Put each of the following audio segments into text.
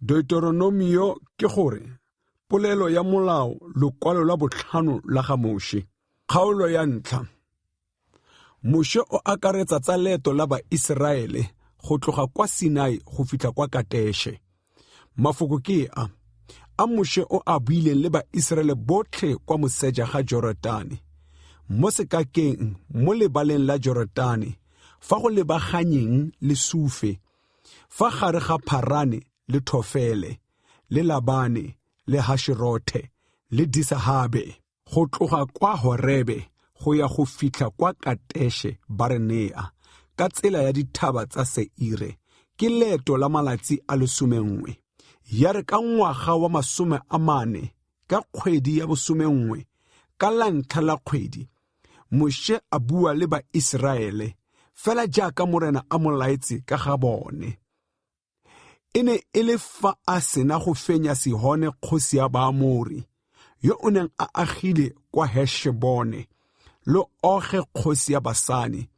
Detoronomi ke gore polelo ya molao lokwalo la botlhano la ga Moshe. Kgaolo ya ntlha. Moshe o akaretsa tsa leeto la Baiseraele go tloga kwa Sinai go fitlha kwa Kateshe. Mafoko ke a Moshe o a buileng le Baiseraele botlhe kwa moseja ga Jorodane, mo sekakeng mo lebaleng la Jorodane, fa go lebaganyeng le Sufe, fa gare ga Pharane le Tofele, le Labane, le Hashirothe, le Disahabe, go tloga kwa Horebe go ya go fitlha kwa Kateshe Barenea ka tsela ya dithaba tsa Seire, ke leeto la malatsi a 11. Ya re ka ngwaga wa 40 ka kgwedi ya 11 ka la ntlha la kgwedi, Moshe a bua le Baiseraele fela jaaka morena a molaetse ka ga bone. E ne e le fa a sena go fenya Sihone kgosi ya Baamori, yo o neng a agile kwa Heshbone, lo Oge kgosi ya Basani,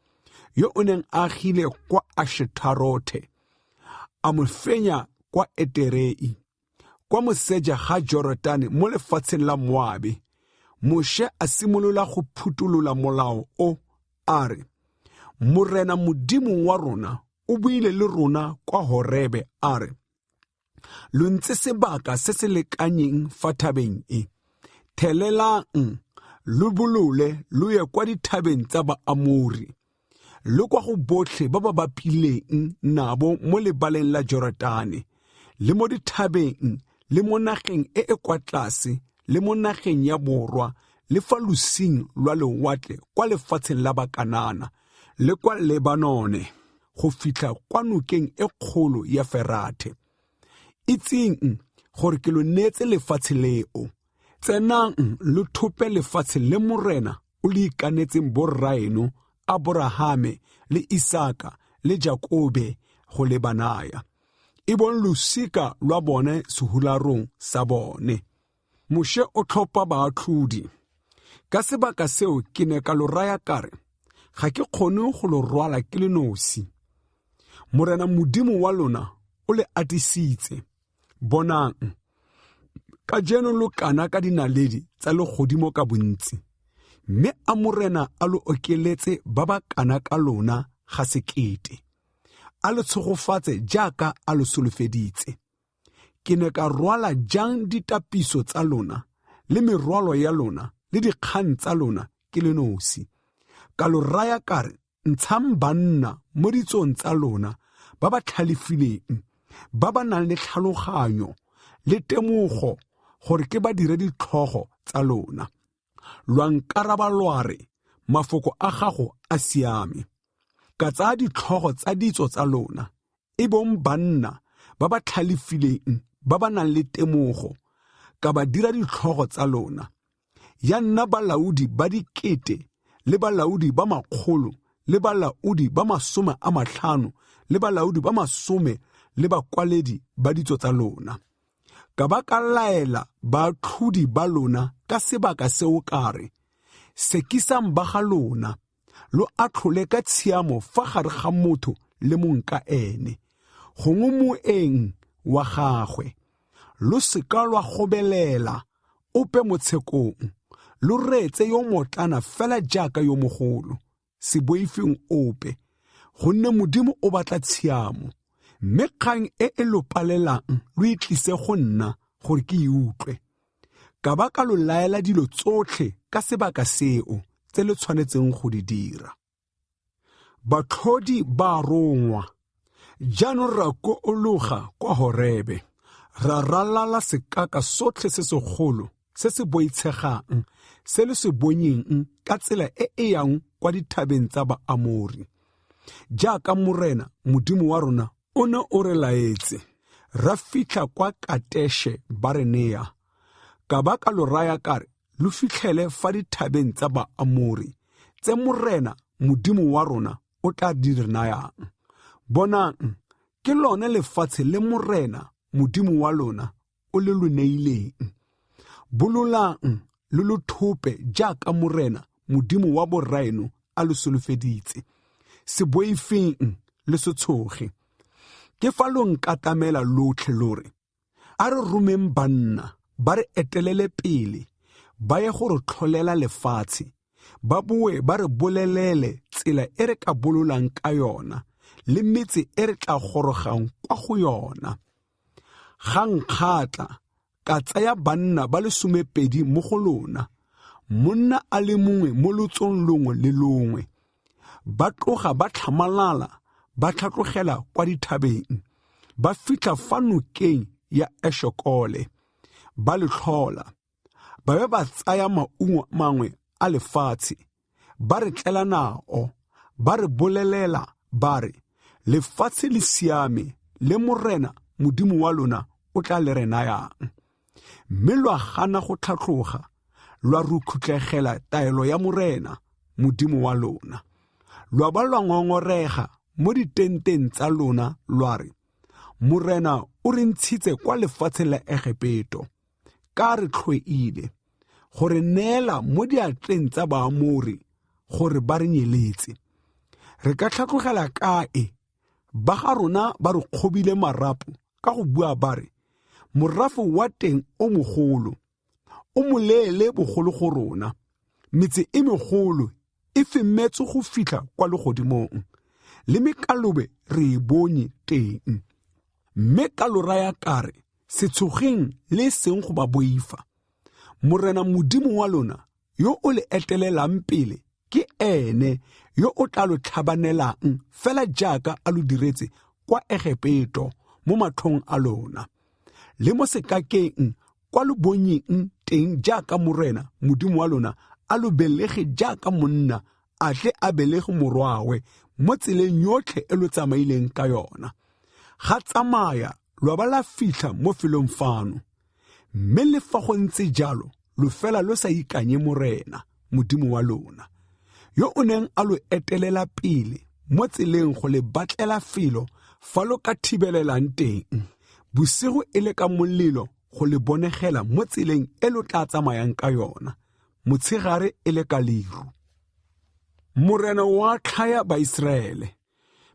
yo o neng a agile kwa Ashtarothe, a mo fenya kwa Eterei, kwa moseja ga Jorodane mo lefatsheng la Moabe. Moshe a simolola go phutolola molao o, a re, Morena Modimo wa rona o buile le rona kwa Horebe, a re, lo ntse sebaka se se lekanyeng fa thabeng e, thelelang lo bolole lo ye kwa dithabeng tsa Baamori, le kwa go botlhe ba ba bapileng nabo mo lebaleng la Jorodane, le mo dithabeng le mo nageng e e kwa tlase le mo nageng ya borwa le fa losing lwa lewatle kwa lefatsheng la Bakanana le kwa Lebanone go fitlha kwa nokeng e kgolo ya Ferate. Itseng gore ke lo neetse lefatshe leo, tsenang lo thope lefatshe le morena o le ikanetseng borraeno Abrahame le Isaka le Jakobe go le banaya, e bon losika lwa bone sehularong sa bone. Moshe o tlhopha baatlhodi. Ka sebaka seo ke ne ka lo raya kare, ga ke kgone go lo rwala ke le nosi. Morena Modimo wa lona o le atisitse. Bonang, ka jeno lo kana ka dinaledi tsa legodimo ka bontsi, mme a morena a lo okeletse ba ba kana ka lona ga sekete, a le tshogofatse jaaka a lo solofeditse. Ke ne ka rwala jang ditapiso tsa lona le merwalo ya lona le dikgang tsa lona ke le nosi, ka lo raya kare ntshang banna mo ditsong tsa lona ba ba tlhalefileng, ba ba nang le tlhaloganyo le temogo gore ke ba dire ditlhogo tsa lona. Lwa nkaraba lwa re mafoko a gago a siame. Ka tsaya ditlhogo tsa ditso tsa lona, e bong banna ba ba tlhalefileng ba ba nang le temogo, ka ba dira ditlhogo tsa lona. Ya nna balaodi ba dikete le balaodi ba makgolo le balaodi ba 50 le balaodi ba 10 le bakwaledi ba ditso tsa lona. Ka ba ka laela baatlhodi ba lona ka sebaka seo kare, sekisang ba ga lona, lo atlhole ka tshiamo fa gare ga motho le monka ene, gongwe moeng wa gagwe. Lo seka lwa gobelela ope mo tshekong, lo reetse yo motlana fela jaaka yo mogolo, se boifeng ope, gonne Modimo o batla tshiamo, mme kgang e e lo palelang lo itlise go nna gore ke e utlwe. Ka ba ka lo laela dilo tsotlhe ka sebaka seo tse le tshwanetseng go di dira. Batlhodi ba rongwa. Jaanong ra koologa kwa Horebe, ra ralala sekaka sotlhe se segolo se se boitshegang se le se bonyeng ka tsela e e yang kwa dithabeng tsa Baamori. Jaaka morena Modimo wa rona o ne o re laetse, ra fitlha kwa Kateshe Barenea, ka ba ka lo raya kare lo fitlhele fa dithabeng tsa Baamori tse morena Modimo wa rona o tla di re nayang. Bonang, ke lone lefatshe le morena Modimo wa lona o le lo neileng. Bololang le lo thope jaaka morena Modimo wa borraeno a lo solofeditse. Se boifeng le se tshoge. Ke fa lo nkatamela lotlhe lore a re romeng banna ba re etelele pele ba ye go re tlholela lefatshe ba boe ba re bolelele tsela e re ka bololang ka yona le metse e re tla gorogang kwa go yona. Ga nkgatla ka tsaya banna ba le 12 mo go lona, monna a le mongwe mo lotsong longwe le longwe. Ba tloga ba tlhamalala ba tlhatlogela kwa dithabeng, ba fitlha fa nokeng ya Eshokole, ba le tlhola. Ba be ba tsaya maungo mangwe a lefatshe, ba re tlela nao, ba re bolelela ba re, lefatshe le siame le morena modimo wa lona o tla le re nayang. Mme lwa gana go tlhatlhoga, lwa rukhutlegela taelo ya morena modimo wa lona. Lwa ba lwa ngongorega mo ditenteng tsa lona lwa re, morena o re ntshitse kwa lefatshe la Egepeto, ka re tlhoile, gore neela mo diatleng tsa Baamori gore ba re nyeletse. Re ka tlhatlogela kae? Ba ga rona ba re kgobile marapo ka go bua ba re, morafe wa teng o mogolo, o moleele bogolo go rona, metse e megolo e femetse go fitlha kwa legodimong, le mekalobe re e bone teng. Mme ka loraya kare, se tshogeng le seng go ba boifa. Morena modimo wa lona yo o le etelelang pele ke ene yo o tla lo tlhabanelang fela jaaka a lo diretse kwa Egepeto mo matlhong a lona, le mo sekakeng kwa lo bonyeng teng jaaka morena modimo wa lona a lo belege jaaka monna a tle a belege morwawe mo tseleng yotlhe e lo tsamaileng ka yona. Ga tsamaya lwa ba la fitlha mo felong fano, mme le fa go ntse jalo lo fela lo sa ikanye morena modimo wa lona, yo o neng a lo etelela pele mo tseleng go le batlela felo fa lo ka thibelelang teng, bosigo e le ka molelo go le bonegela mo tseleng e lo tla tsamayang ka yona, motshegare e le ka leru. Morena wa tlhaya Baiseraele,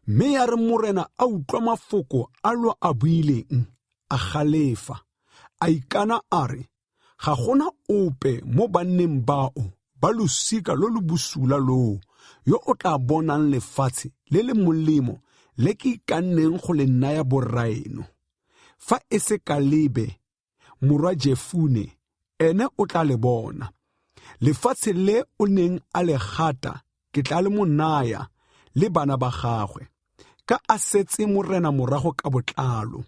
mme ya re morena a utlwa mafoko a lo a buileng, a galefa, a ikana a re, ga gona ope mo banneng bao ba losika lo lo bosula loo yo o tla bonang lefatshe le le molemo le ke ikanneng go le naya borraeno. Fa e se Kalebe morwa Jefune, ene o tla le bona. Lefatshe le o neng a le gata ke tla le mo naya le bana ba gagwe, ka a setse morena morago ka botlalo.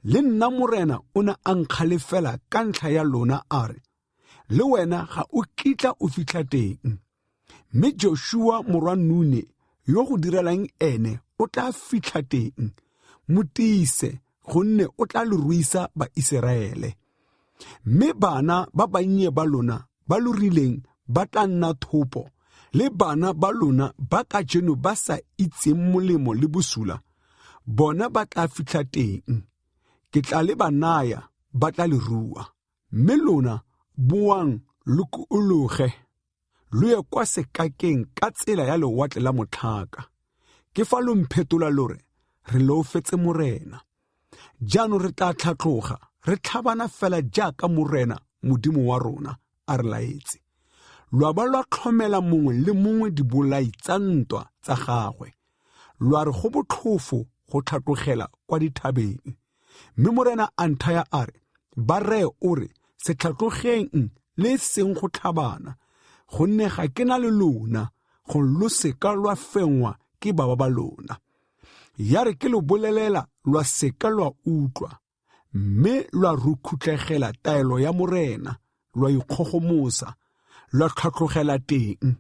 Le nna morena o ne a nkgalefela ka ntlha ya lona a re, le wena ga o kitla o fitlha teng. Mme Joshua morwa Nune yo go direlang ene o tla fitlha teng, mo tiise gonne o tla le ruisa Baiseraele. Mme bana ba bannye ba lona ba lo rileng ba tla nna thopo, le bana ba lona ba ka jeno ba sa itseng molemo le bosula, bona ba tla fitlha teng. Ke tla le banaya ba tla le rua, mme lona boang lo kuologe, lo ye kwa sekakeng ka tsela ya lewatle la motlhaka. Ke fa lo mphetola lore, re leofetse morena. Jaanong re tla tlhatlhoga, re tlhabana fela jaaka morena modimo wa rona a re laetse. Lwa ba lwa tlhomela mongwe le mongwe dibolai tsa ntwa tsa gagwe, lwa re go botlhofo go tlhatlogela kwa dithabeng. Mme morena a nthaya a re, ba reye o re, se tlhatlogeng le seng go tlhabana, gonne ga ke na le lona, go lo seka lwa fengwa ke ba lona. Ya re ke lo bolelela lwa seka lwa utlwa, mme lwa rukhutlegela taelo ya morena, lwa ikgogomosa, lwa tlhatlogela teng.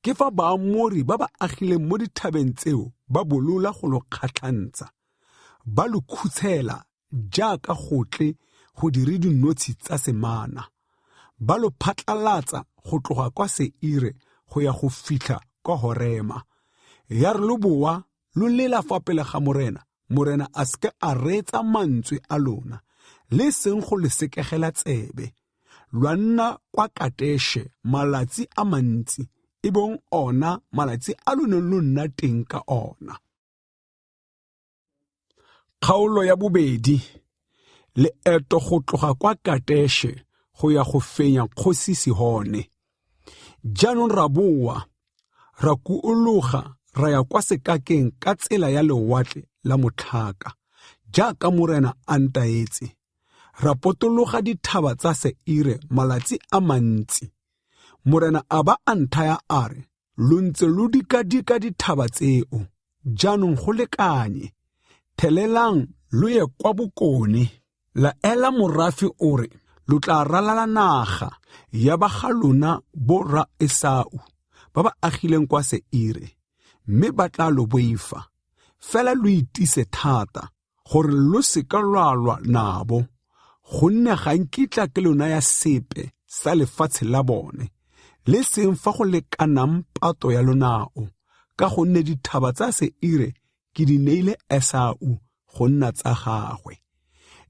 Ke fa Baamori ba ba agileng mo dithabeng tseo ba bolola go lo kgatlhantsha, ba lo khutshela jaaka gotle go dire dinotshi tsa semana, ba lo phatlalatsa go tloga kwa Seire go ya go fitlha kwa Horema. Ya re lo boa lo lela fa pele ga morena, morena a seke a reetsa mantswe a lona, le seng go le sekegela tsebe. Lwa nna kwa Kateshe malatsi a mantsi, e bong ona malatsi a lone lo nna teng ka ona. Kgaolo ya bobedi. leeto go tloga kwa Kateshe go ya go fenya kgosi Sihone. Jaanong ra boa, ra kuologa ra ya kwa sekakeng ka tsela ya lewatle la motlhaka, jaaka morena a ntaetse. Ra potologa dithaba tsa Seire malatsi a mantsi. Morena a ba a nthaya a re, lo ntse lo dika-dika dithaba tseo, jaanong go lekanye. Thelelang lo ye kwa bokone. Laela morafi o re, lo tla ralala naga ya ba ga lona borra Esau, ba ba agileng kwa Seire, mme ba tla lo boifa. Fela lo itise thata, gore lo seka lwalwa nabo, gonne ga nkitla ke lona ya sepe sa lefatshe la bone, le seng fa go lekanang pato ya lonao, ka gonne dithaba tsa Seire ke di neile Esau go nna tsa gagwe.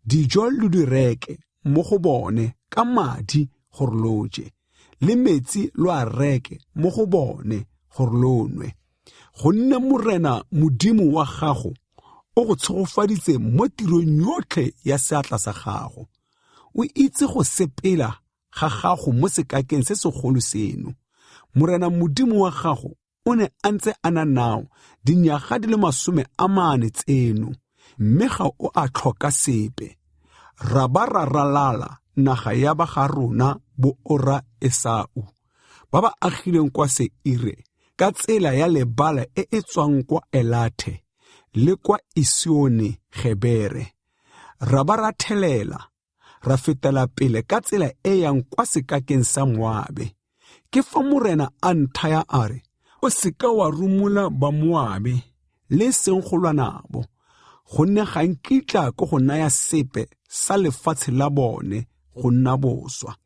Dijo lo di reke mo go bone ka madi gore lo je, le metsi lo a reke mo go bone gore lo nwe. Gonne morena Modimo wa gago o go tshogofaditse mo tirong yotlhe ya seatla sa gago. O itse go sepela ga gago mo sekakeng se segolo seno. Morena Modimo wa gago o ne a ntse a na nao dinyaga di le 40 tseno, mme ga o a tlhoka sepe. Ra ba ra ralala naga ya ba ga rona borra Esau, ba ba agileng kwa Seire ka tsela ya lebala e tswang kwa Elathe le kwa Isione Gebere. Ra ba ra thelela, ra fetela pele ka tsela e yang kwa sekakeng sa Moabe. Ke fa morena a nthaya a re, o seka wa rumola ba Moabe le seng go lwa nabo, gonne ga nkitla ko go naya sepe sa lefatshe la bone go nna boswa,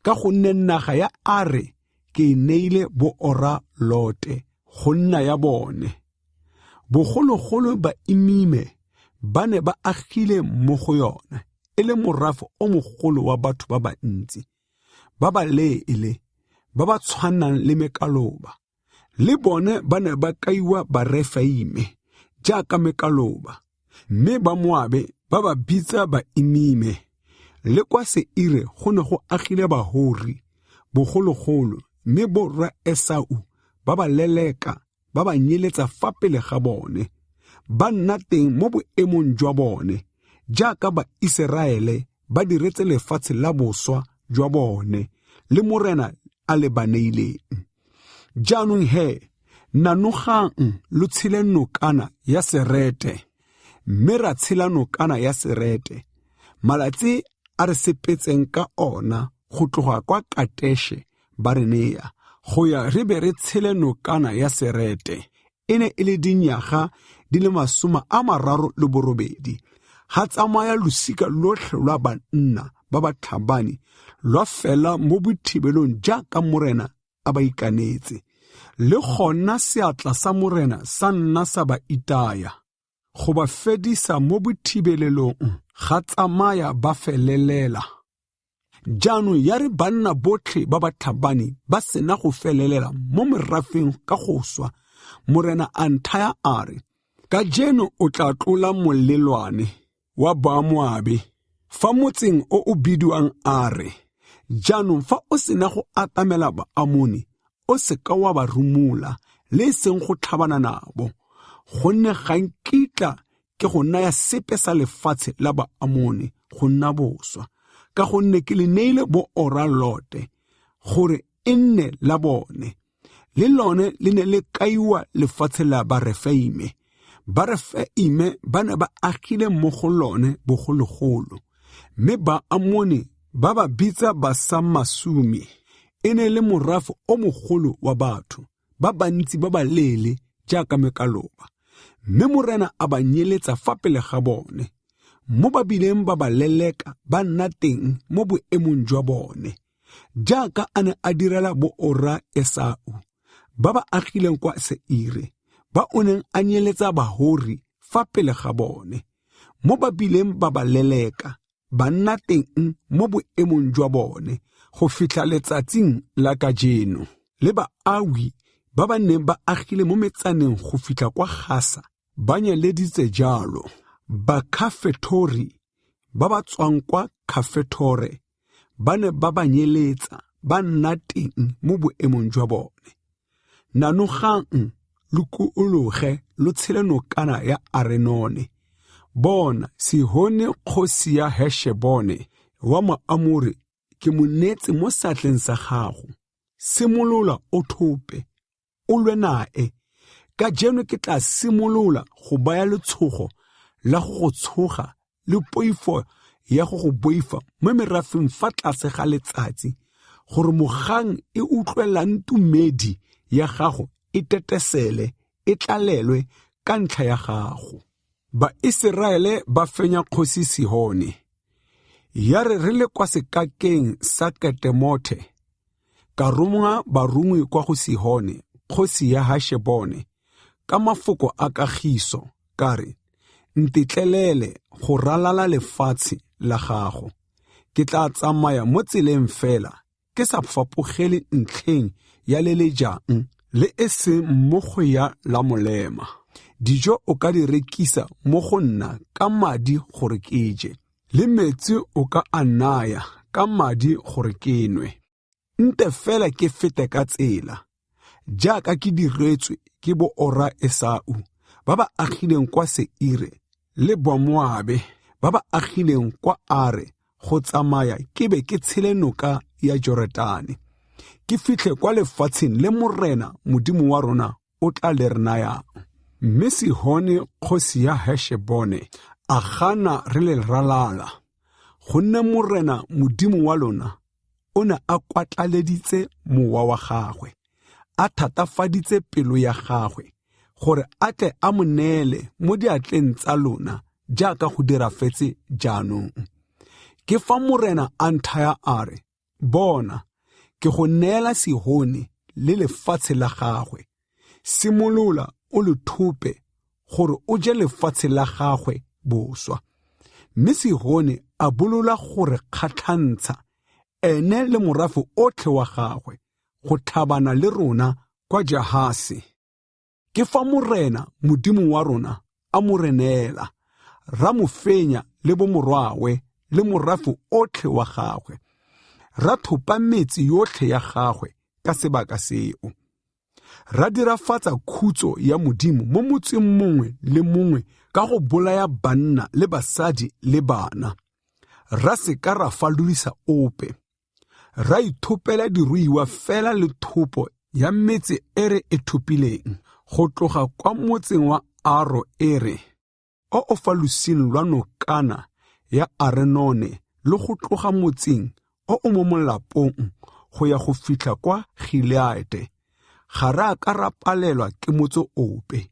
ka gonne naga ya Are ke neile boora Lote go nna ya bone. Bogologolo ba imime ba ne ba agile mo go yona, e le morafe o mogolo wa batho ba bantsi, ba ba leele, ba ba tshwanang le mekaloba. Le bone ba ne ba kaiwa Barefaime jaaka mekaloba, mme ba Moabe ba ba bitsa ba imime. Le kwa Seire go ne go agile Bahori bogologolo, mme borra Esau ba ba leleka, ba ba nyeletsa fa pele ga bone, ba nna teng mo boemong jwa bone, jaaka ba Iseraele ba diretse lefatshe la boswa jwa bone, le morena a le baneileng. Jaanong he, nanogang lo tshele nokana ya Serete, mme ra tshela nokana ya Serete. Malatsi a re sepetseng ka ona go tloga kwa Kateshe Barinea, go ya re be re tshele nokana ya Serete. E ne e le dinyaga di le 38, ga tsamaya losika lotlhe lwa banna ba ba tlhabane lwa fela mo bothibelong jaaka morena a ba ikanetse. Le gona seatla sa morena sa nna sa ba itaya, go ba fedisa mo bothibelelong ga tsamaya ba felelela. Jaanong ya re banna botlhe ba ba tlhabane ba sena go felelela mo merafeng ka go swa, morena a nthaya a re, ka jeno o tla tlola molelwane wa ba Moabe fa motseng o bidiwang Are. Jaanong fa o sena go atamela Baamoni, o seka wa ba rumola le seng go tlhabana nabo, gonne ga nkitla ke go naya sepe sa lefatshe la Baamoni go nna boswa, ka gonne ke le neile boora Lote gore e nne la bone. Le lone le ne le kaiwa lefatshe la Barefaime. Barefaime ba ne ba agile mo go lone bogologolo, mme Baamoni ba ba bitsa Basamasumi. E ne le morafe o mogolo wa batho ba bantsi ba ba leele jaaka mekaloba, mme morena a ba nyeletsa fa pele ga bone, mo ba bileng ba ba leleka ba nna teng mo boemong jwa bone, jaaka a ne a direla boora Esau, ba ba agileng kwa Seire, ba o neng a nyeletsa Bahori fa pele ga bone, mo ba bileng ba ba leleka ba nna teng mo boemong jwa bone, go fitlha letsatsing la kajeno. Le Baawi ba ba neng ba agile mo metsaneng go fitlha kwa Gasa ba nyeleditse jalo. Bakafetori ba ba tswang kwa Kafetore ba ne ba ba nyeletsa ba nna teng mo boemong jwa bone. Nanogang lo kuologe lo tshele nokana ya Arenone. Bona Sihone kgosi ya Heshebone wa Maamori ke monetse mo satleng sa gago. Simolola o thope, o lwe nae. Ka jeno ke tla simolola go baya letshogo la go go tshoga le poifo ya go go boifa mo merafeng fa tlase ga letsatsi, gore mogang e utlwelang tumedi ya gago e tetesele, e tlalelwe ka ntlha ya gago. Baiseraele ba fenya kgosi Sihone. Ya re le kwa sekakeng sa Ketemothe, ka romonga barungwi kwa go Sihone, kgosi ya Heshebone, ka mafoko a kagiso, ka re, ntetlelele go ralala lefatshe la gago. Ke tla tsamaya mo tseleng fela, ke sa fapogele ntlheng ya le lejang le e seng mmogo ya la molema. Dijo o ka di rekisa mo go nna ka madi gore ke je, le metsi o ka a naya ka madi gore ke nwe. Nte fela ke fete ka tsela, jaaka ke diretswe ke bo ora Esau, ba ba agileng kwa Seire, le Bomoabe, ba ba agileng kwa Are, go tsamaya ke be ke tshele noka ya Joretane. Ke fitlhe kwa lefatsheng le Morena Modimo wa rona o tla le re nayang. Mme Sihone kgosi ya Heshebone a gana re le ralala, gonne Morena Modimo wa lona o ne a kwatlaleditse mowa wa gagwe, a thatafaditse pelo ya gagwe, gore a tle a mo neele mo diatleng tsa lona jaaka go dirafetse jaanong. Ke fa Morena a nthaya a re, bona, ke go neela Sihone le lefatshe la gagwe. Simolola o le thope gore o je lefatshe la gagwe boswa. Mme Sihone a bolola gore kgatlhantsha ene le morafe otlhe wa gagwe go tlhabana le rona kwa Jahase. Ke fa Morena Modimo wa rona a mo renela, ra mo fenya le bomorwawe le morafe otlhe wa gagwe, ra thopa metsi yotlhe ya gagwe ka sebaka seo. Ra dirafatsa khutso ya Modimo mo motseng mongwe le mongwe ka go bolaya banna le basadi le bana. Ra seka ra falodisa ope. Ra ithopela diruiwa fela le thopo ya metsi e re e thopileng, go tloga kwa motseng wa Aro ere o falosing lwa nokana ya Arenone, le go tloga motseng o mo molapong go ya go fitlha kwa Gileade. Ga ra ka ra palelwa ke motse ope.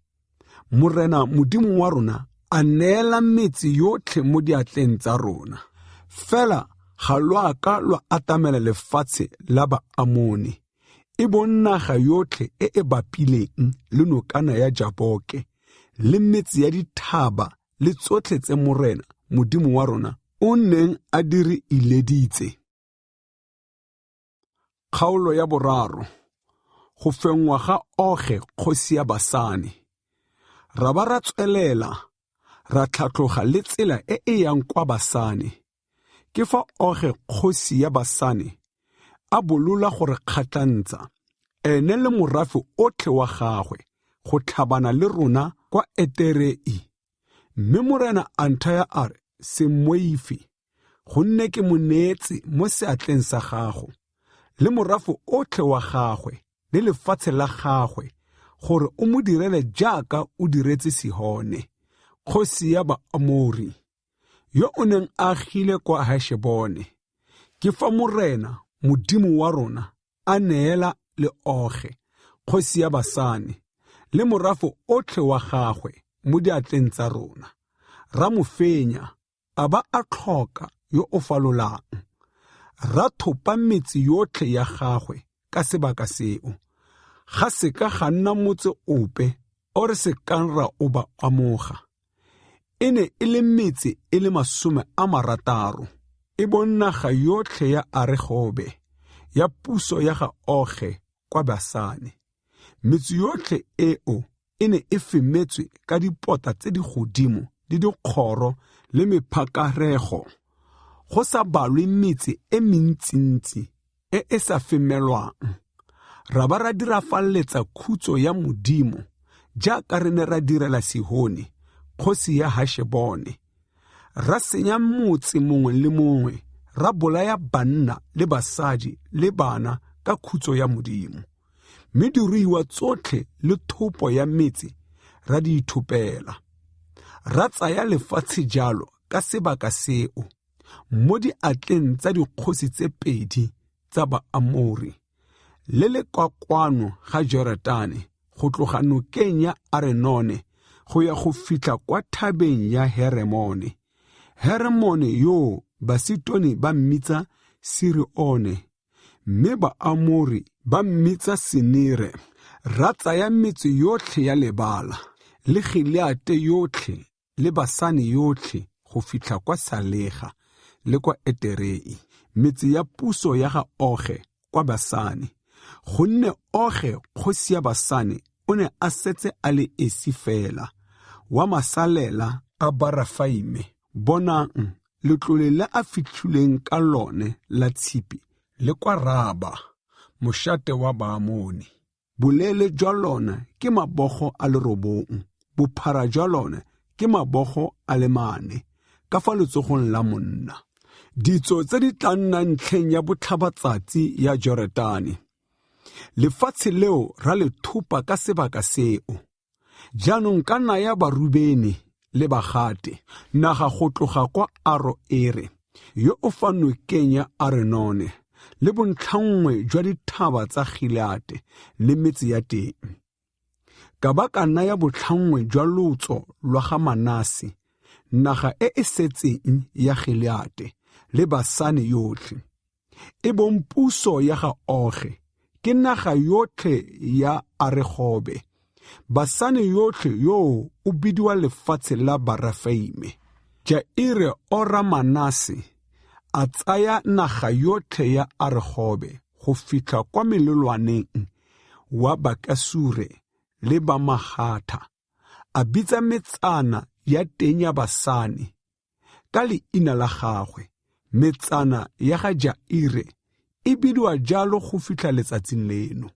Morena Modimo wa rona a neela metsi yotlhe mo diatleng tsa rona. Fela ga lwa ka lwa atamela lefatshe la Baamoni, e bonnaga yotlhe e e bapileng le nokana ya Jaboke, le metsi ya dithaba le tsotlhe tse Morena Modimo wa rona o neng a dire ileditse. Kgaolo ya boraro. Go fengwa ga Oge kgosi ya Basane. Ra ba ra tswelela, ra tlhatloga le tsela e e yang kwa Basane. Ke fa Oge kgosi ya Basane a bolola gore kgatlantsa ene le morafe otlhe wa gagwe go tlhabana le rona kwa Eterei. Mme Morena a nthaya a re, se moifi, gonne ke monetse mo seatleng sa gago, le morafe otlhe wa gagwe le lefatshe la gagwe, gore o mo direle jaaka o diretse Sihone kgosi ya Baamori, yo o neng a agile kwa Heshebone. Ke fa Morena Modimo wa rona a neela le Oge kgosi ya Basane le morafe otlhe wa gagwe mo diatleng tsa rona. Ra mo fenya, a ba a tlhoka yo o falolang. Ra thopa metsi yotlhe ya gagwe ka sebaka seo. Ga se ka ga nna motse ope o re se kang ra o ba amoga. E ne e le metsi e le 60, e bonnaga yotlhe ya Aregobe, ya puso ya ga Oge kwa Basane. Metsi yotlhe eo e ne e femetswe ka dipota tse di godimo le dikgoro le mephakarego, go sa balwe metse e mentsintsi e sa femelwang. Ra ba ra dirafalletsa khutso ya Modimo jaaka re ne ra direla Sihone, kgosi ya Heshbone. Ra senya motse mongwe le mongwe, ra bolaya banna le basadi le bana ka khutso ya Modimo. Mme diruiwa tsotlhe le thopo ya metse ra di ithopela. Ra tsaya lefatshe jalo ka sebaka seo, mo diatleng tsa dikgosi tse pedi tsa Baamori, le le kwa kwano ga Joratane, go tloga nokeng ya Arenone go ya go fitlha kwa thabeng ya Heremone. Heremone yo Basidoni ba mmitsa Sirione, mme Baamori ba mmitsa Senire. Ra tsaya metse yotlhe ya lebala, le Gileate yotlhe le Basani yotlhe go fitlha kwa Salega le kwa Eterei, metse ya puso ya ga Oge kwa Basani, gonne Oge kgosi ya Basani o ne a setse a le esi fela, wa masalela a Barafaime. Bonang letlole le a fitlhileng ka lone la tshipi le kwa Raba, mošate wa Baamoni. Boleele jwa lona ke mabogo a le 9, bophara jwa lona ke mabogo a le 4 ka fa letsogong la monna. Ditso tse di tla nnang ntlheng ya botlhabatsatsi ya Joretane. Lefatshe leo ra le thupa ka sebaka seo. Jaanong ka naya Barubeni le Bagate naga go tloga kwa Aroere, yo o fa nokeng ya Arenone, le bontlhangwe jwa dithaba tsa Gileate le metse ya teng. Ka ba ka naya botlhangwe jwa lotso lwa ga Manase, naga e setseng ya Gileate le Basani yotlhe. E bong puso ya ga Oge ke naga yotlhe ya Aregobe. Basani yotlhe yo o bidiwa lefatshe la Barafaime. Jaire o ra Manase a tsaya naga yotlhe ya Aregobe go fitlha kwa melelwaneng wa Bakasure le ba Magatha, a bitsa metsana ya teng ya Basani ka leina la gagwe. Metsana ya ga Jaire e bidiwa jalo go fitlha letsatsing leno.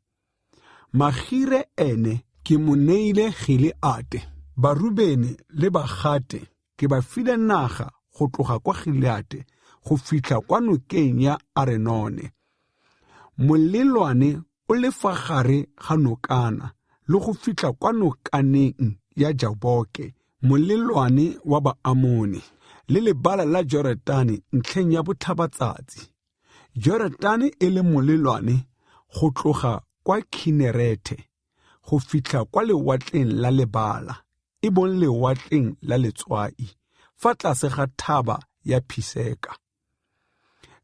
Magire ene ke mo neile Gileate. Barubeni le Bagate ke ba file naga go tloga kwa Gileate go fitlha kwa nokeng ya Arenone. Molelwane o le fa gare ga nokana le go fitlha kwa nokaneng ya Jaboke, molelwane wa Baamoni, le lebala la Joretane ntlheng ya botlhabatsatsi. Joretane e le molelwane go tloga kwa Kinerete go fitlha kwa lewatleng la lebala, e bong lewatleng la letswai, fa tlase ga thaba ya Phiseka.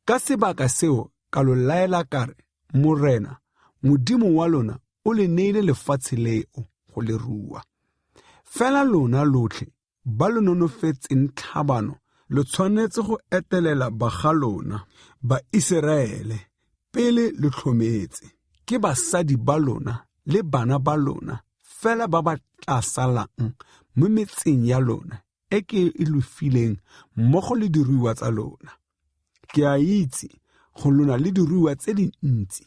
Ka sebaka seo ka lo laela kare, Morena, Modimo wa lona o le neile lefatshe leo go le rua. Fela lona lotlhe ba lo nonofetseng tlhabano le tshwanetse go etelela baga lona, ba Iseraele, pele le tlhometse. Ke basadi ba lona le bana ba lona fela ba ba tla salang mo metseng ya lona e ke e lofileng mmogo le diruiwa tsa lona. Ke a itse go lona le diruiwa tse dintsi.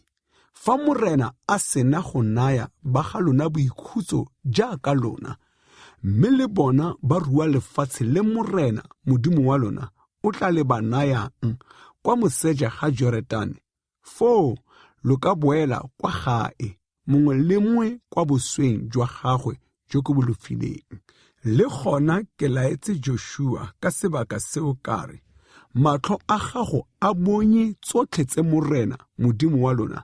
Fa Morena a sena go naya ba ga lona boikhutso jaaka lona, mme le bona ba rua lefatshe le Morena Modimo wa lona o tla le ba nayang kwa moseja ga Joretane, foo lo ka boela kwa gae, mongwe le mongwe kwa bosweng jwa gagwe jo ke bolofileng. Le gona ke laetse Joshua ka sebaka seo kare, matlho a gago a bonye tsotlhe tse Morena Modimo wa lona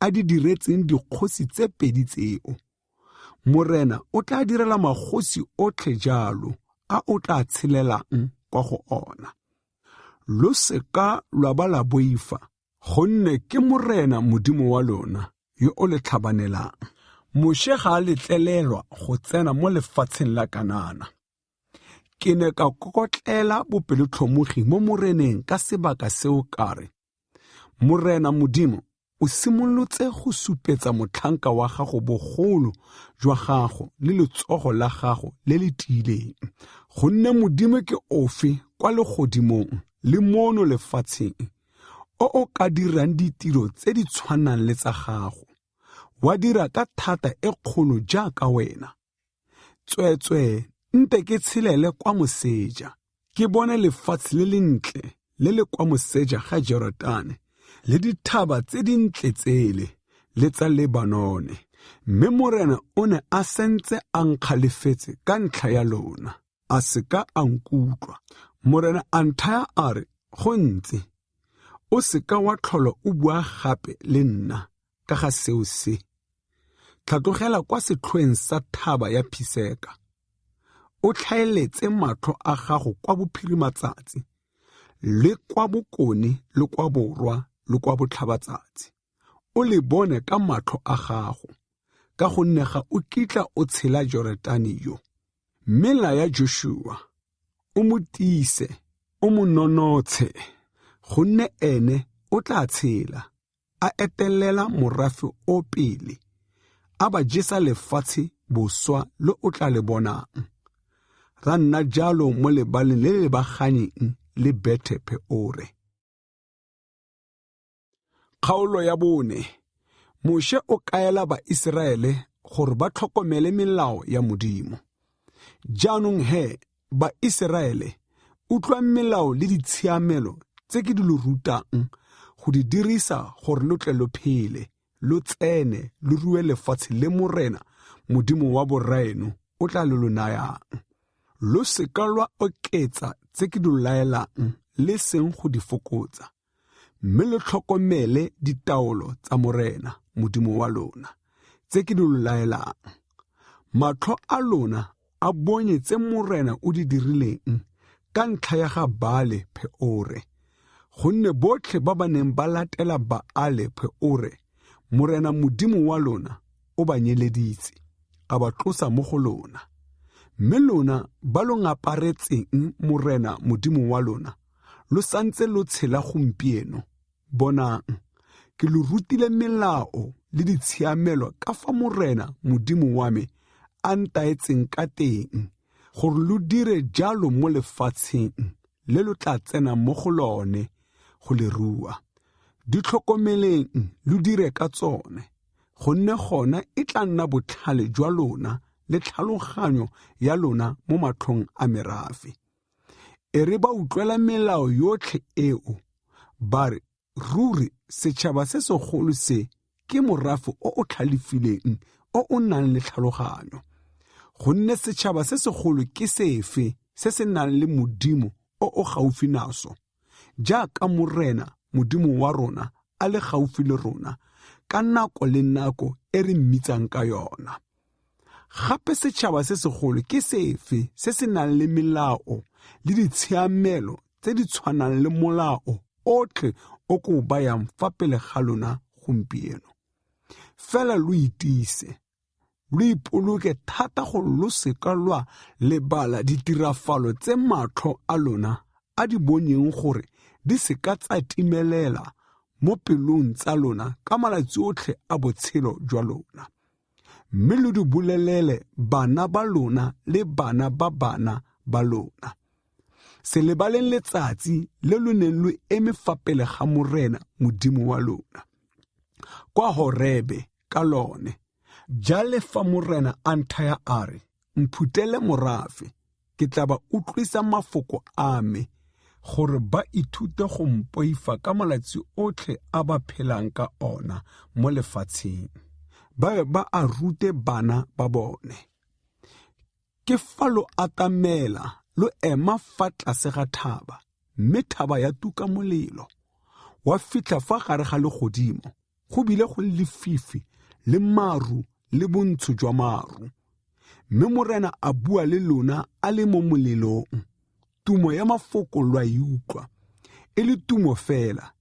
a di diretseng dikgosi tse pedi tseo. Morena o tla direla magosi otlhe jalo a o tla tshelelang kwa go ona. Lo seka lwa ba la boifa, gonne ke Morena Modimo wa lona yo o le tlhabanelang. Moshe ga a letlelelwa go tsena mo lefatsheng la Kanana. Ke ne ka kokotlela bopelotlhomogi mo Moreneng ka sebaka seo kare, Morena Modimo o simolotse go supetsa motlhanka wa gago bogolo jwa gago le letsogo la gago le le tiileng, Gonne Modimo ke ofe kwa legodimong le mono lefatsheng o ka dirang ditiro tse di tshwanang le tsa gago, wa dira ka thata e kgolo jaaka wena. Tsweetswe nte ke tshelele kwa moseja, ke bone lefatshe le lentle le le kwa moseja ga Jorodane le dithaba tse dintle tsele le tsa Lebanone. Mme Morena o ne a sentse a nkgalefetse ka ntlha ya lona, a se ka a nkutlwa. Morena a nthaya a re, go ntse, o se ka wa tlhola o bua gape le nna ka ga seo se. Tlhatlogela kwa setlhoeng sa thaba ya Phiseka, o tlhaeletse matlho a gago kwa bophirimatsatsi le kwa bokone le kwa borwa le kwa botlhabatsatsi. O le bone ka matlho a gago, ka gonne ga o kitla o tshela Jorodane yo. Mme laya Joshua, o mo tiise, o mo nonotshe, gonne ene o tla tshela, a etelela morafe o pele, a ba jesa lefatshe boswa le o tla le bonang. Ra nna jalo mo lebaleng le le baganyeng le Bete-Peore. Kgaolo ya 4. Moshe o kaela Baiseraele gore ba tlhokomele melao ya Modimo. Jaanong Baiseraele, utlwa melao le ditshiamelo tse ke di lo rutang go di dirisa gore lo tle lo phele, lo tsene, lo rue lefatshe le Morena, Modimo wa boraeno, o tla le lo nayang. Lo seka lwa oketsa tse ke di laelang le seng go di fokotsa, mme le tlhokomele ditaolo tsa Morena, Modimo wa lona, tse ke di laelang. Matlho a lona a bonye tse Morena o di dirileng ka ntlha ya ga Baale-Peore, gonne botlhe ba ba neng ba latela Baale-Peore, Morena Modimo wa lona o ba nyeleditse, a ba tlosa mo go lona. Mme lona ba lo ngaparetseng Morena Modimo wa lona, lo santse lo tshela gompieno. Bonang, ke lo rutile melao le ditshiamelo ka fa Morena Modimo wa me a ntaetseng ka teng, gore lo dire jalo mo lefatsheng le lo tla tsena mo go lone go le rua. Di tlhokomeleng lo dire ka tsone, gonne gona e tla nna botlhale jwa lona le tlhaloganyo ya lona mo matlhong a merafe. E re ba utlwela melao yotlhe eo, ba re, ruri setšhaba se segolo se ke morafe o tlhalefileng o nang le tlhaloganyo. Gonne setšhaba se segolo ke sefe se se nang le Modimo o gaufi naso, jaaka Morena Modimo wa rona a le gaufi le rona ka nako le nako e re mmitsang ka yona. Gape setšhaba se segolo ke sefe se se nang le melao le ditshiamelo tse di tshwanang le molao otlhe o ko o bayang fa pele ga lona gompieno. Fela lo itise, lo ipoloke thata gore lo seka lwa lebala ditirafalo tse matlho a lona a di bonyeng gore di seka tsa timelela mo pelong tsa lona ka malatsi otlhe a botshelo jwa lona. Mme lo di bolelele bana ba lona le bana ba bana ba lona. Se lebaleng letsatsi le lo neng lo eme fa pele ga Morena Modimo wa lona, kwa Horebe ka lone, jale fa Morena a nthaya a re, mphutele morafe, ke tla ba utlwisa mafoko a me, gore ba ithute go mpoifa ka malatsi otlhe a ba phelang ka ona mo lefatsheng, ba ba a rute bana ba bone. Ke fa lo atamela lo ema fa tlase ga thaba, mme thaba ya tuka molelo, wa fitlha fa gare ga legodimo, go bile go lefifi le maru le bontsho jwa maru. Mme Morena a bua le lona a le mo molelong, tumo ya mafoko lwa e utlwa, e le tumo fela,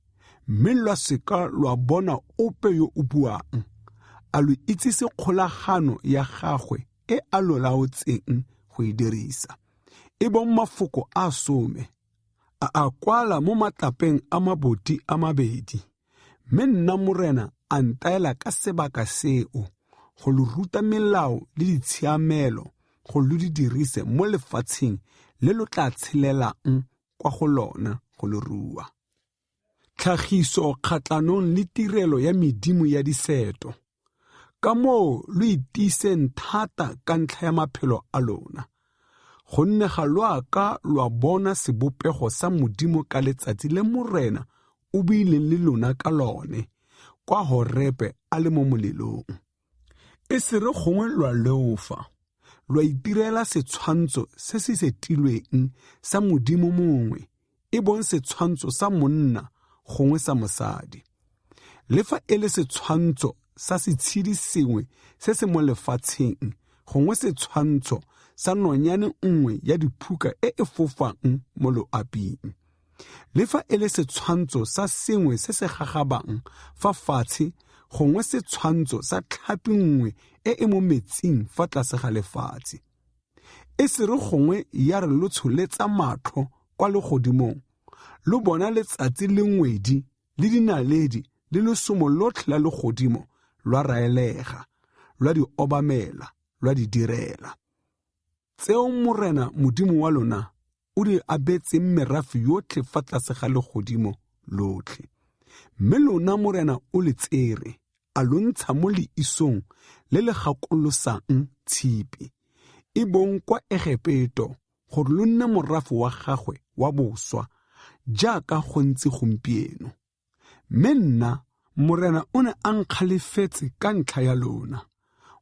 mme lwa seka lwa bona ope yo o buang, a lo itsise kgolagano ya gagwe e a lo laotseng go e dirisa. E bong mafoko a some, a kwala mo matlapeng a maboti a mabedi, mme nna Morena a ntaela ka sebaka seo, go lo ruta melao le ditshiamelo go lo di dirise mo lefatsheng le lo tla tshelelang kwa go lona go le rua. Tlhagiso kgatlanong le tirelo ya medimo ya diseto. Ka moo lo itiiseng thata ka ntlha ya maphelo a lona. Gonne ga lo aka lo bona sebopego sa modimo ka letsatsi le morena o buileng le lona ka lone, kwa Horepe a le mo molelong. E se re gongwe lo a leofa, lo itirela setshwantsho se se setilweng sa modimo mongwe, e bong setshwantsho sa monna gongwe sa mosadi. Le fa e le setshwantsho sa setshedi sengwe se se mo lefatsheng, gongwe setshwantsho sa nonyane nngwe ya diphuka e e fofang mo loaping. Le fa e le setshwantsho sa sengwe se se gagabang fa fatshe, gongwe setshwantsho sa tlhapi nngwe e e mo metsing fa tlase ga lefatshe. E se re gongwe ya re lo tsholetsa matlho kwa legodimong, lo bona letsatsi le ngwedi le dinaledi le lesomo lotlhe la legodimo lwa raelega, lwa di obamela, lwa di direla. Tseo morena modimo wa lona o di abetseng merafe yotlhe fa tlase ga legodimo lotlhe. Mme lona morena o le tsere, a lo ntsha mo leisong le le gakolosang tshipi, e bong kwa Egepeto, gore lo nne morafe wa gagwe wa boswa, jaaka go ntse gompieno. Mme nna, morena o ne a nkgalefetse ka ntlha ya lona,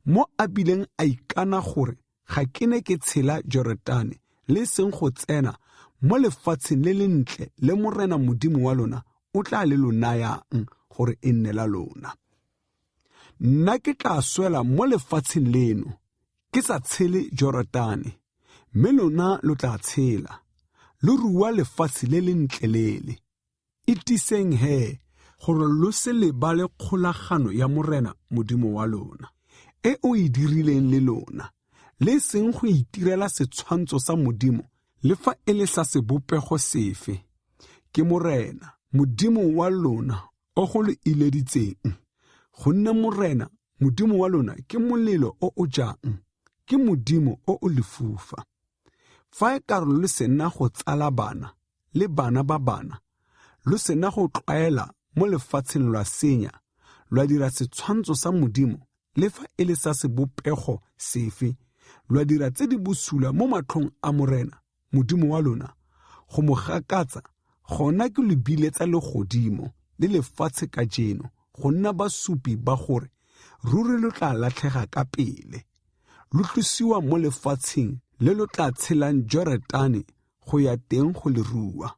mo a bileng a ikana gore ga ke ne ke tshela Jorodane le seng go tsena mo lefatsheng le lentle le morena modimo wa lona o tla le lo nayang gore e nne la lona. Nna ke tla swela mo lefatsheng leno, ke sa tshele Jorodane, mme lona lo tla tshela, lo rua lefatshe le lentle lele. Itiseng he, gore lo se lebale kgolagano ya morena modimo wa lona, e o e dirileng le lona, le seng go itirela setshwantsho sa modimo, le fa e le sa sebopego sefe. Ke morena modimo wa lona o go le ileditseng. Gonne morena modimo wa lona ke molelo o o jang, ke modimo o o lefufa. Fa e ka re lo sena go tsala bana le bana ba bana, lo sena go tlwaela mo lefatsheng lwa senya, lwa dira setshwantsho sa modimo, le fa e le sa sebopego sefe, lwa dira tse di bosula mo matlhong a morena modimo wa lona, go mo gakatsa, gona ke lo biletsa legodimo le lefatshe ka jeno, go nna basupi ba gore ruri lo tla latlhega ka pele, lo tlosiwa mo lefatsheng le lo tla tshelang Jorodane go ya teng go le rua.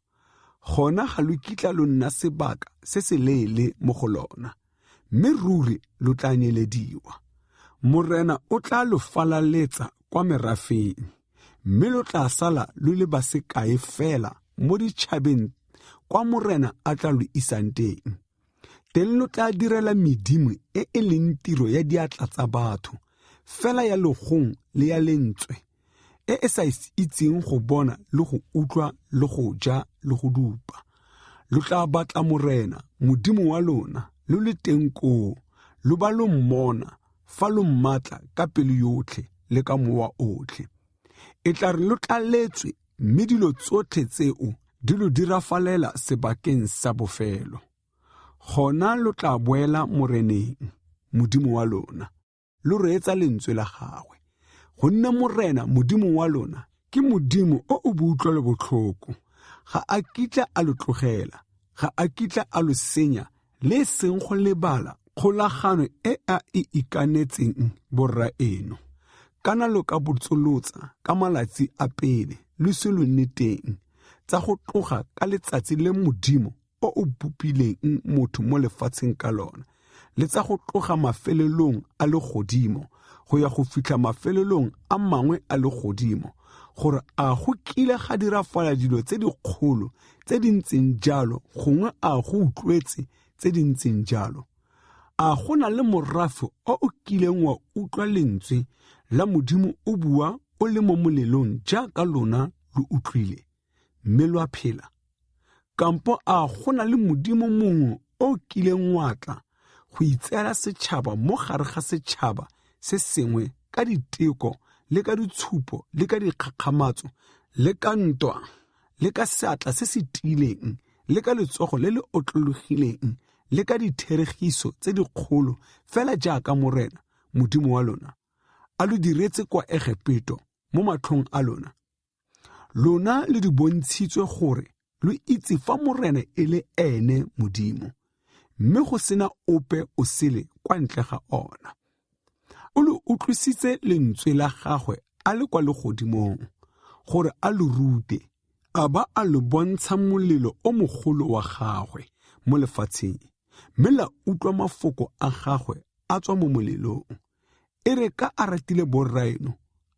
Gona ga lo kitla lo nna sebaka se se leele mo go lona, mme ruri lo tla nyelediwa. Morena o tla lo falaletsa kwa merafeng, mme lo tla sala lo le ba sekae fela mo ditšhabeng kwa morena a tla lo isang teng. Teng lo tla direla medimo e e leng tiro ya diatla tsa batho, fela ya legong le ya lentswe, e e sa itseng go bona le go utlwa le go ja le go dupa. Lo tla batla morena modimo wa lona lo le teng koo, lo ba lo mmona fa lo mmatla ka pelo yotlhe le ka mowa otlhe. E tla re lo tlaletswe, mme dilo tsotlhe tseo di lo dirafalela sebakeng sa bofelo. Gona lo tla boela moreneng modimo wa lona, lo reetsa lentswe la gagwe. Gonne morena modimo wa lona ke modimo o o butlwa le botlhoko, ga a kitla a lo tlogela, ga a kitla a lo senya, le seng go lebala kgolagano e a e ikanetseng borra eno. Kana lo ka botsolotsa ka malatsi a pele lo se lo nneteng tsa go tloga ka letsatsi le modimo o o bopileng motho mo lefatsheng ka lona, le tsa go tloga mafelelong a legodimo go ya go fitlha mafelelong a mangwe a legodimo, gore a go kile ga dirafala dilo tse dikgolo tse di ntseng jalo, gongwe a go utlwetse tse di ntseng jalo. A go na le morafe o o kileng wa utlwa lentswe la modimo o bua o le mo molelong jaaka lona lo utlwile, mme lo a phela? Kampo a go na le modimo mongwe o kileng wa tla go itseela setšhaba mo gare ga setšhaba se sengwe ka diteko le ka ditshupo le ka dikgakgamatso le ka ntwa le ka seatla se se tiileng le ka letsogo le le otlologileng le ka ditheregiso tse dikgolo fela jaaka Morena Modimo wa lona a lo diretse kwa Egepeto mo matlhong a lona. Lona le di bontshitswe gore lo itse fa Morena e le ene Modimo, mme go sena ope o sele kwa ntle ga ona. O lo utlwisitse lentswe la gagwe a le kwa legodimong gore a lo rute, a ba a lo bontsha molelo o mogolo wa gagwe mo lefatsheng, mme la utlwa mafoko a gagwe a tswa mo molelong. E re ka a ratile borraeno,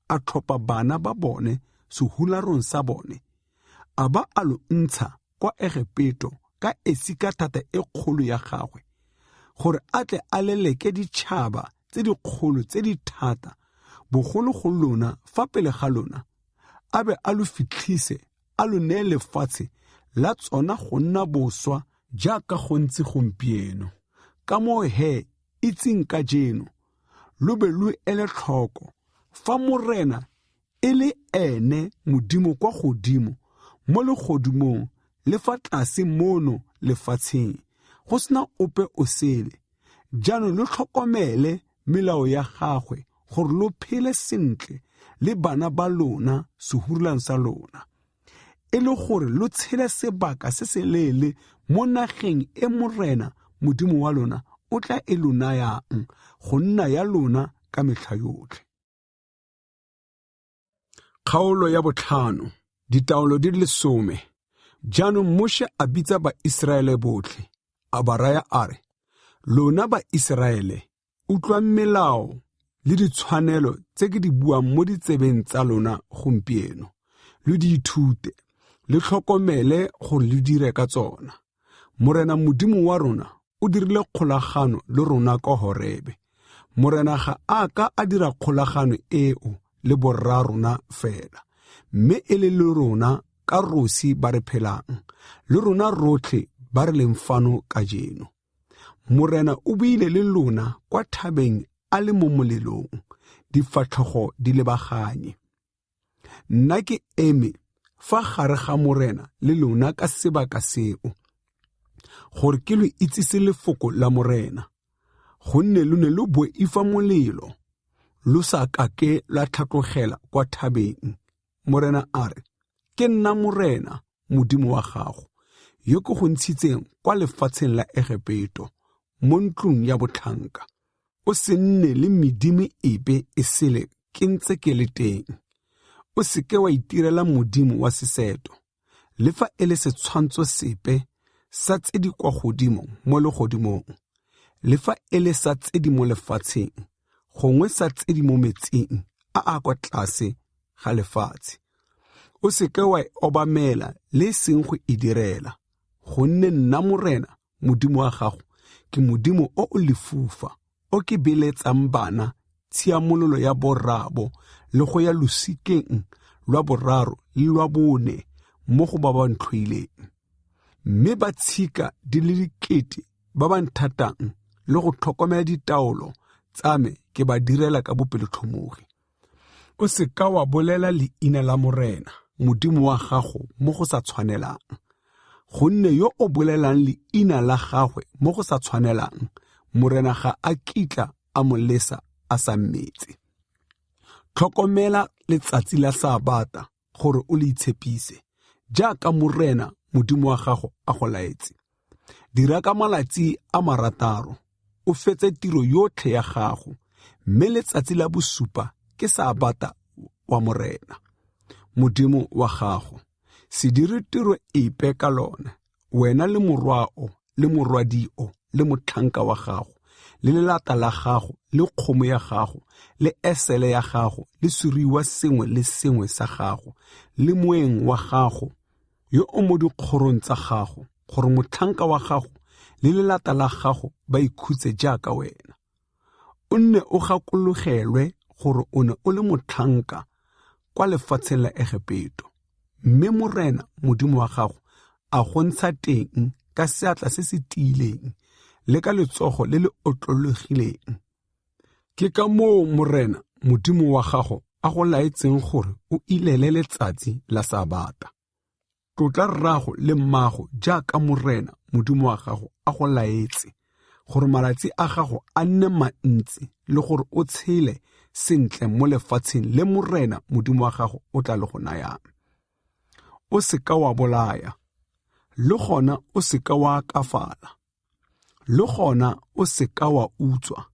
a tlhopha bana ba bone sehularong sa bone, a ba a lo ntsha kwa Egepeto ka esika thata e kgolo ya gagwe, gore a tle a leleke ditšhaba tse dikgolo tse di thata bogolo go lona fa pele ga lona, a be a lo fitlhise a lo neye lefatshe la tsona go nna boswa jaaka go ntse gompieno. Ka moo itseng ka jeno lo be lo ele tlhoko fa Morena e le ene Modimo kwa godimo mo legodimong le fa tlase mono lefatsheng, go sena ope o sele. Jaanong lo tlhokomele melao ya gagwe gore lo phele sentle le bana ba lona sehurulang sa lona, e le gore lo tshele sebaka se se leele mo nageng e Morena Modimo wa lona o tla e lo nayang go nna ya lona ka metlha yotlhe. Kgaolo ya 5, ditaolo di le 10. Jaanong Moshe a bitsa Baiseraele botlhe, a ba raya a re, lona Baiseraele, utlwang melao le ditshwanelo tse ke di buang mo ditsebeng tsa lona gompieno, le di ithute, le tlhokomele gore le dire ka tsona. Morena Modimo wa rona o dirile kgolagano le rona ka Horebe. Morena ga a ka a dira kgolagano eo le borra rona fela, mme e le rona ka rosi ba re phelang, le rona rotlhe ba re leng fano ka jeno. Morena o buile le lona kwa thabeng a le mo molelong, difatlhogo di lebaganye. Nna ke eme fa gare ga Morena le lona ka sebaka seo, gore ke lo itsise lefoko la Morena, gonne lo ne lo boifa molelo, lo sa kake la tlhatlogela kwa thabeng. Morena a re, ke nna Morena Modimo wa gago, yo ke go ntshitseng kwa lefatsheng la Egepeto mo ntlong ya botlhanka. O se nne le medimo epe e sele ke ntse ke le teng. O seke wa itirela modimo wa seseto, le fa e le setshwantsho sepe sa tse di kwa godimo mo legodimong, le fa e le sa tse di mo lefatsheng, gongwe sa tse di mo metsing a kwa tlase ga lefatshe. O seke wa obamela le seng go e direla, gonne nna Morena Modimo wa gago ke Modimo o o lefufa, o ke beletsang bana tshiamololo ya borrabo le go ya losikeng lwa boraro le lwa bone mo go ba ba ntlhoileng. Mme ba tshika di le dikete ba ba nthatang le go tlhokomela ditaolo tsa me ke ba direla ka bopelotlhomogi. O se ka wa bolela leina la Morena Modimo wa gago mo go sa tshwanelang, gonne yo o bolelang leina la gagwe mo go sa tshwanelang, Morena ga a kitla a mo lesa a sa mmetse. Tlhokomela letsatsi la Sabata gore o le itshepise, jaaka Morena Modimo wa gago a go laetse. Dira ka malatsi a 6, o fetse tiro yotlhe ya gago, mme letsatsi la bosupa ke Sabata wa Morena Modimo wa gago. Se dire tiro epe ka lone, wena le morwao le morwadio le motlhanka wa gago, le lelata la gago le kgomo ya gago le esele ya gago le suriwa sengwe le sengwe sa gago le moeng wa gago yo o mo dikgorong tsa gago, gore motlhanka wa gago le lelata la gago ba ikhutse jaaka wena. O nne o gakologelwe gore o ne o le motlhanka kwa lefatsheng la Egepeto, mme Morena Modimo wa gago a go ntsha teng ka seatla se se tiileng le ka letsogo le le otlologileng. Ke ka moo Morena Modimo wa gago a go laetseng gore o ilele letsatsi la Sabata. Tlotla rrago le mmago jaaka morena modimo wa gago a go laetse gore malatsi a gago a nne mantsi le gore o tshele sentle mo lefatsheng le morena modimo wa gago o tla le go nayang. O se ka wa bolaya, le gona o se ka wa kafala, le gona o se ka wa utswa,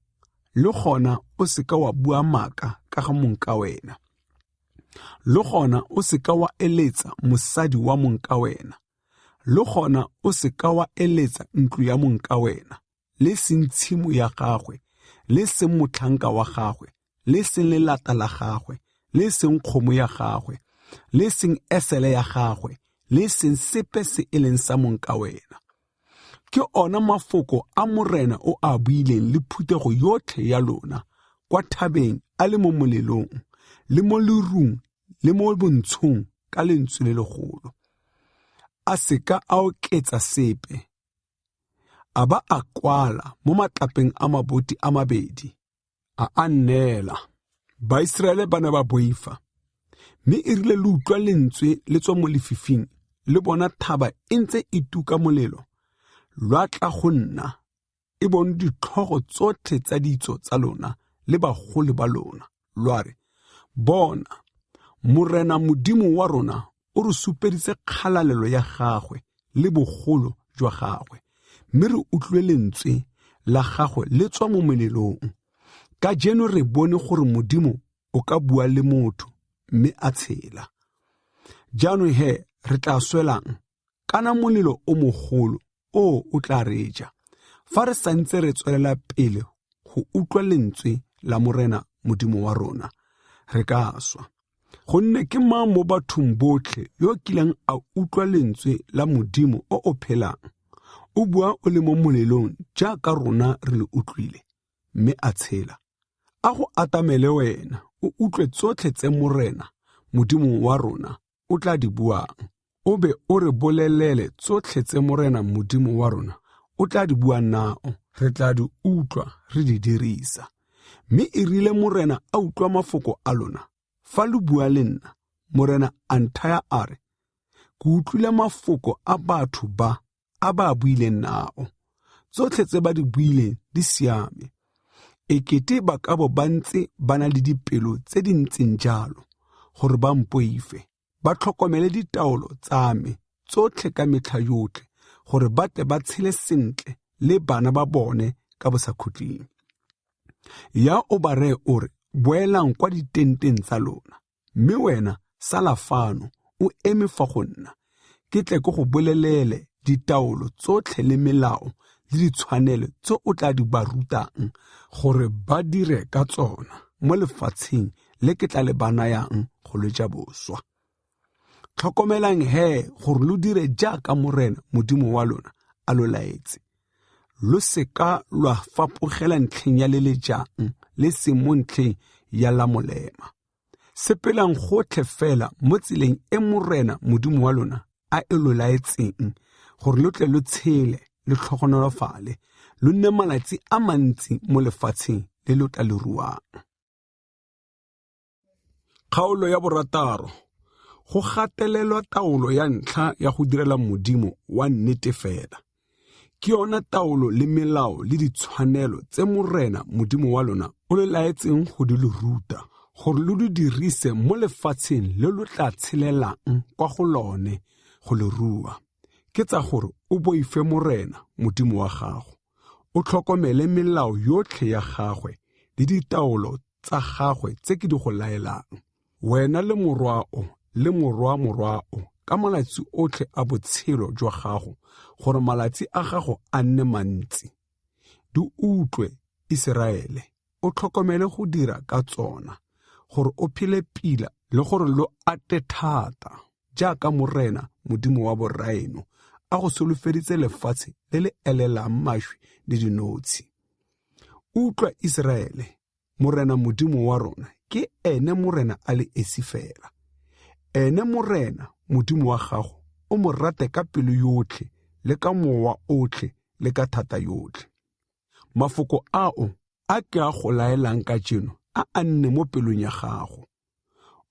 le gona o se ka wa bua maaka ka ga monka wena, le gona o se ka wa eletsa mosadi wa monka wena, le gona o se ka wa eletsa ntlo ya monka wena, le seng tshimo ya gagwe, le seng motlhanka wa gagwe, le seng lelata la gagwe, le seng kgomo ya gagwe, le seng esele ya gagwe, le seng sepe se e leng sa monka wena. Ke ona mafoko a morena o a buileng le phuthego yotlhe ya lona kwa thabeng a le mo molelong, le mo lerung, le mo bontshong ka lentswe le legolo. A se ka a oketsa sepe, a ba a kwala mo matlapeng a maboti a mabedi, a annela. Baiseraele ba ne ba boifa, mme e rile le utlwa lentswe le tswa mo lefifing, le bona thaba e ntse e tuka molelo, lwa tla go nna, e bone ditlhogo tsotlhe tsa ditso tsa lona le bagolo ba lona, lwa re, bona, morena modimo wa rona o re supeditse kgalalelo ya gagwe le bogolo jwa gagwe, mme re utlwe lentswe la gagwe le tswa mo molelong. Ka jeno re bone gore modimo o ka bua le motho, mme a tshela. Jaanong re tla swelang, kana molelo o mogolo o tla re ja, fa re santse re tswelela pele go utlwa lentswe la morena modimo wa rona, re ka swa. Gonne ke mang mo bathong botlhe yo kileng a utlwa lentswe la modimo o phelang, o bua o le mo molelong jaaka rona re le utlwile, mme a tshela. A go atamele wena o utlwe tsotlhe tse morena modimo wa rona o tla di buang, o be o re bolelele tsotlhe tse morena modimo wa rona o tla di bua nao, re tla di utlwa re di dirisa. Mme e rile morena a utlwa mafoko a lona, fa le bua le nna, morena a nthaya a re, ke utlwile mafoko a batho ba a ba buileng nao, tsotlhe tse ba di buileng di siame. Ekete ba ka bo ba ntse ba na le dipelo tse di ntseng jalo, gore ba mpoife, ba tlhokomele ditaolo tsa me tsotlhe ka metlha yotlhe, gore ba tle ba tshele sentle le bana ba bone ka bosakhutleng. Ya o ba reye o re, boelang kwa ditenteng tsa lona, mme wena sala fano o eme fa go nna, ke tle ke go bolelele ditaolo tsotlhe le melao le ditshwanelo tse o tla di ba rutang gore ba dire ka tsona mo lefatsheng le ke tla le banayang go le ja boswa. Tlhokomelang gore lo dire jaaka morena modimo wa lona a lo laetse. Lo se ka lwa fapogela ntlheng ya le le jang le se mo ntlheng ya la molema. Sepelang gotlhe fela mo tseleng e morena modimo wa lona a e lo laetseng gore lo tle lo tshele le tlhogonolofale, lo nne malatsi a mantsi mo lefatsheng le lo tla le ruang. Kgaolo ya borataro, go gatelelwa taolo ya ntlha ya go direla modimo wa nnete fela. Ke yona taolo le melao le ditshwanelo tse morena modimo wa lona o le laetseng go di le ruta, gore lo di dirise mo lefatsheng le lo tla tshelelang kwa go lone go le rua. Ke tsa gore o boife morena modimo wa gago, o tlhokomele melao yotlhe ya gagwe le ditaolo tsa gagwe tse ke di go laelang, wena le morwao le morwao ka malatsi otlhe a botshelo jwa gago, gore malatsi a gago a nne mantsi. Di utlwe Iseraele, o tlhokomele go dira ka tsona, gore o phele pila le gore lo ate thata, jaaka morena modimo wa boraeno a go solofeditse lefatshe le le elelang mašwi le dinotshi. Utlwa Iseraele, morena modimo wa rona ke ene morena a le esi fela. Ene morena modimo wa gago o mo rate ka pelo yotlhe le ka mowa otlhe le ka thata yotlhe. Mafoko ao a ke a go laelang ka jeno a nne mo pelong ya gago.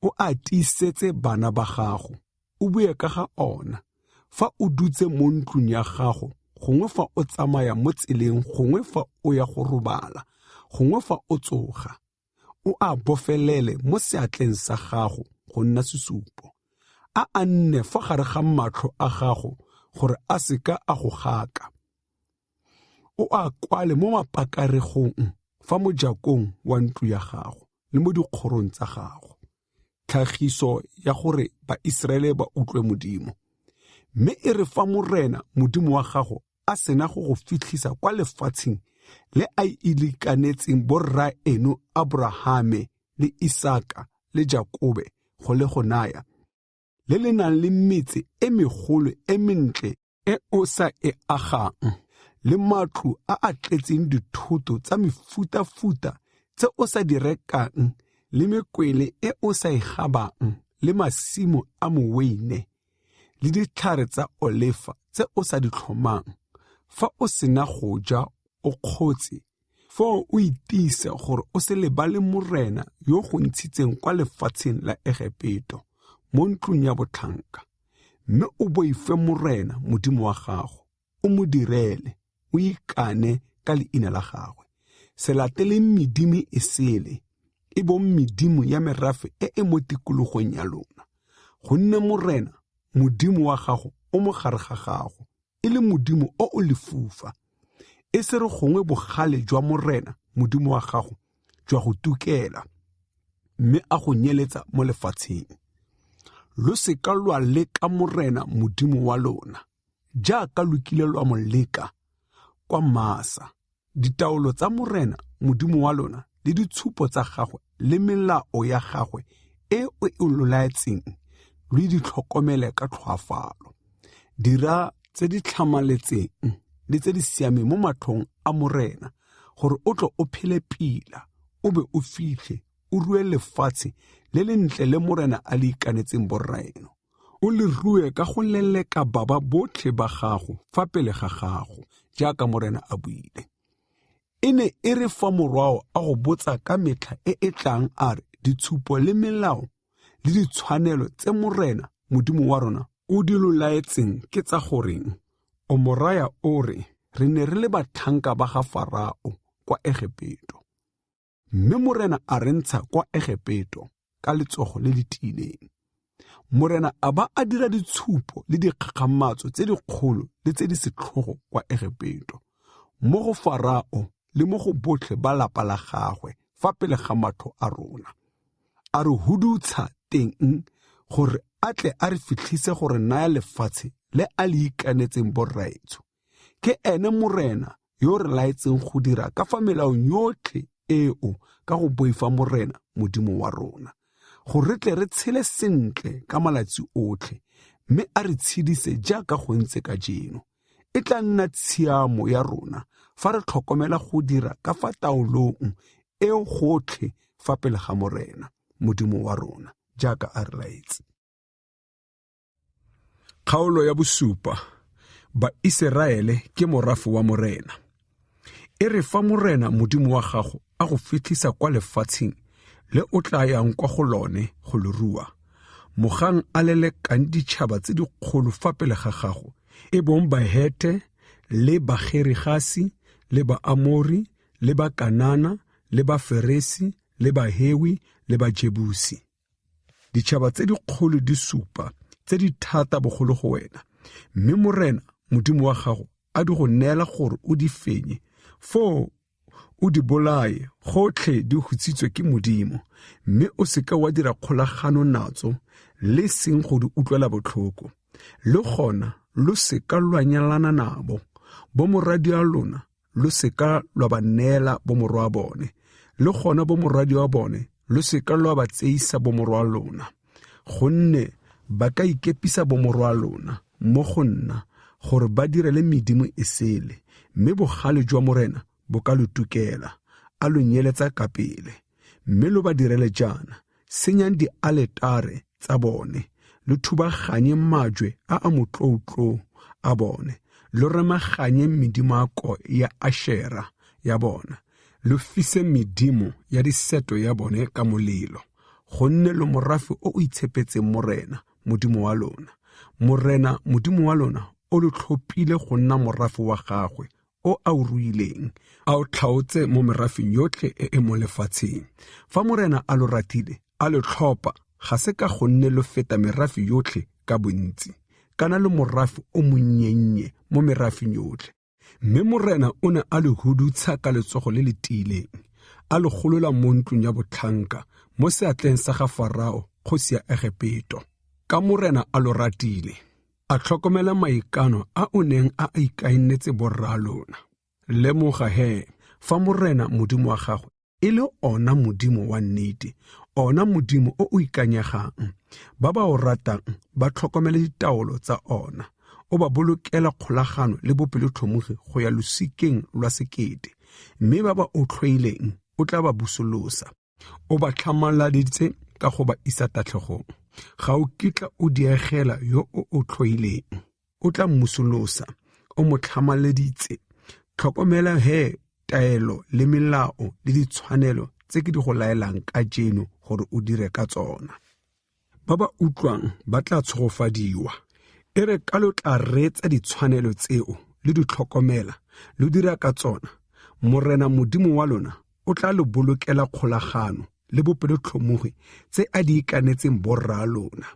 o a tiisetse bana ba gago, o bue ka ga ona, fa o dutse mo ntlong ya gago, gongwe fa o tsamaya mo tseleng, gongwe fa o ya go robala, gongwe fa o tsoga. O a bofelele mo seatleng sa gago go nna sesupo. A nne fa gare ga matlho a gago gore a seka a go gaka. O a kwale mo mapakaregong fa mo jakong wa ntlo ya gago le mo dikgorong tsa gago. Tlhagiso ya gore Baiseraele ba utlwe Modimo. Mme e re fa Morena Modimo wa gago a sena go go fitlhisa kwa lefatsheng le a ilikanetseng borra eno Abrahame le Isaka le Jakobe go le go naya, le le nang le metse e megolo e mentle e o sa e agang, le matlo a a tletseng dithoto tsa mefutafuta tse o sa di rekang, le mekwele e o sa e gabang, le masimo a moweine, le ditlhare tsa olefa tse o sa di tlhomang. Fa o sena go ja o kgotse, fo o itiise gore o se lebale Morena yo go ntshitseng kwa lefatsheng la Egepeto mo ntlong ya botlhanka, mme o boife Morena Modimo wa gago, o mo direle, o ikane ka leina la gagwe. Se latele medimo e sele, e bong medimo ya merafe e mo tikologong ya lona. Gonne Morena Modimo wa gago o mo gare ga gago, e le Modimo o o lefufa. E se re gongwe bogale jwa Morena Modimo wa gago jwa go tukela, mme a go nyeletsa mo lefatsheng. Lo seka lwa leka Morena Modimo wa lona, jaaka lo kile lwa mo leka kwa Masa. Ditaolo tsa Morena Modimo wa lona le ditshupo tsa gagwe le melao ya gagwe e o e lolaetseng, lo di tlhokomele ka tlhoafalo. Dira tse di tlhamaletseng le tse di siameng mo matlhong a Morena, gore o tlo o phele pila, o be o fitlhe, o rue lefatshe le le ntle le Morena a le ikanetseng borraeno. O le rue ka go leleka baba botlhe ba gago fa pele ga gago, jaaka Morena a buile. E ne e re fa morwao a go botsa ka metlha e e tlang a re ditshupo le melao le ditshwanelo tse Morena Modimo wa rona o di lolaetseng ke tsa goreng. O mo raya o re, re ne re le batlhanka ba ga Farao kwa Egepeto, mme Morena a re ntsha kwa Egepeto ka letsogo le le tiileng. Morena a ba a dira ditshupo le dikgakgamatso tse dikgolo le tse di setlhogo kwa Egepeto, mo go Farao le mo go botlhe ba lapa la gagwe fa pele ga matlho a rona. A re hudutsha teng gore a tle a re fitlhise gore naya lefatshe le a le ikanetseng borraetsho. Ke ene Morena yo re laetseng go dira ka fa melaong yotlhe eo ka go boifa Morena Modimo wa rona, go re tle re tshele sentle ka malatsi otlhe, mme a re tshedise jaaka go ntse ka jeno. E tla nna tshiamo ya rona fa re tlhokomela go dira ka fa taolong eo gotlhe fa pele ga Morena Modimo wa rona, jaaka a re laetse. Kgaolo ya bosupa. Baiseraele ke morafe wa Morena. E re fa Morena Modimo wa gago a go fitlhisa kwa lefatsheng le o tla yang kwa go lone go le rua, mogang a lelekang ditšhaba tse dikgolo fa pele ga gago, e bong Bahete le Bagerigasi le Baamori le Bakanana le Baferesi le Bahewi le Bajebusi. Ditšhaba tse dikgolo di supa tse di thata bogolo go wena, mme Morena Modimo wa gago a di go neela gore o di fenye, fo o di bolaye gotlhe di hutsitswe ke Modimo, mme o seka wa dira kgolagano natso le seng go di utlwela botlhoko. Le gona lo seka lwa nyalana nabo, bomoradi a lona lo seka lwa ba neela bomorwa bone, le gona bomoradi wa bone lo seka lwa ba tseisa bomorwa lona, gonne ba ka ikepisa bomorwa lona mo go nna gore ba direle medimo e sele, mme bogale jwa Morena bo ka lo tukela, a lo nyeletsa ka pele. Mme lo ba direle jaana, senyang di aletare tsa bone, le thubaganye majwe a motloutlo a bone, lo remaganye medimako ya Ashera ya bona, lo fise medimo ya diseto ya bone ka molelo, go nne le morafe o o itshepetseng morena modimo wa lona. Morena modimo wa lona o le tlhophile go nna morafe wa gagwe o a o ruileng, a o tlhaotse mo merafeng yotlhe e mo lefatsheng. Fa morena a lo ratile a le tlhopha, ga se ka gonne lo feta merafe yotlhe ka bontsi, kana le morafe o monnye mo merafeng yotlhe. Mme morena o ne a le hudutsha ka letsogo le le tiileng, a le golola mo ntlong ya botlhanka mo seatleng sa ga Farao kgosi ya Egepeto. Ka morena a lo ratile, a tlhokomela maikano a o neng a ikainetse borra lona. Lemoga fa morena modimo wa gago e le ona modimo wa nnete, ona modimo o o ikanyegang. Ba ba o ratang ba tlhokomela ditaolo tsa ona, o ba bolokela kgolagano le bopelotlhomogi go ya losikeng lwa sekete, mme ba ba o tlhoileng o tla ba busolosa. O ba tlhamaladitse ka go ba isa tatlhegong. Ga o kitla o diegela yo o tlhoileng, o tla mmusolosa, o mo tlhamaleditse. Tlhokomela taelo le melao le ditshwanelo tse ke di go laelang ka jeno gore o dire ka tsona. Ba ba utlwang ba tla tshogofadiwa, e re ka lo tla reetsa ditshwanelo tseo le di tlhokomela le dira ka tsona. Morena modimo wa lona o tla le bolokela kgolagano le bopelotlhomogi tse a di ikanetseng borra lona.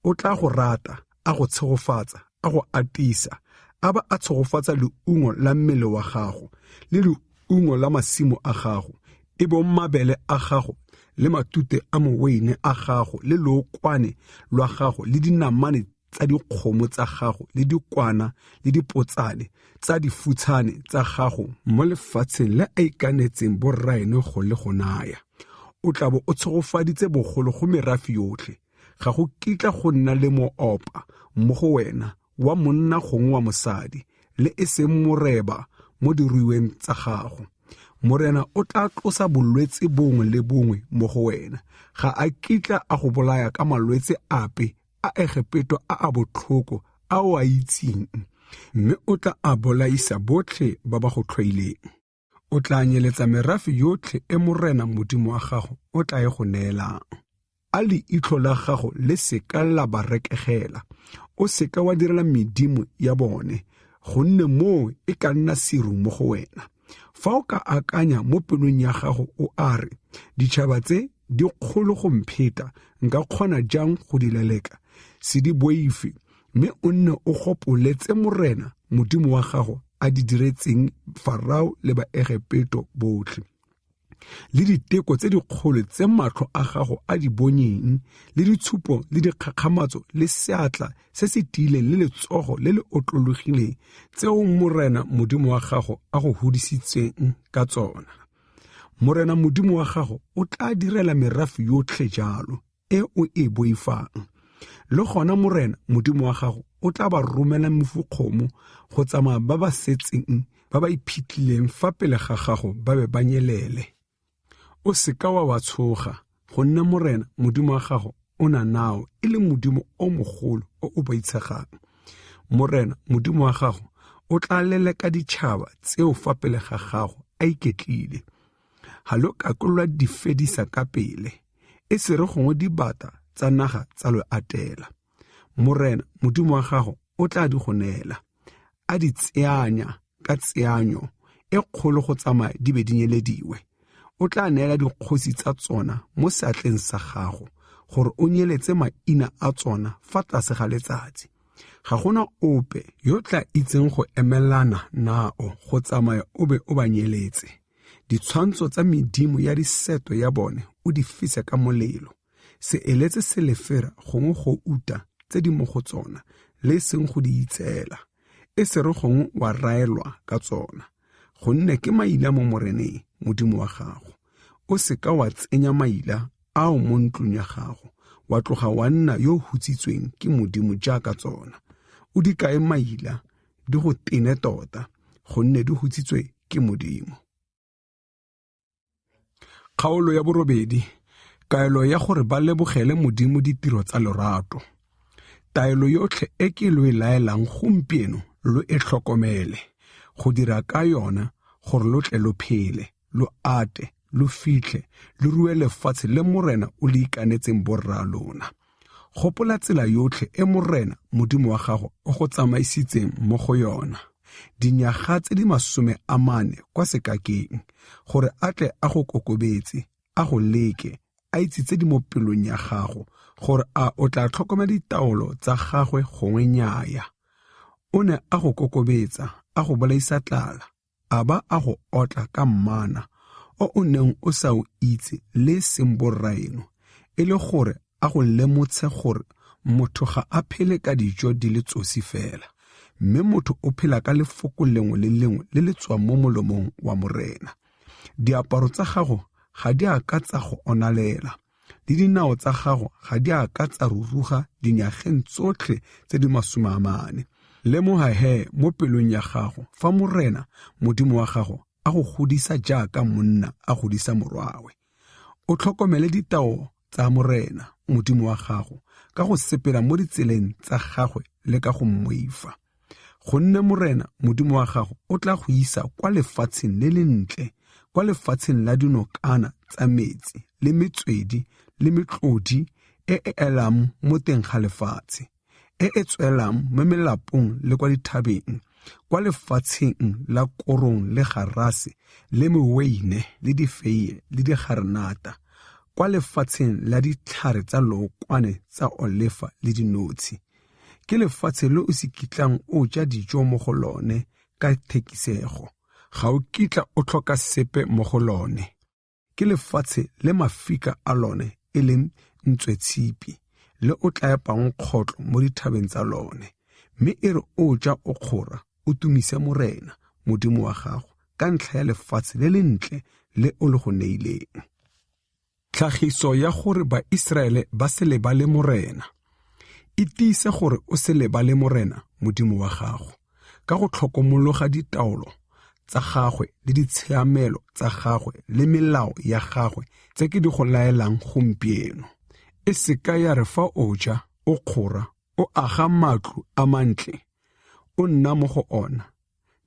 O tla go rata, a go tshegofatsa, a go atisa, a ba a tshegofatsa leungo la mmele wa gago le leungo la masimo a gago, e bo mabele a gago le matute a moweine a gago le lookwane lwa gago le dinamane tsa dikgomo tsa gago le dikwana le dipotsane tsa difutshane tsa gago mo lefatsheng le a ikanetseng borraene go le go naya. O tla bo o tshegofaditse bogolo go merafe yotlhe. Ga go kitla go nna le moopa mo go wena wa monna gongwe wa mosadi, le e seng moreba mo diruiweng tsa gago. Morena o tla tlosa bolwetse bongwe le bongwe mo go wena. Ga a kitla a go bolaya ka malwetse ape a Egepeto a botlhoko a o a itseng, mme o tla a bolaisa botlhe ba ba go tlhoileng. O tla nyeletsa merafe yotlhe e morena modimo wa gago o tla e go neelang. A le itlho la gago le seka la ba rekegela, o seka wa direla medimo ya bone, gonne moo e ka nna siru mo go wena. Fa o ka akanya mo pelong ya gago o a re, ditšhaba tse di kgolo go mpheta, nka kgona jang go di leleka, se di boife, mme o nne o gopoletse morena modimo wa gago a di diretseng Farao le ba Egepeto botlhe, le diteko tse dikgolo tse matlho a gago a di bonyeng, le ditshupo le dikgakgamatso le seatla se se tiileng le letsogo le le otlologileng tseo morena modimo wa gago a go hodisitseng ka tsona. Morena modimo wa gago o tla direla merafe yotlhe jalo e o e boifang. Le gona morena modimo wa gago o tla ba romela mefukgomo go tsamaya ba ba setseng ba ba iphitlhileng fa pele ga gago ba be ba nyelele. O seka wa ba tshoga, gonne morena modimo wa gago o na nao e le modimo o mogolo o o ba itshegang. Morena modimo wa gago o tla leleka ditšhaba tseo fa pele ga gago a iketlile. Ga lo kakolwa di fedisa ka pele, e se re gongwe dibata tsa naga tsa lo atela. Morena modimo wa gago o tla di go neela, a di tseanya ka tseanyo e kgolo go tsamaya di be di nyelediwe. O tla neela dikgosi tsa tsona mo seatleng sa gago, gore o nyeletse maina a tsona fa tlase ga letsatsi. Ga gona ope yo tla itseng go emelana nao go tsamaya o be o ba nyeletse. Ditshwantsho tsa medimo ya diseto ya bone o di fise ka molelo. Se eletse selefera gongwe go uta tse di mo go tsona, le seng go di itseela, e se re gongwe wa raelwa ka tsona, gonne ke maila mo moreneng modimo wa gago. O seka wa tsenya maila ao mo ntlong ya gago, wa tloga wa nna yo hutsitsweng ke modimo jaaka tsona. O di kae maila, di go tene tota, gonne di hutsitswe ke modimo. Kgaolo ya 8, kaelo ya gore ba lebogele modimo ditiro tsa lorato. Taelo yotlhe e ke lo e laelang gompieno lo e tlhokomele, go dira ka yona gore lo tle lo phele, lo ate, lo fitlhe le rue lefatshe le morena o le ikanetseng borra lona. Gopola tsela yotlhe e morena modimo wa gago o go tsamaisitseng mo go yona. Dinyaga tse di 40 kwa sekakeng, gore a tle a go kokobetse, a go leke, a itse tse di mo pelong ya gago, gore a o tla tlhokomela ditaolo tsa gagwe gongwe nnyaya. O ne a go kokobetsa, a go bolaisa tlala, a ba a go otla ka mmana, o neng o sa o itse le seng borraeno, e le gore a go lemotshe gore motho ga a phele ka dijo di le tsosi fela, mme motho o phela ka lefoko lengwe le lengwe le le tswang mo molomong wa morena. Diaparo tsa gago ga di a ka tsa go onalela, le dinao tsa gago ga di a ka tsa ruruga dinyageng tsotlhe tse di 40. Lemoga mo pelong ya gago fa morena modimo wa gago a go godisa jaaka monna a godisa morwawe. O tlhokomele ditao tsa morena modimo wa gago ka go sepela mo ditseleng tsa gagwe le ka go mmoifa. Gonne morena modimo wa gago o tla go isa kwa lefatsheng le lentle, kwa lefatsheng la dinokana tsa metsi le metswedi le metlodi e elang mo teng ga lefatshe, e tswelang mo melapong le kwa dithabeng, kwa lefatsheng la korong le garase le meweine le difeye le digarenata, kwa lefatsheng la ditlhare tsa lookwane tsa olefa le dinotshi. Ke lefatshe le o se kitlang o ja dijo mo go lone ka thekisego, ga o kitla o tlhoka sepe mo go lone. Ke lefatshe le mafika a lone e leng ntswetshipi, le o tla epang kgotlo mo dithabeng tsa lone, mme e re o ja o kgora o tumise morena modimo wa gago ka ntlha ya lefatshe le lentle le o le go neileng. Tlhagiso ya gore Baiseraele ba se lebale morena. Itiise gore o se lebale morena modimo wa gago ka go tlhokomologa ditaolo tsa gagwe le ditshiamelo tsa gagwe le melao ya gagwe tse ke di go laelang gompieno. E seka ya re fa o ja, o kgora, o aga matlo a mantle, o nna mo go ona,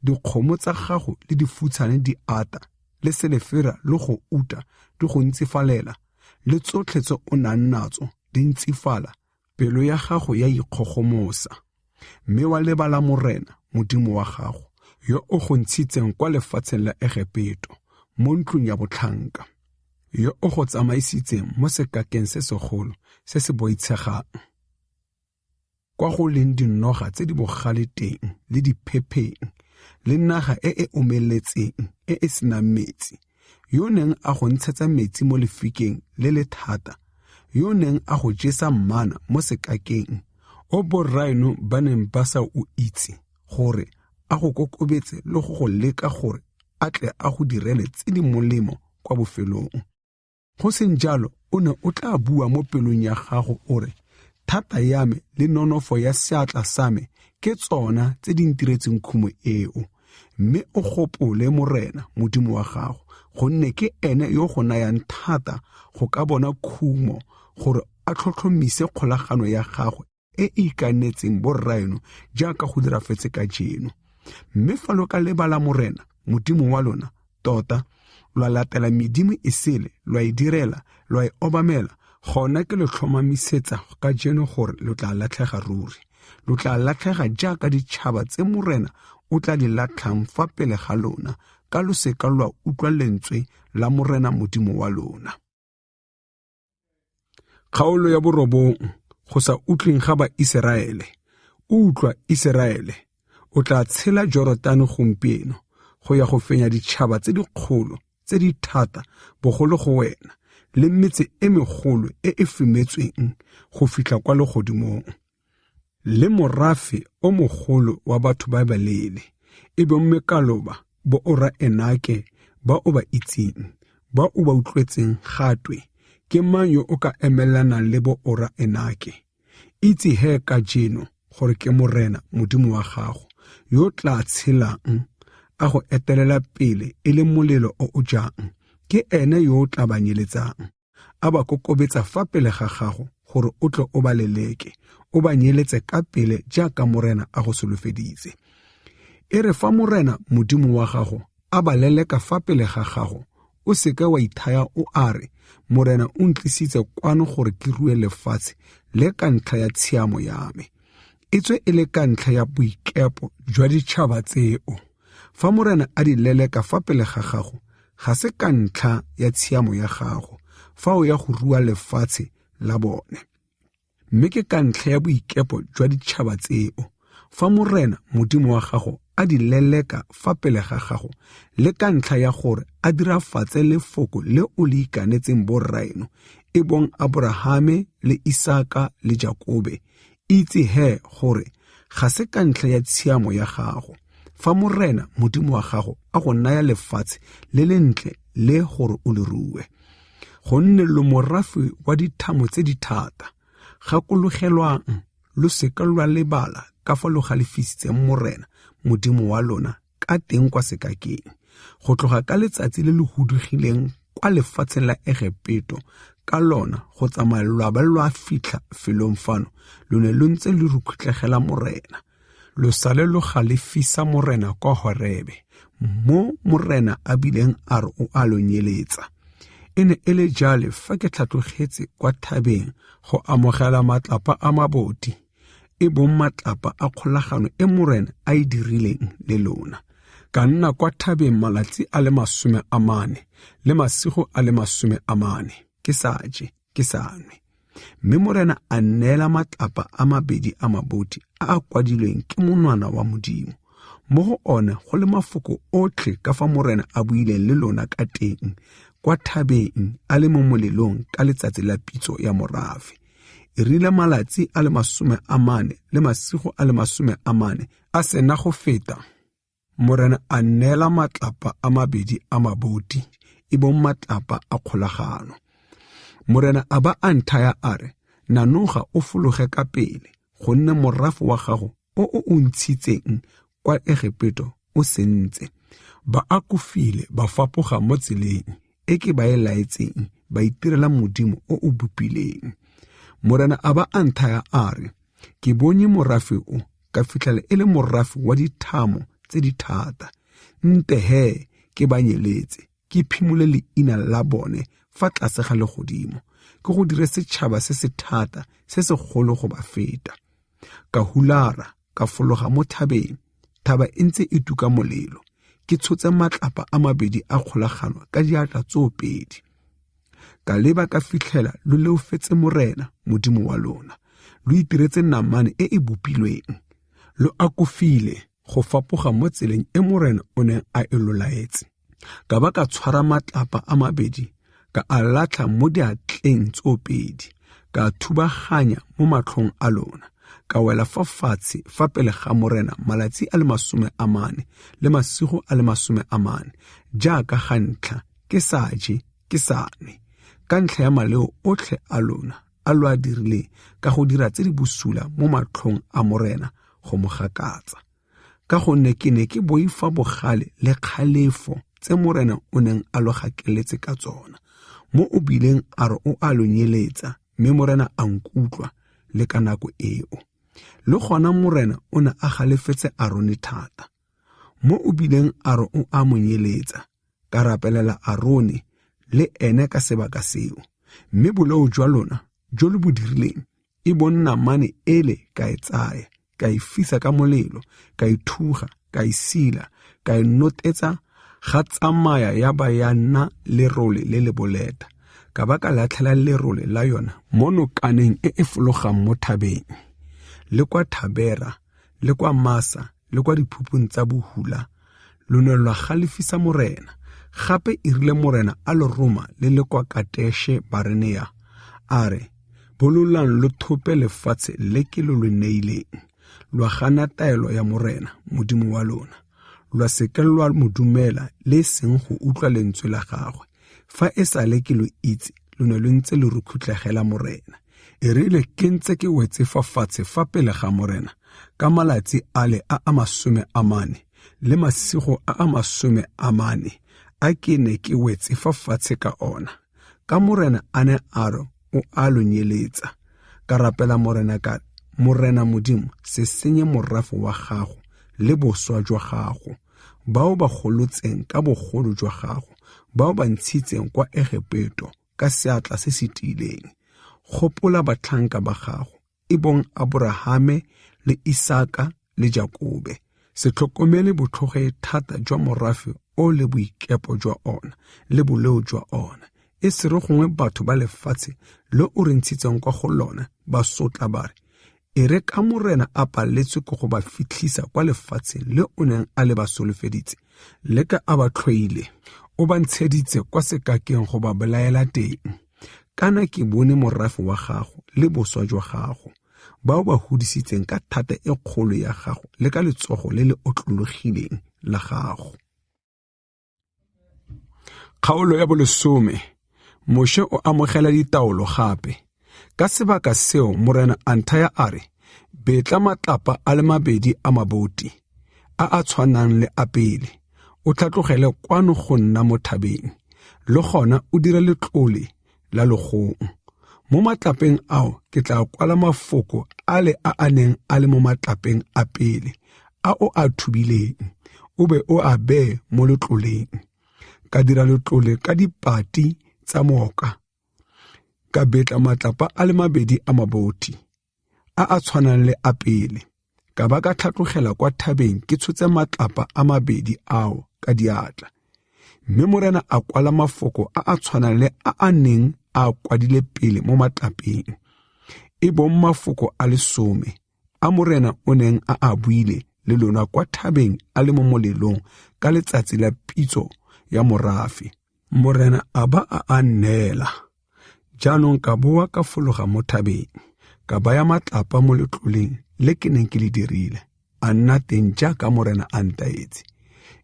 dikgomo tsa gago le difutshane di ata, le selefera le go uta di go ntsifalela, le tsotlhe tse o nang natso di ntsifala, pelo ya gago ya ikgogomosa, mme wa lebala morena modimo wa gago yo o go ntshitseng kwa lefatsheng la Egepeto mo ntlong ya botlhanka, yo o go tsamaisitseng mo sekakeng se segolo se se boitshegang, kwa go leng dinoga tse di bogale teng le diphepheng le naga e omeletseng e senang metsi, yo neng a go ntshetsa metsi mo lefikeng le le thata, yo neng a go jesa mmana mo sekakeng, o borraeno ba neng ba sa o itse gore a go kokobetse le go leka gore a tle a go direle tse di molemo kwa bofelong. Go seng jalo o ne o tla bua mo pelong ya gago o re, thata ya me le nonofo ya seatla sa me ke tsona tse di ntiretseng khumo eo, mme o gopole morena modimo wa gago, gonne ke ene yo go nayang thata go ka bona khumo gore a tlhotlhomise kgolagano ya gagwe e ikanetseng borraeno jaaka go dirafetse ka jeno. Mme fa lo ka lebala morena modimo wa lona, tota lwa latela medimo e sele, lwa e direla, lwa e obamela, gona ke le tlhomamisetsa ka jeno gore lo tla latlhega ruri, lo tla latlhega jaaka ditšhaba tse morena o tla di latlhang fa pele ga lona ka lo seka lwa utlwa lentswe la morena modimo wa lona. Kgaolo ya borobong, go sa utlweng ga Baiseraele. Utlwa Iseraele, o tla tshela Jorodane gompieno go ya go fenya ditšhaba tse dikgolo tse di thata bogolo go wena, le metse e megolo e femetsweng go fitlha kwa legodimong, le morafe o mogolo wa batho ba balele, e be mmekaloba bo o ra Enake ba o ba itseng, ba o ba utlwetseng gatwe. Ke mang yo o ka emelanang le bo ora Enake? Itse he ka jeno gore ke morena modimo wa gago yo tla tshelang a go etelela pele e le molelo o o jang. Ke ene yo o tla ba nyeletsang, a ba kokobetsa fa pele ga gago gore o tle o ba leleke, o ba nyeletse ka pele jaaka morena a go solofeditse. E re fa morena modimo wa gago a ba leleka fa pele ga gago, o seke wa ithaya o are morena o ntlisitse kwano gore ke rue lefatshe le ka ntlha ya tshiamo ya me. E tswe e le ka ntlha ya boikepo jwa ditšhaba tseo. Fa morena a di leleka fa pele ga gago, ga se ka ntlha ya tshiamo ya gago fa o ya go rua lefatshe la bone, mme ke ka ntlha ya boikepo jwa ditšhaba tseo. Fa morena modimo wa gago a di leleka fa pele ga gago le ka ntlha ya gore a dirafatse lefoko le o le ikanetseng borraeno, e bong Abrahame le Isaka le Jakobe, itse he gore ga se ka ntlha ya tshiamo ya gago fa morena modimo wa gago a go naya lefatshe le lentle le gore o le rue. Gonne lo morafe wa dithamo tse di thata, gakologelwang lo seka lwa lebala ka fa lo galefisitseng morena modimo wa lona ka teng kwa sekakeng, go tloga ka letsatsi le le hudugileng kwa lefatsheng la Egepeto ka lona go tsamaya lwa ba lwa fitlha felong fano lo ne lo ntse le rukhutlegela morena. Lo sale lo galefisa morena kwa Horebe, mo morena a bileng a re o a lo nyeletsa. E ne e le jale fa ke tlhatlogetse kwa thabeng go amogela matlapa a maboti, e bong matlapa a kgolagano e morena a e dirileng le lona. Ka nna kwa thabeng malatsi a le 40 le masigo a le 40, ke sa je ke sa nwe. Mme morena a neela matlapa a mabedi a maboti a a kwadilweng ke monwana wa modimo, mo go one go le mafoko otlhe ka fa morena a buileng le lona ka teng kwa thabeng a le mo molelong ka letsatsi la pitso ya morafe. E rile malatsi a le 40 le masigo a le 40 a sena go feta, morena a neela matlapa a mabedi a maboti, e bong matlapa a kgolagano. Morena a ba a nthaya a re, nanoga o fologe ka pele, gonne morafe wa gago o ntshitseng kwa Egepeto o sentse. Ba a kofile ba fapoga mo tseleng e ke ba e laetseng, ba itirela modimo o bopileng. Morena a ba a nthaya a re, ke bonye morafe o ka fitlhela e le morafe wa dithamo tse di thata. Nte he ke ba nyeletse, ke phimole leina la bone fa tlase ga legodimo, ke go dire setšhaba se se thata se segolo go ba feta. Ka hulara ka fologa mo thabeng, thaba e ntse e tuka molelo, ke tshotse matlapa a mabedi a kgolagano ka diatla tsoopedi. Ka leba ka fitlhela lo leofetse morena modimo wa lona, lo itiretse namane e e bopilweng, lo akofile go fapoga mo tseleng e morena o ne a e lolaetse. Ka ba ka tshwara matlapa a mabedi ka a latlha mo diatleng tsoopedi, ka thubaganya mo matlhong a lona, ka wela fa fatshe fa pele ga morena malatsi a le 40 le masigo a le 40, jaaka ga ntlha ke sa je ke sa nwe, ka ntlha ya maleo otlhe a lona a lo a dirile ka go dira tse di bosula mo matlhong a morena go mo gakatsa. Ka gonne ke ne ke boifa bogale le kgalefo tse morena o neng a lo gakeletse ka tsona, mo o bileng a re o a lo nyeletsa, mme morena a nkutlwa le ka nako eo. Le gona morena o ne a galefetse Arone thata, mo o bileng a re o a mo nyeletsa, ka rapelela Arone le ene ka sebaka seo. Mme bolao jwa lona jo le bo dirileng e bonna mane ele ka e tsaya, ka e fisa ka molelo, ka e thuga, ka e sila, ka e notetsa ga tsamaya ya ba ya nna lerole le le boleta, ka ba ka latlhela lerole la yona mo nokaneng e fologang mo thabeng, le kwa Thabera, le kwa Masa, le kwa diphupung tsa bohula. Lo ne lwa galefisa morena, gape e rile morena a lo Roma le le kwa Kateshe Barenea, a re, bololang lo thope lefatshe le ke lo neileng, lwa gana taelo ya morena modimo wa lona, lwa seke lwa modumela le seng go utlwa lentswe la gagwe, fa e sale ke lo itse lo ne lo ntse le rukhutlegela morena. E rile ke ntse ke wetse fa fatshe fa pele ga morena ka malatsi a le a 40 le masigo a 40 a ke ne ke wetse fa fatshe ka ona, ka morena a ne a re o a lo nyeletsa, ka rapela morena ka morena modimo se senye morafe wa gago le boswa jwa gago, bao ba golotseng ka bogolo jwa gago, bao ba ntshitseng kwa Egepeto ka seatla se se tiileng. Gopola batlhanka ba gago, e bong Abrahame le Isaka le Jakobe. Se tlhokomele botlhoge thata jwa morafe o le boikepo jwa ona le boleo jwa ona. E se re gongwe batho ba lefatshe le o re ntshitseng kwa go lona ba sotla ba re, e re ka morena a paletswe ke go ba fitlhisa kwa lefatsheng le o neng a le ba solofeditse, le ka a ba tlhoile, o ba ntsheditse kwa sekakeng go ba bolaela teng. Kana ke bone morafe wa gago le boswa jwa gago, bao ba hudisitseng ka thata e kgolo ya gago le ka letsogo le le otlologileng la gago. Kgaolo ya 10. Moshe o amogela ditaolo gape. Ka sebaka seo morena a nthaya a re, betla matlapa a le 2 a maboti, a tshwanang le a pele, o tlhatlogele kwano go nna mo thabeng, le gona o dire letlole la legong. Mo matlapeng ao ke tla kwala mafoko a le a neng a le mo matlapeng a pele, a o a thubileng, o be o a bee mo letloleng. Ka dira letlole ka dipati tsa moka, ka betla matlapa a le 2 a maboti, a tshwanang le a pele, ka ba ka tlhatlogela kwa thabeng ke tshotse matlapa a 2 ao ka diatla. Mme morena a kwala mafoko a tshwanang le a neng a kwadile pele mo matlapeng, e bong mafoko a 10 a morena o neng a buile le lona kwa thabeng a le mo molelong ka letsatsi la pitso ya morafe. Morena a ba a nnela. Jaanong ka boa ka fologa mo thabeng, ka baya matlapa mo letloleng le ke neng ke le dirile, a nna teng jaaka morena a ntaetse.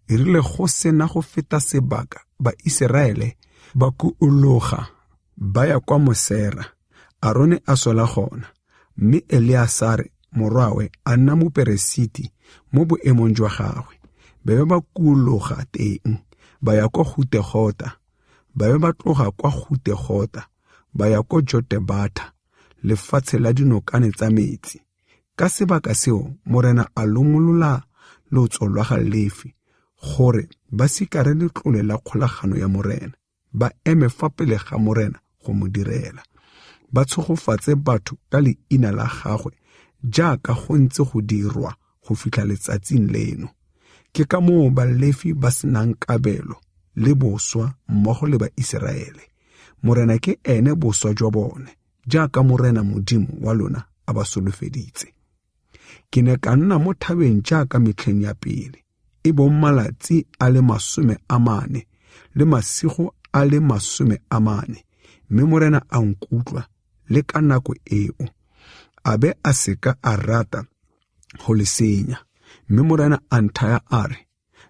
E rile go sena go feta sebaka ba Iseraele ba kuologa ba ya kwa Mosera, Arone a sola gona, mme Eleasare morwawe a nna moperesiti mo boemong jwa gagwe. Ba ba kuologa teng, ba ya kwa Hutegota, ba ba tloga kwa Hutegota, ba ya kwa Jotebata, lefatshe la dinokane tsa metsi. Ka sebaka seo morena a lomolola lotso lwa ga Lefi, gore ba sikare letlole la kgolagano ya morena, ba eme fa pele ga morena go mo direla. Ba tshogofatse batho ka leina la gagwe jaaka go ntse go dirwa go fitlha letsatsing leno. Ke ka moo Balefi ba senang kabelo le boswa mmogo le ba Iseraele. Morena ke ene boswa jwa bone, jaaka morena Modimo wa lona a ba solofeditse. Ke ne ka nna mo thabeng jaaka metlheng ya pele, e bong malatsi a le 40 le masigo a le 40, mme morena a nkutlwa le ka nako eo, a be a seka a rata go le senya. Mme morena a nthaya a re,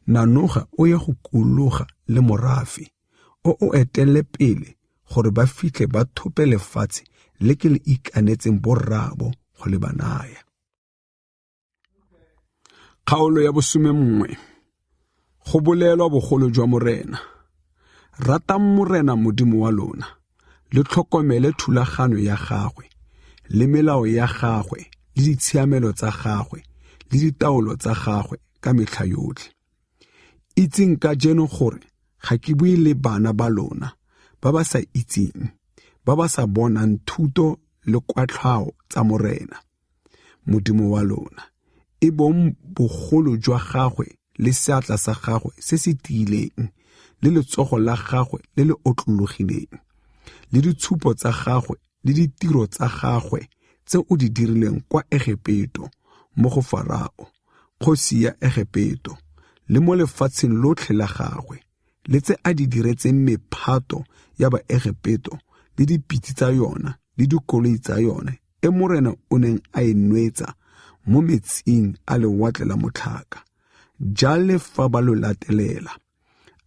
nanoga o ye go kuloga le morafe, o etele pele gore ba fitlhe ba thope lefatshe le ke le ikanetseng borrabo go le banaya. Kgaolo ya 11. Go bolelwa bogolo jwa morena. Ratang morena Modimo wa lona, le tlhokomele thulagano ya gagwe, le melao ya gagwe, le ditshiamelo tsa gagwe, le ditaolo tsa gagwe ka metlha yotlhe. Itseng ka jeno gore ga ke bue le bana ba lona ba ba sa itseng, ba ba sa bonang thuto le kwatlhao tsa morena Modimo wa lona, e bong bogolo jwa gagwe le seatla sa gagwe se se tiileng, le letsogo la gagwe le le otlologileng, le ditshupo tsa gagwe le ditiro tsa gagwe tse o di dirileng kwa Egepeto mo go Farao, kgosi ya Egepeto, le mo lefatsheng lotlhe la gagwe, le tse a di diretseng mephato ya ba Egepeto le dipitsi tsa yona le dikoloi tsa yone, e morena o neng a enwetsa mo metsing a lewatle la motlhaka. Jale fa ba lo latelela,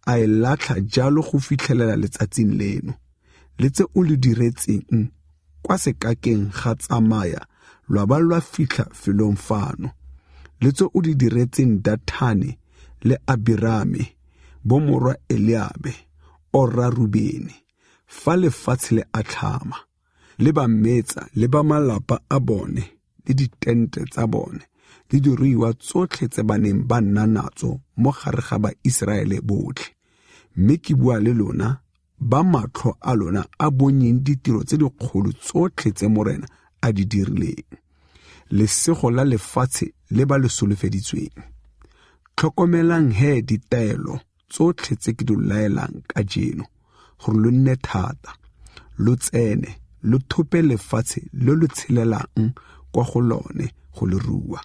a e latlha jalo go fitlhelela letsatsing leno, le tse o le diretseng kwa sekakeng ga tsamaya lwa ba lwa fitlha felong fano, le tse o di diretseng Dathane le Abirame, bomorwa Eliabe, o rra Rubene, fa lefatshe le a tlhama, le ba metsa le ba malapa a bone le ditente tsa bone le diruiwa tsotlhe tse ba neng ba nna natso mo gare ga ba Iseraele botlhe. mme ke bua le lona ba matlho a lona a bonyeng ditiro tse dikgolo tsotlhe tse Morena a di dirileng. Lesego la lefatshe le ba le solofeditsweng. Tlhokomelang ditaelo tsotlhe tse ke di laelang ka jeno, gore lo nne thata, lo tsene, lo thope lefatshe le lo tshelelang kwa go lone go le rua,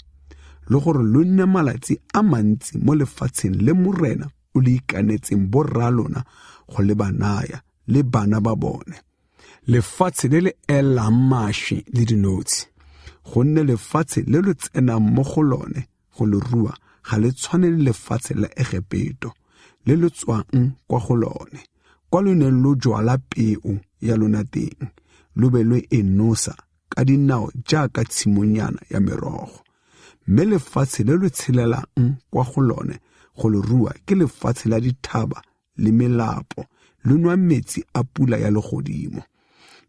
le gore lo nne malatsi a mantsi mo lefatsheng le Morena o le ikanetseng borra lona go le banaya le bana ba bone. Lefatshe le le elang mašwi le dinotshi, gonne lefatshe le lo tsenang mo go lone go le rua ga le tshwane le lefatshe la Egepeto le le tswang kwa go lone, kwa lo neng lo jwala peo ya lona teng, lo be lo e nosa ka dinao jaaka tshimonyana ya merogo. Mme lefatshe le lo tshelelang kwa go lone go le rua ke lefatshe la dithaba le melapo, le nwa metsi a pula ya legodimo.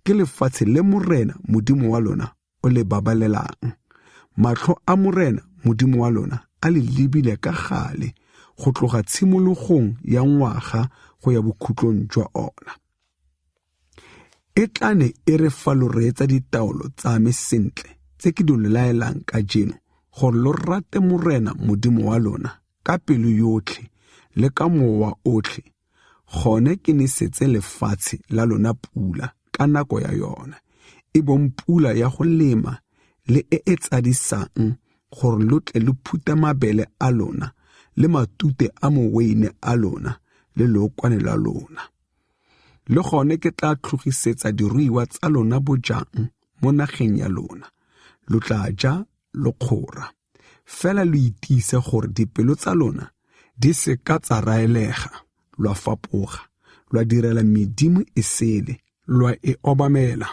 Ke lefatshe le Morena Modimo wa lona o le babalelang. Matlho a Morena Modimo wa lona a le lebile ka gale go tloga tshimologong ya ngwaga go ya bokhutlong jwa ona. E tlane e re fa lo reetsa ditaolo tsa me sentle tse ke di laelang ka jeno, gore lo rate Morena Modimo wa lona ka pelo yotlhe le ka mowa otlhe. Gone ke ne setse lefatshe la lona pula ka nako ya yona, e bong pula ya go lema le e tsadisang, gore lo tle le phute mabele a lona le matute a moweine a lona le leokwane la lona. Le gone ke tla tlhogisetsa diruiwa tsa lona bojang mo nageng ya lona. Lo tla ja lo kgora, fela lo itise gore dipelo tsa lona di se ka tsa raelega, lwa fapoga, lwa direla medimo e sele, lwa e obamela.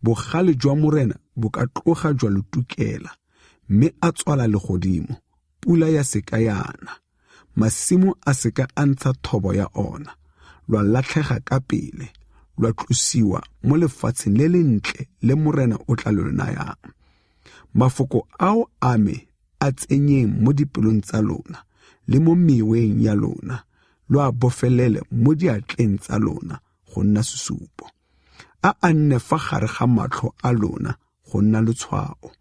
Bogale jwa Morena bo ka tloga jwa lotukela, mme a tswala legodimo, pula ya seka yana, masimo a seka a ntsha thobo ya ona, lwa latlhega ka pele, lwa tlosiwa mo lefatsheng le lentle le Morena o tla le nayang. Mafoko ao a me a tsenyeng mo dipelong tsa lona le mo meweng ya lona, lo a bofelele mo diatleng tsa lona go nna sesupo. A nne fa gare ga matlho a lona go nna letshwao.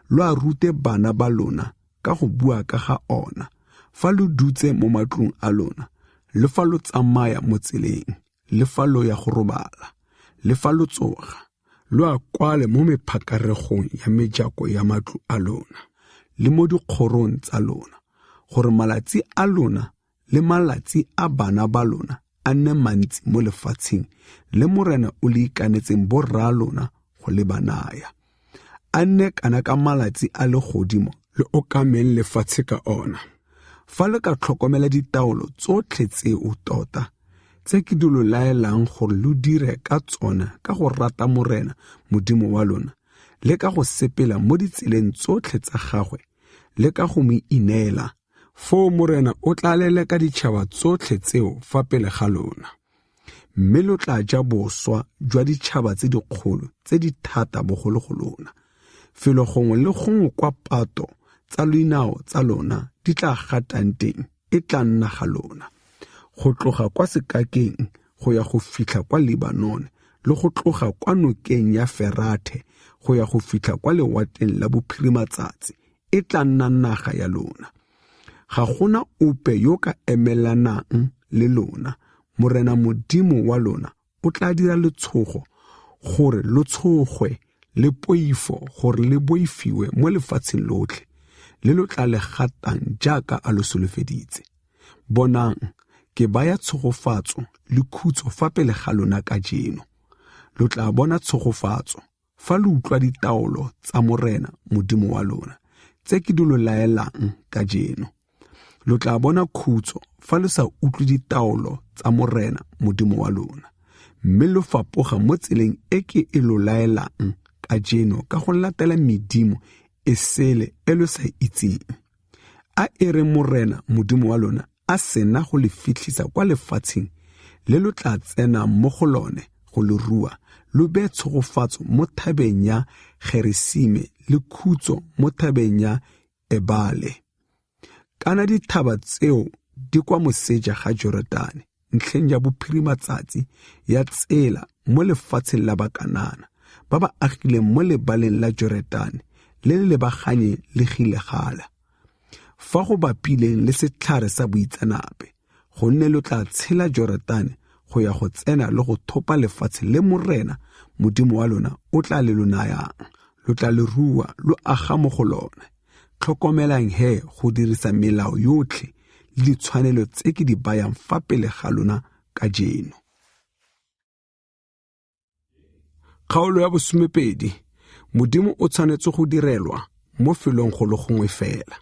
Lo a rute bana ba lona ka go bua ka ga ona, fa lo dutse mo matlong a lona, le fa lo tsamaya mo tseleng, le fa lo ya go robala, le fa lo tsoga. Lo a kwale mo mephakaregong ya mejako ya matlo a lona le mo dikgorong tsa lona, gore malatsi a lona le malatsi a bana ba lona a nne mantsi mo lefatsheng le Morena o le ikanetseng borra lona go le banaya. A nne kana ka malatsi a legodimo le okameng lefatshe ka ona. Fa le ka tlhokomela ditaolo tsotlhe tseo tota tse ke di lo laelang gore lo dire ka tsona ka go rata Morena Modimo wa lona, le ka go sepela mo ditseleng tsotlhe tsa gagwe, le ka go mo ineela, foo Morena o tla leleka ditšhaba tsotlhe tseo fa pele ga lona. Mme lo tla ja boswa jwa ditšhaba tse dikgolo tse di thata bogolo go lona. Felo gongwe le gongwe kwa pato tsa loinao tsa lona di tla gatang teng e tla nna ga lona, go tloga kwa sekakeng go ya go fitlha kwa Libanone, le go tloga kwa nokeng ya Ferate go ya go fitlha kwa lewateng la bophirimatsatsi, e tla nna naga ya lona. Ga gona ope yo ka emelanang le lona. Morena Modimo wa lona o tla dira letshogo gore lo tshogwe, le poifo gore le boifiwe mo lefatsheng lotlhe, le lo tla le gatang jaaka a lo solofeditse. Bonang, ke baya tshogofatso le khutso fa pele ga lona ka jeno. Lo tla bona tshogofatso fa lo utlwa ditaolo tsa Morena Modimo wa lona tse ke di lo laelang ka jeno. Lo tla bona khutso fa lo sa utlwe ditaolo tsa Morena Modimo wa lona, mme lo fapoga mo tseleng e ke e lo laelang ka jeno ka go latela medimo e sele e lo sa itseng. A e re Morena Modimo wa lona a sena go le fitlhisa kwa lefatsheng le lo tla tsena mo go lone go le rua, lo beye tshogofatso mo thabeng ya Gerisime le khutso mo thabeng ya Ebale. Kana dithaba tseo di kwa moseja ga Jorodane, ntlheng ya bophirimatsatsi ya tsela mo lefatsheng la Bakanana ba ba agileng mo lebaleng la Joretane le le lebaganye le Gilegala. Fa go bapileng le setlhare sa boitsanape, gonne lo tla tshela Joretane go ya go tsena le go thopa lefatshe le Morena Modimo wa lona o tla le lo nayang. Lo tla le rua lo aga mo go lone. Tlhokomelang go dirisa melao yotlhe le ditshwanelo tse ke di bayang fa pele ga lona ka jeno. Kgaolo ya 12. Modimo o tshwanetse go direlwa mo felong go le gongwe fela.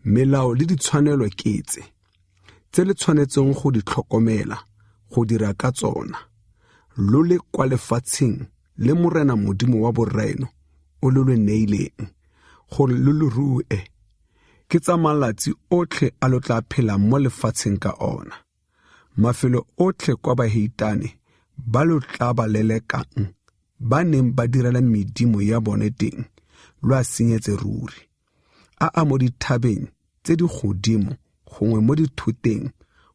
Melao le ditshwanelo ketse tse le tshwanetseng go di tlhokomela go dira ka tsona. Lo le kwa lefatsheng le Morena Modimo wa boreno o lo neileng gore lo lo rue. Ke tsa malatsi otlhe a lo tla phela mo lefatsheng ka ona. Mafelo otlhe kwa baheitane ba lo tla ba lelekang ba neng ba direla medimo ya bone teng lo a senyetse ruri. A mo dithabeng tse di godimo gongwe mo dithoteng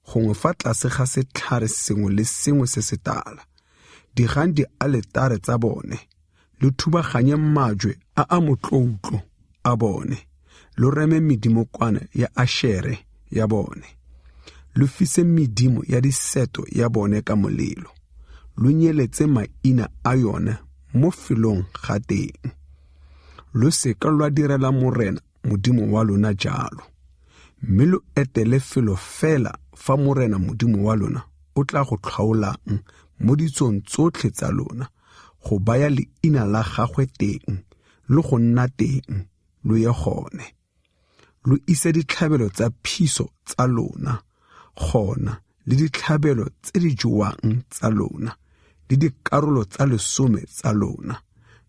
gongwe fa tlase ga setlhare sengwe le sengwe se se tala. Digang di aletare tsa bone lo thubaganye majwe a motloutlo a bone. Lo reme medimo kwana ya Ashere ya bone. Lo fise medimo ya diseto ya bone ka molelo. Lo nyeletse maina a yone mo felong ga teng. Lo seka lwa direla Morena Modimo wa lona jalo. Mme lo etele felo fela fa Morena Modimo wa lona o tla go tlhaolang mo ditsong tsotlhe tsa lona, go baya leina la gagwe teng le go nna teng lo ye gone. Lo ise ditlhabelo tsa phiso tsa lona gona le ditlhabelo tse di jewang tsa lona le dikarolo tsa lesome tsa lona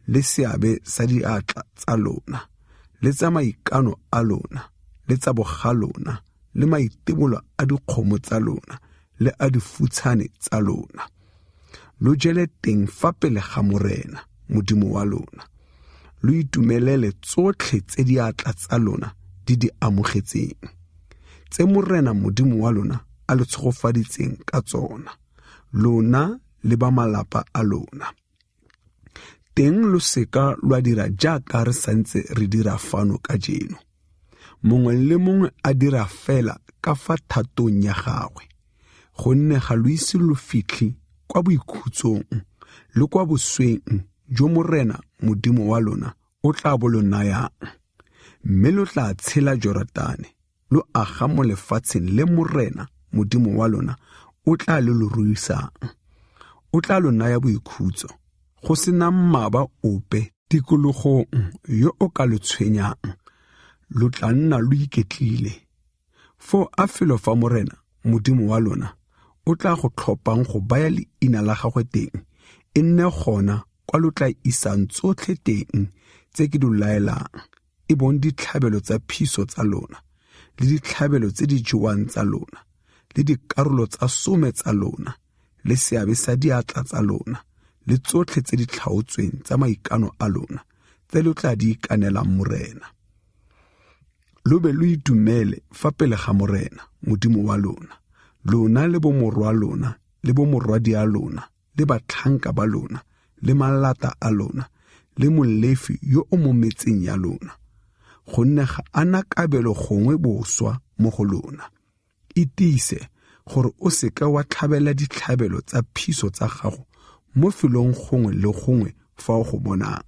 le seabe sa diatla tsa lona le tsa maikano a lona le tsa boga lona le maitebolo a dikgomo tsa lona le a difutshane tsa lona. Lo jele teng fa pele ga Morena Modimo wa lona. Lo itumelele tsotlhe tse diatla tsa lona di amogetseng, tse Morena Modimo wa lona a le tshogofaditseng ka tsona, lona le ba malapa a lona. Teng lo seka lwa dira jaaka re santse re dira fano ka jeno. Mongwe le mongwe a dira fela ka fa thatong ya gagwe, gonne ga lo ise lo fitlhe kwa boikhutsong le kwa bosweng jo Morena Modimo wa lona o tla bo lo nayang. Mme lo tla tshela Joretane lo aga mo lefatsheng le Morena Modimo wa lona o tla le lo ruisang. O tla lo naya boikhutso, go sena mmaba ope tikologong yo o ka lo tshwenyang. Lo tla nna lo iketlile. Fo a felo fa Morena Modimo wa lona o tla go tlhophang go baya leina la gagwe teng, e nne gona kwa lo tla isang tsotlhe teng tse ke di laelang, e bong ditlhabelo tsa phiso tsa lona le ditlhabelo tse di jewang tsa lona le dikarolo tsa some tsa lona le seabe sa diatla tsa lona le tsotlhe tse di tlhaotsweng tsa maikano a lona tse lo tla di ikanelang Morena. Lo be lo itumele fa pele ga Morena Modimo wa lona, lona le bomorwa lona le bomorwadi a lona le batlhanka ba lona le malata a lona le molefi yo o mo metseng ya lona, gonne ga ana kabelo gongwe boswa mo go lona. Itise gore o seke wa tlhabela ditlhabelo tsa phiso tsa gago mo felong gongwe le gongwe fa o go bonang.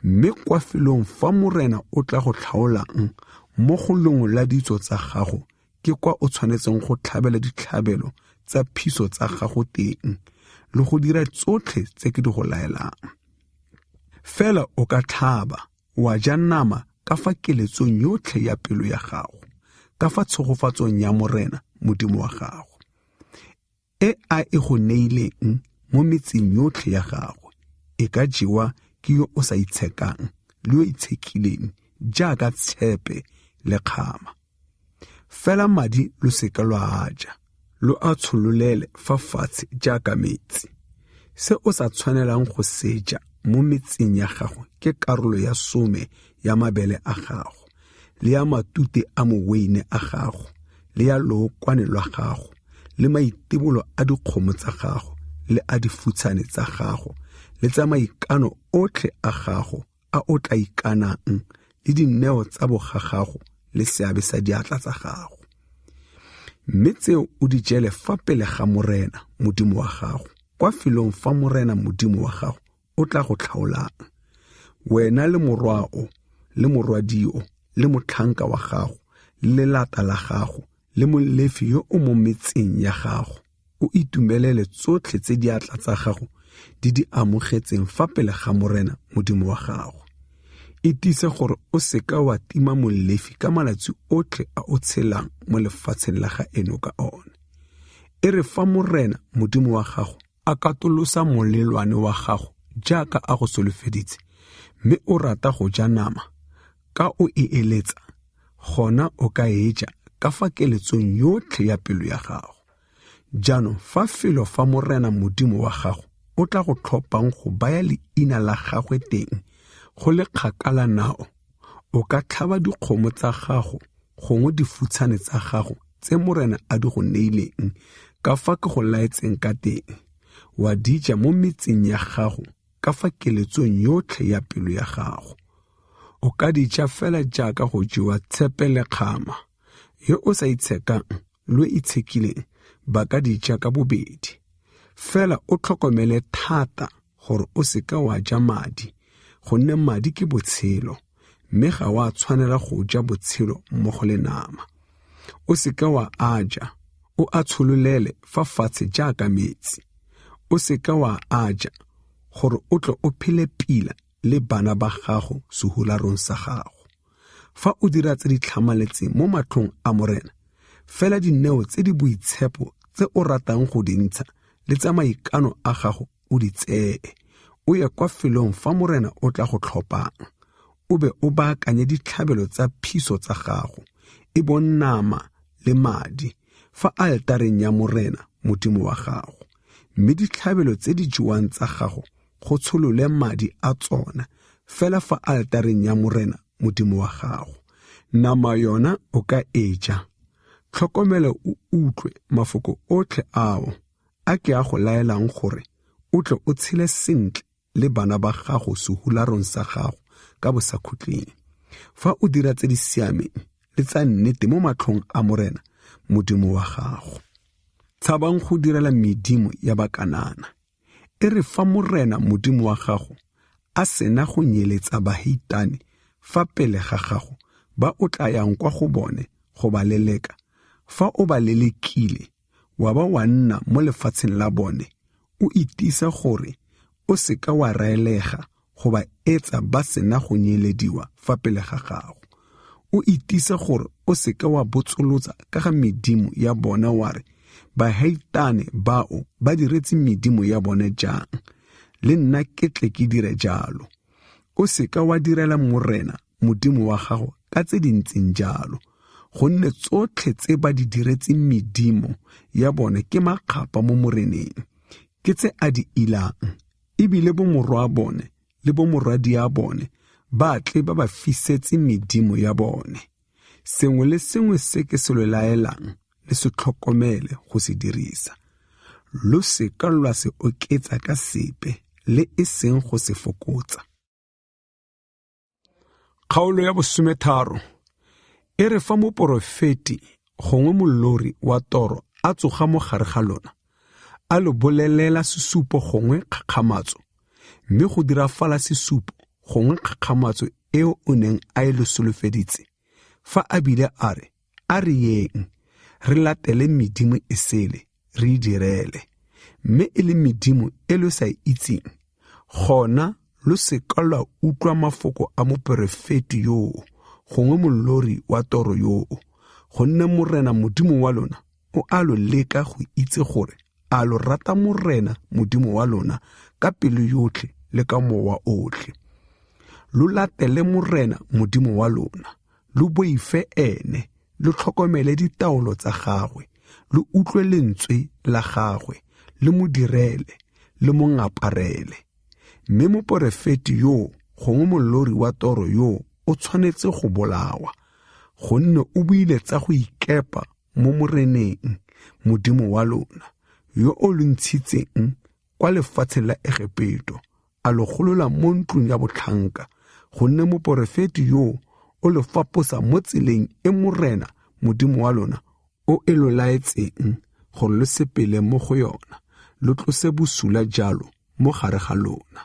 Mme kwa felong fa Morena o tla go tlhaolang mo go lengwe la ditso tsa gago, ke kwa o tshwanetseng go tlhabela ditlhabelo tsa phiso tsa gago teng le go dira tsotlhe tse ke di go laelang. Fela o ka tlhaba wa ja nama ka fa keletsong yotlhe ya pelo ya gago, ka fa tshogofatsong ya Morena Modimo wa gago, e a e go neileng mo metseng yotlhe ya gago. E ka jewa ke yo o sa itshekang le yo itshekileng jaaka tshepe le kgama. Fela madi lo seka lwa aja, lo a tshololele fa fatshe jaaka metsi. Se o sa tshwanelang go seja mo metseng ya gago ke karolo ya some ya mabele a gago le ya matute a moweine a gago le ya lookwane lwa gago le maitebolo a dikgomo tsa gago le a difutshane tsa gago le tsa maikano otlhe a gago a o tla ikanang le dineo tsa boga gago le seabe sa diatla tsa gago. Mme tseo o di jele fa pele ga Morena Modimo wa gago, kwa filong fa Morena Modimo wa gago o tla go tlhaolang. Wena le morwao le morwadio le motlhanka wa gago le lelata la gago le molefi yo o mo metseng ya gago, o itumelele tsotlhe tse diatla tsa gago di amogetseng fa pele ga Morena Modimo wa gago. Itise gore o seka wa tima molefi ka malatsi otlhe a o tshelang mo lefatsheng la ga eno ka one. E re fa Morena Modimo wa gago a katolosa molelwane wa gago jaaka a go solofeditse, mme o rata go ja nama ka o e eletsa, gona o ka eja ka fa keletsong yotlhe ya pelo ya gago. Jaanong fa felo fa Morena Modimo wa gago o tla go tlhophang go baya leina la gagwe teng go le kgakala nao, o ka tlhaba dikgomo tsa gago gongwe difutshane tsa gago tse Morena a di go neileng ka fa ke go laetseng ka teng, wa dija mo metseng ya gago ka fa keletsong yotlhe ya pelo ya gago. O ka dija fela jaaka go jewa tshepe le kgama. Yo o sa itshekang lo itshekileng ba ka dija ka bobedi. Fela o tlhokomele thata gore o seka wa ja madi, gonne madi ke botshelo, mme ga wa tshwanela go ja botshelo mmogo le nama. O seka wa aja, o a tshololele fa fatshe jaaka metsi. O seka wa aja gore o tle o phele pila le bana ba gago sehularong sa gago. Fa o dira tse di tlhamaletseng mo matlhong a Morena, fela dineo tse di boitshepo tse o ratang go dintsha le tsa maikano a gago o di tsee, o ye kwa filong fa Morena o tla go tlhophang, o be o baakanye ditlhabelo tsa phiso tsa gago, e bong nama le madi, fa altareng ya Morena Modimo wa gago. Mme ditlhabelo tse di jewang tsa gago go tsholole madi a tsona fela fa altareng ya Morena Modimo wa gago. Nama yona o ka eja. Tlhokomela o utlwe mafoko otlhe ao a ke a go laelang gore o tle o tshele sentle le bana ba gago sehularong sa gago ka bosakhutleng. Fa o dira tse di siameng le tsa nnete mo matlhong a Morena Modimo wa gago. Tshabang go direla medimo ya Bakanana. E re fa Morena Modimo wa gago a sena go nyeletsa Bahitane fa pele ga gago ba o tla yang kwa go bone go ba leleka, fa o ba lelekile wa ba wa nna mo lefatsheng la bone, o itisa gore o seka wa raelega go ba etsa ba sena go nyelediwa fa pele ga gago. O itisa gore o seka wa botsolotsa ka ga medimo ya bona wa re Bahitane bao ba diretse medimo ya bone jang, le nna ke tle ke dire jalo. O seka wa direla Morena Modimo wa gago ka tse dintseng jalo, gonne tsotlhe tse ba di diretseng medimo ya bone ke makgapa mo Moreneng, ke tse a di ilang, ebile bomorwa bone le bomorwadi ya bone ba tle ba ba fisetse medimo ya bone. Sengwe le sengwe se ke se lo laelang le se tlhokomele go se dirisa. Lo seka lwa se oketsa ka sepe le e seng go se fokotsa. Kgaolo ya 13 e re fa moporofeti gongwe molori wa toro a tsoga mo gare ga lona, a lo bolelela sesupo gongwe kgakgamatso, mme go dirafala sesupo gongwe kgakgamatso eo o neng a e lo solofeditse, fa a bile a re, a re yeng, re latele medimo e sele, re direle, mme e le medimo e lo sa itseng, gona lo seka lwa utlwa mafoko a moporofeti yoo gongwe molori wa toro yoo, gonne Morena Modimo wa lona o a lo leka go itse gore a lo rata Morena Modimo wa lona ka pelo yotlhe le ka mowa otlhe. Lo latele Morena Modimo wa lona, lo boife ene, lo tlhokomele ditaolo tsa gagwe, lo utlwe lentswe la gagwe, le mo direle, le mo ngaparele. Mme moporofeti yoo gongwe molori wa toro yoo o tshwanetse go bolawa, gonne o buile tsa go ikepa mo Moreneng Modimo wa lona, yo o lo ntshitseng kwa lefatsheng la Egepeto, a lo golola mo ntlong ya botlhanka, gonne moporofeti yo o lo faposa mo tseleng e morena Modimo wa lona o e lo laetseng gore le sepele mo go yona, lo tlose bosula jalo mo gare ga lona.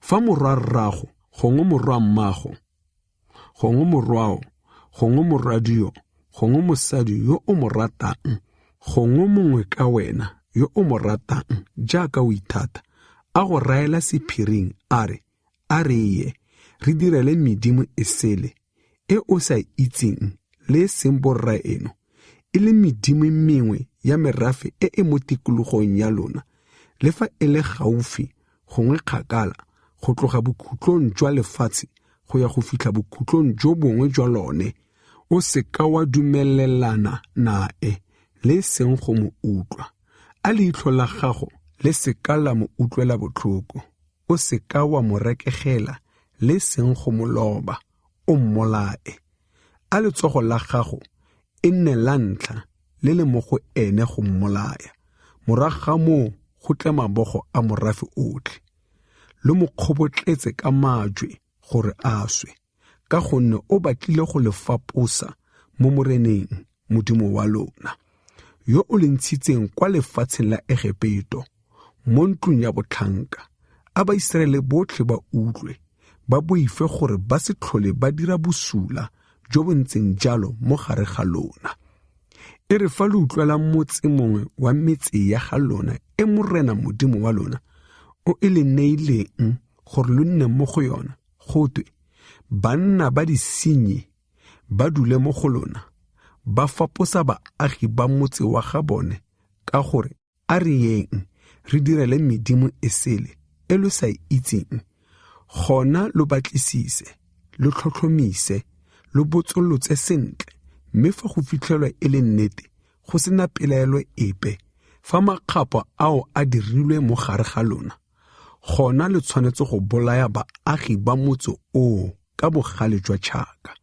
Fa morwa rrago, gongwe morwa mmago, gongwe morwao, gongwe morwadio, gongwe mosadi yo o mo ratang, gongwe mongwe ka wena yo o mo ratang jaaka o ithata, a go raela sephiring a re ye, re direle medimo e sele, e o sa itseng le seng borra eno, e le medimo mengwe ya merafe e e mo tikologong ya lona, le fa e le gaufi gongwe kgakala, go tloga bokhutlong jwa lefatshe go ya go fitlha bokhutlong jo bongwe jwa lone, o seka wa dumelelana nae le seng go mo utlwa. A leitlho la gago le seka la mo utlwela botlhoko, o seka wa mo rekegela le seng go mo loba, o mmolae. A letsogo la gago e nne la ntlha le le mo go ene go mmolaya, morago ga moo go tle mabogo a morafe otlhe. Le mo kgobotletse ka majwe gore a swe, ka gonne o batlile go le faposa mo moreneng Modimo wa lona, yo o le ntshitseng kwa lefatsheng la Egepeto, mo ntlong ya botlhanka. A Baiseraele botlhe ba utlwe, ba boife gore ba se tlhole ba dira bosula jo bo ntseng jalo mo gare ga lona. E re fa le utlwela motse mongwe wa metse ya ga lona e morena Modimo wa lona o e le neileng gore lo nne mo go yona, gotwe banna ba disenyi ba dule mo go lona, ba faposa baagi ba motse wa ga bone ka gore a re yeng re direle medimo e sele e lo sa itseng, gona lo batlisise, lo tlhotlhomise, lo botsolotse sentle, mme fa go fitlhelwa e le nnete go sena pelaelo epe, fa makgapa ao a dirilwe mo gare ga lona, gona le tshwanetse go bolaya baagi ba motse oo ka bogale jwa tšhaka,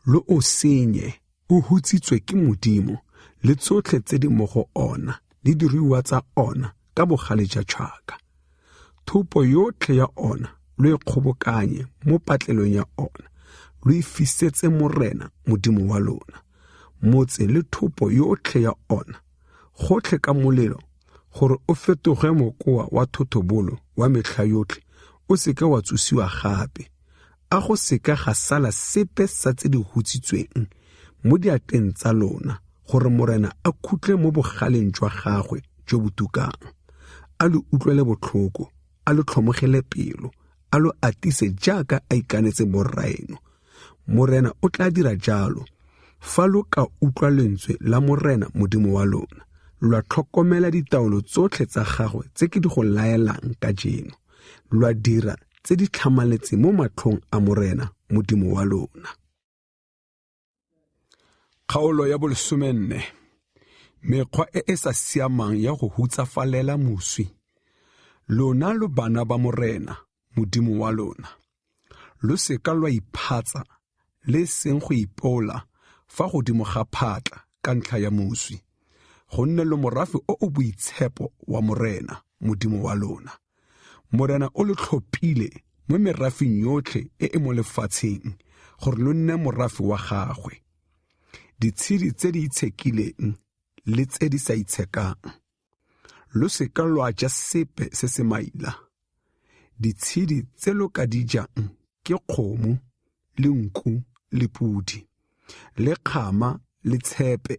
lo o senye, o hutsitswe ke Modimo le tsotlhe tse di mo go ona le diruiwa tsa ona ka bogale jwa tšhaka. Thupo yotlhe ya ona lo e kgobokanye mo patlelong ya ona, lo e fisetse morena Modimo wa lona, motse le thupo yotlhe ya ona, gotlhe ka molelo, gore o fetoge mokoa wa thothobolo wa metlha yotlhe, o seke wa tsosiwa gape, a go seka ga sala sepe sa tse di hutsitsweng mo diatleng tsa lona, gore morena a khutle mo bogaleng jwa gagwe jo botukang. A lo utlwele botlhoko, a lo tlhomogele pelo, a lo atise jaaka a ikanetse borraeno. Morena o tla dira jalo, fa lo ka utlwa lentswe la morena Modimo wa lona, lwa tlhokomela ditaolo tsotlhe tsa gagwe tse ke di go laelang ka jeno, lwa dira tse di tlhamaletseng mo matlhong a morena Modimo wa lona. Kgaolo ya 14. Mekgwa e e sa siamang ya go hutsafalela moswi. Lona lo bana ba morena Modimo wa lona, lo seka lwa iphatsa le seng go ipola fa godimo ga phatla ka ntlha ya moswi, gonne lo morafe o o boitshepo wa morena Modimo wa lona. Morena o le tlhophile mo merafeng yotlhe e e mo lefatsheng gore lo nne morafe wa gagwe. Ditshedi tse di itshekileng le tse di sa itshekang, lo seka lwa ja sepe se se maila. Ditshedi tse lo ka di jang ke kgomo le nku le pudi, le kgama le tshepe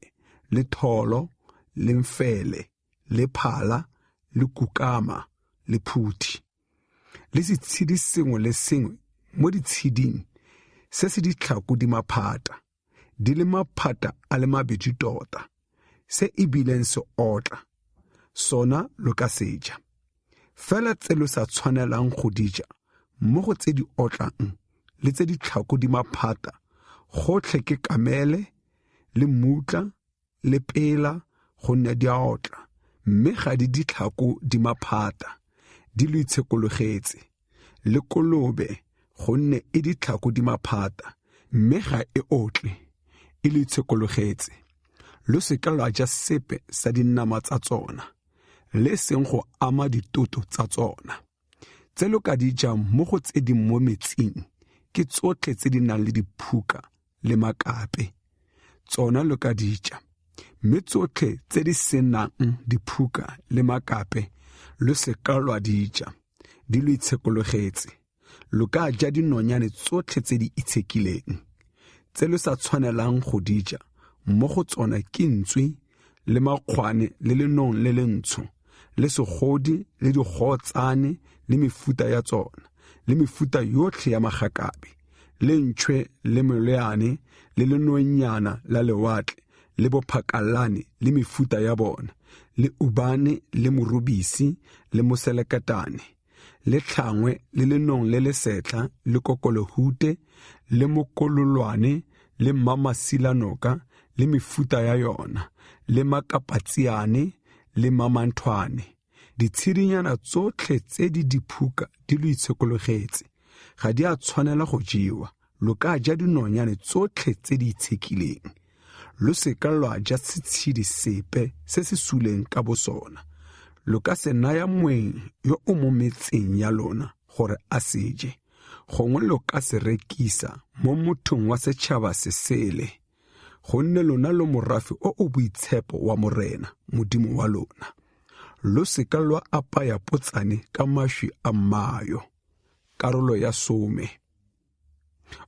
le tholo le mfele le phala le kukama le phuthi. Le setshedi sengwe le sengwe mo ditsheding se se ditlhako di maphata, di le maphata a le mabedi tota, se e bileng se otla, sona lo ka seja. Fela tse lo sa tshwanelang go dija mo go tse di otlang le tse di tlhako di maphata, gotlhe ke kamele le mutla le pela, gonne di a otla, mme ga di ditlhako di maphata, di lo itshekologetse, le kolobe, gonne e ditlhako di maphata, mme ga e otle, e lo itshekologetse. lo seka lwa ja sepe sa dinama tsa tsona, le seng go ama ditoto tsa tsona. Tse lo ka di jang mo go tse di mo metsing ke tsotlhe tse di nang le diphuka le makape. Tsona lo ka di ja, mme tsotlhe tse di senang diphuka le makape lo seka lwa di ja, di lo itshekologetse. Lo ka ja dinonyane tsotlhe tse di itshekileng. Tse lo sa tshwanelang go di ja mo go tsona ke ntswi le makgwane le lenong le le ntsho, le segodi le digotsane le mefuta ya tsona, le mefuta yotlhe ya magakabe, le ntšhwe le moleane le lenonyana la lewatle le bophakalane le mefuta ya bona, le ubane le morubisi le moselekatane, le tlhangwe le lenong le le setla le kokolohute le mokololwane le mamasilanoka le mefuta ya yona, le makapatsiane le mamanthwane. Ditshedinyana tsotlhe tse di diphuka di lo itshekologetse, ga di a tshwanela go jewa. Lo ka ja dinonyane tsotlhe tse di itshekileng. Lo seka lwa ja setshedi sepe se se suleng ka bosona. Lo ka se naya moeng yo o mo metseng ya lona gore a se je, gongwe lo ka se rekisa mo mothong wa setšhaba se sele, gonne lona lo morafe o o boitshepo wa morena modimo wa lona. Lo seka lwa apaya potsane ka mašwi a mmayo. Karolo ya 10.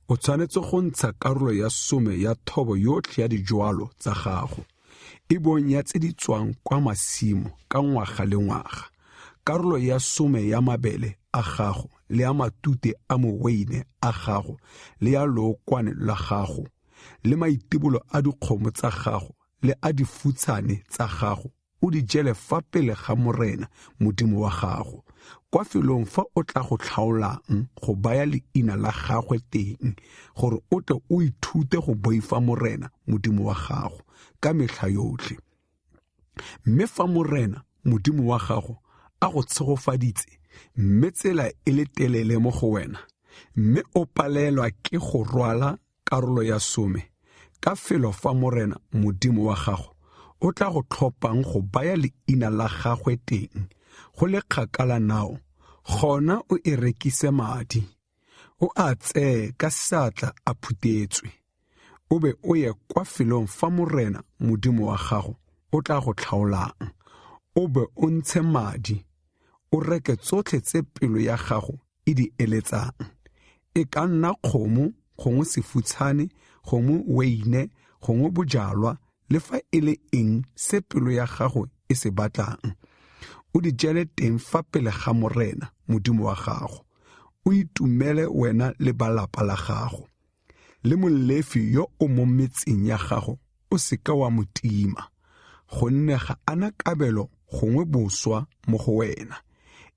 O tshwanetse go ntsha karolo ya 10 ya thobo yotlhe ya dijwalo tsa gago, e bong ya tse di tswang kwa masimo ka ngwaga le ngwaga. Karolo ya 10 ya mabele a gago le ya matute a moweine a gago le ya lookwane la gago, le maitibolo a dikgomo tsa gago le a difutshane tsa gago, o di jele fa pele ga morena modimo wa gago, kwa felong fa o tla go tlhaolang go baya leina la gagwe teng, gore o tle o ithute go boifa morena modimo wa gago ka metlha yotlhe. Mme fa morena modimo wa gago a go tshegofaditse, mme tsela e le telele mo go wena, mme o palelwa ke go rwala karolo ya 10, ka felo fa morena modimo wa gago o tla go tlhophang go baya leina la gagwe teng, go le kgakala nao, gona o e rekise madi, o a tseye ka seatla a phutetswe, o be o ye kwa felong fa morena modimo wa gago o tla go tlhaolang, o be o ntshe madi, o reke tsotlhe tse pelo ya gago e di eletsang, e ka nna kgomo, gongwe sefutshane, gongwe weine, gongwe bojalwa, le fa e le eng se pelo ya gago e se batlang. O di jele teng fa pele ga morena modimo wa gago, o itumele wena le balapa la gago. Le molefi yo o mo metseng ya gago o seka wa motima, gonne ga ana kabelo gongwe boswa mo go wena.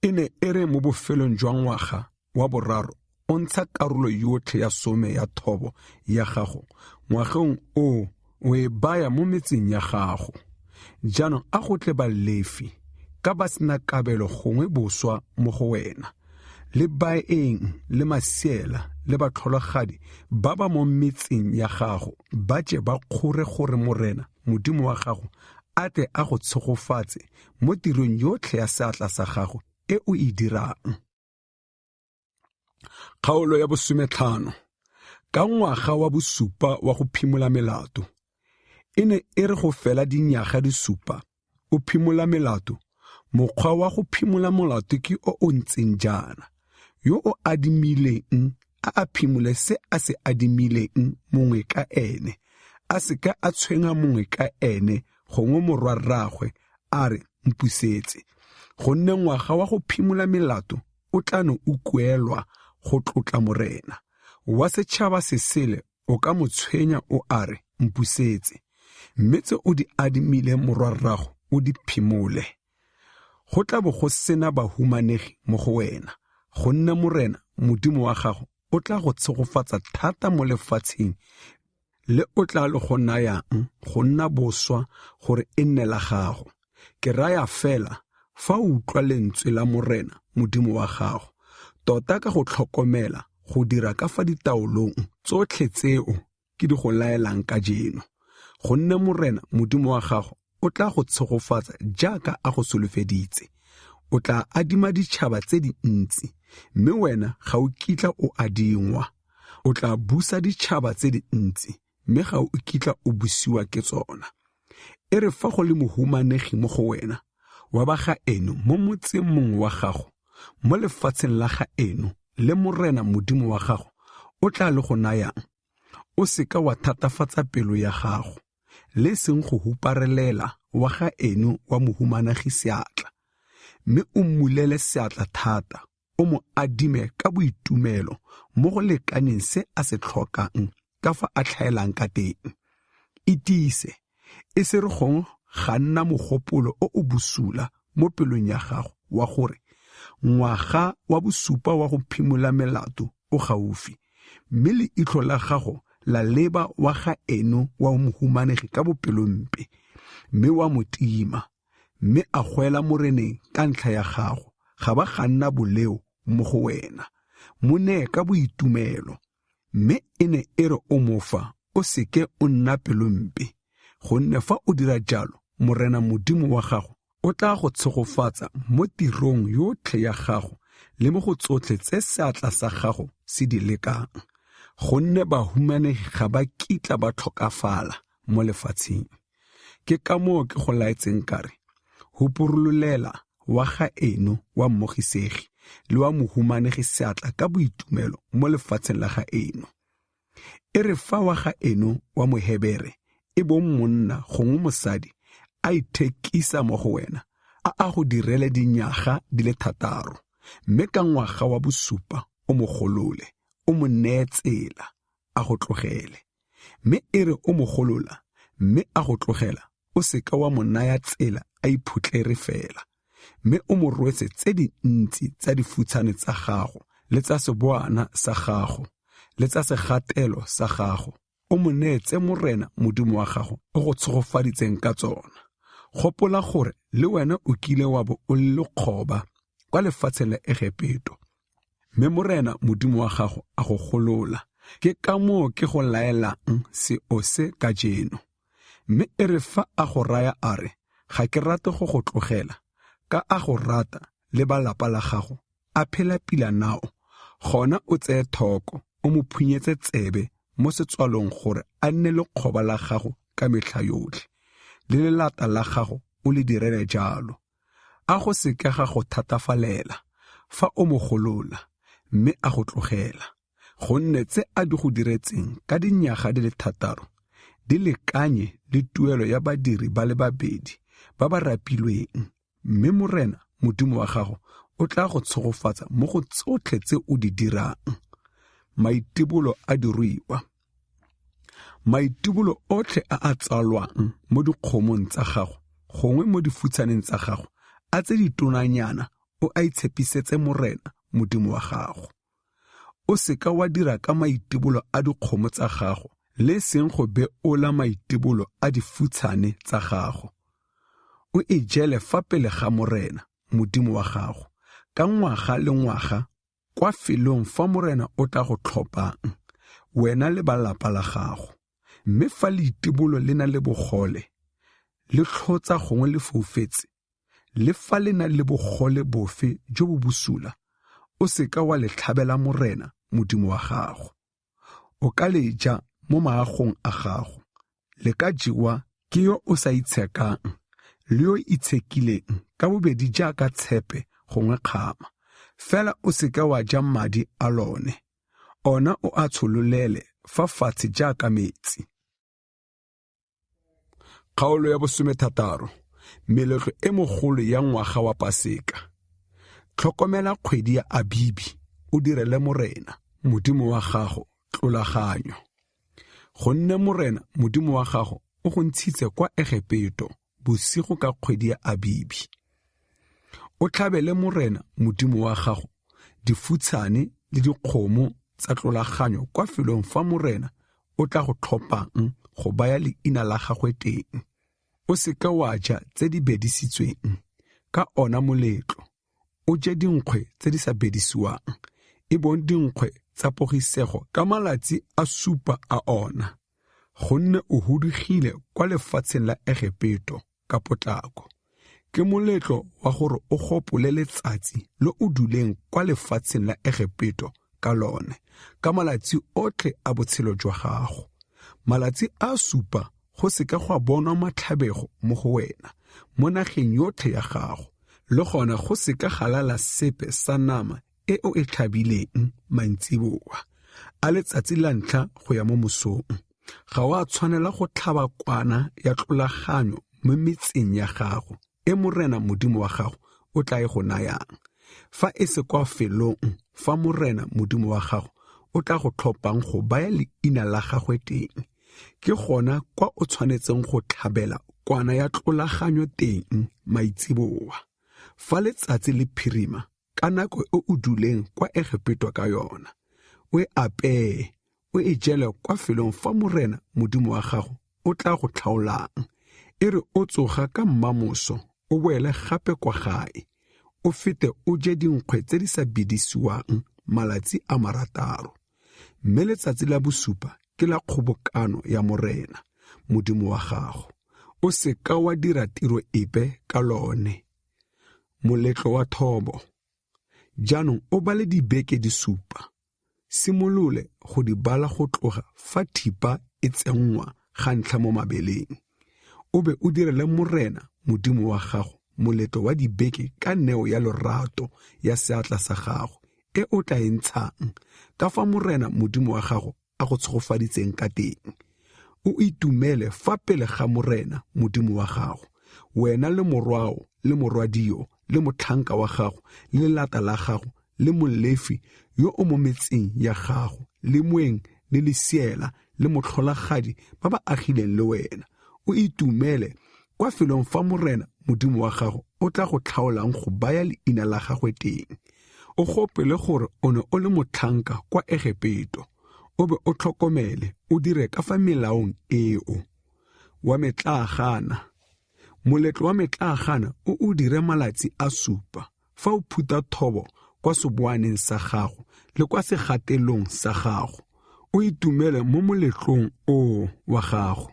E ne e re mo bofelong jwa ngwaga wa boraro o ntsha karolo yotlhe ya 10 ya thobo ya gago, ngwageng o e baya mo metseng ya gago. Jaanong a go tle balefi ka ba sena kabelo gongwe boswa mo go wena, le baeng le masiela le batlholagadi ba ba mo metseng ya gago ba je ba kgore gore morena modimo wa gago a tle a go tshegofatse mo tirong yotlhe ya seatla sa gago e o e dirang. Kgaolo ya 15. Ka ngwaga wa bosupa wa go phimola melato, e ne e re go fela dinyaga di supa o phimola melato, mokgwa wa go phimola molato ke o ntseng jaana: yo o adimileng a phimole se a se adimileng mongwe ka ene, a seka a tshwenga mongwe ka ene gongwe morwa rraagwe a re mpusetse, gonne ngwaga wa go phimola melato o tlano o kuelwa go tlotla morena wa setšhaba se sele. O ka mo tshwenya o a re mpusetse, mme tse o di adimile morwa rrago o di phimole. Go tla bo go sena bahumanegi mo go wena, gonne morena modimo wa gago o tla go tshegofatsa thata mo lefatsheng le o tla le go nayang go nna boswa gore e nne la gago. Ke raya fela fa o utlwa lentswe la morena modimo wa gago, tota ka go tlhokomela go dira ka fa ditaolong tsotlhe tseo ke di go laelang ka jeno, gonne morena modimo wa gago o tla go tshegofatsa jaaka a go solofeditse. O tla adima ditšhaba tse dintsi, mme wena ga o kitla o adingwa. O tla busa ditšhaba tse dintsi, mme ga o kitla o busiwa ke tsona. E re fa go le mohumanegi mo go wena, wa ba gaeno mo motseng mongwe wa gago, mo lefatsheng la gaeno le morena modimo wa gago o tla le go nayang, o seka wa thatafatsa pelo ya gago, le seng go huparelela wa gaeno wa mohumanegi seatla, mme o mmulele seatla thata, o mo adime ka boitumelo mo go lekaneng se a se tlhokang ka fa a tlhaelang ka teng. Itise, e se re gong ga nna mogopolo o bosula mo pelong ya gago wa gore ngwaga wa bosupa wa go phimola melato o gaufi, mme leitlho la gago la leba wa gaeno wa mohumanegi ka bopelompe, mme wa motima, mme a gwela moreneng ka ntlha ya gago, ga ba ga nna boleo mo go wena. Mo nee ka boitumelo, mme e ne e re o mofa o seke o nna pelompe, gonne fa o dira jalo morena modimo wa gago o tla go tshegofatsa mo tirong yotlhe ya gago le mo go tsotlhe tse seatla sa gago se di lekang, gonne bahumanegi ga ba kitla ba tlhokafala mo lefatsheng. Ke ka moo ke go laetseng kare, hupurululela wa gaeno wa mmogisegi le wa mohumanegi seatla ka boitumelo mo lefatsheng la gaeno. E re fa wa gaeno wa mohebere e bong monna gongwe mosadi a ithekisa mo go wena, a go direle dinyaga di le 6, mme ka ngwaga wa bosupa o mo golole, o mo neye tsela, a go tlogele. Mme e re o mo golola, mme a go tlogela, o seka wa mo naya tsela a iphutlere fela, mme o mo rwetse tse dintsi tsa difutshane tsa gago le tsa seboana sa gago le tsa segatelo sa gago, o mo neetse morena modimo wa gago o go tshegofaditseng ka tsona. Gopola gore le wena o kile wa bo o le kgoba kwa lefatsheng la Egepeto, mme morena modimo wa gago a go golola. Ke ka moo ke go laelang seo se ka jeno. Mme e re fa a go raya a re, ga ke rate go go tlogela, ka a go rata le ba lapa la gago a phela pila nao, gona o tseye thoko, o mo phunyetse tsebe mo setswalong gore a nne le kgoba la gago ka metlha yotlhe, le lelata la gago o le direle jalo. A go seke ga go thatafalela fa o mo golola, mme a go tlogela, gonne tse a di go diretseng ka dinyaga di le 6 di lekanye le tuelo ya badiri ba le 2 ba ba rapilweng, mme morena modimo wa gago o tla go tshegofatsa mo go tsotlhe tse o di dirang. Maitibolo a diruiwa. Maitibolo otlhe a tsalwang mo dikgomong tsa gago gongwe mo difutsaneng tsa gago a tse ditonanyana o a itshepisetse morena modimo wa gago. O seka wa dira ka maitibolo a dikgomo tsa gago le seng go beola maitibolo a difutshane tsa gago. O e jele fa pele ga morena modimo wa gago ka ngwaga le ngwaga kwa felong fa morena o tla go tlhophang, wena le ba lapa la gago. Mme fa leitibolo le na le bogole, le tlhotsa gongwe le foufetse, le fa le na le bogole bofe jo bo bosula, o seka wa le tlhabela morena modimo wa gago. O ka le ja mo maagong a gago, le ka jewa ke yo o sa itshekang le yo itshekileng ka bobedi jaaka tshepe gongwe kgama, fela o seka wa ja madi a lone, ona o a tshololele fa fatshe jaaka metsi. Kgaolo ya 16, meletlo e mogolo ya ngwaga wa Paseka. Tlhokomela kgwedi ya Abibi, o direle morena modimo wa gago tlolaganyo. Gonne morena modimo wa gago o go ntshitse kwa Egepeto bosigo ka kgwedi ya Abibi. O tlhabele morena modimo wa gago difutshane le dikgomo tsa tlolaganyo kwa felong fa morena o tla go tlhophang go baya leina la gagwe teng. O seka wa ja tse di bedisitsweng ka ona moletlo, o je dinkgwe tse di sa bedisiwang, e bong dinkgwe tsa pogisego ka malatsi a 7 a ona, gonne o hudugile kwa lefatsheng la Egepeto ka potlako. Ke moletlo wa gore o gopole letsatsi le o duleng kwa lefatsheng la Egepeto ka lone, ka malatsi otlhe a botshelo jwa gago. Malatsi a supa go seka go bonwa matlhabego mo go wena, mo nageng yotlhe ya gago, le gona go seka galala sepe sa nama e o e tlhabileng mantsiboa a letsatsi la ntlha go ya mo mosong. Ga wa tshwanela go tlhaba kwana ya tlolaganyo mo metseng ya gago e morena modimo wa gago o tla e go nayang. Fa e se kwa felong fa morena modimo wa gago o tla go tlhophang go baya leina la gagwe teng, ke gona kwa o tshwanetseng go tlhabela kwana ya tlolaganyo teng maitsiboa. Fa letsatsi le phirima ka nako e o duleng kwa Egepeto ka yona, o e apeye, o e jele kwa felong fa morena modimo wa gago o tla go tlhaolang. E re o tsoga ka mmamoso o boele gape kwa gae, o fete o je dinkgwe tse di sa bidisiwang malatsi a 6. Mme letsatsi la bosupa ke la kgobokano ya morena modimo wa gago. O seka wa dira tiro epe ka lone. Moletlo wa thobo. Jaanong o bale dibeke di supa. Simolole go di bala go tloga fa thipa e tsenngwa ga ntlha mo mabeleng. O be o direle morena modimo wa gago moletlo wa dibeke ka neo ya lorato ya seatla sa gago e o tla e ntshang ka fa morena modimo wa gago a go tshogofaditseng ka teng. O itumele fa pele ga morena modimo wa gago, wena le morwao le morwadio le motlhanka wa gago le lelata la gago le molefi yo o mo metseng ya gago le moeng le lesiela le motlholagadi ba ba agileng le wena. O itumele kwa felong fa morena modimo wa gago o tla go tlhaolang go baya leina la gagwe teng. O gopele gore o ne o le motlhanka kwa Egepeto, o be o tlhokomele o dire ka fa melaong eo. Wa metlagana. Moletlo wa metlagana o dire malatsi a supa fa o phuta thobo kwa soboaneng sa gago le kwa segatelong sa gago. O itumele mo moletlong o wa gago,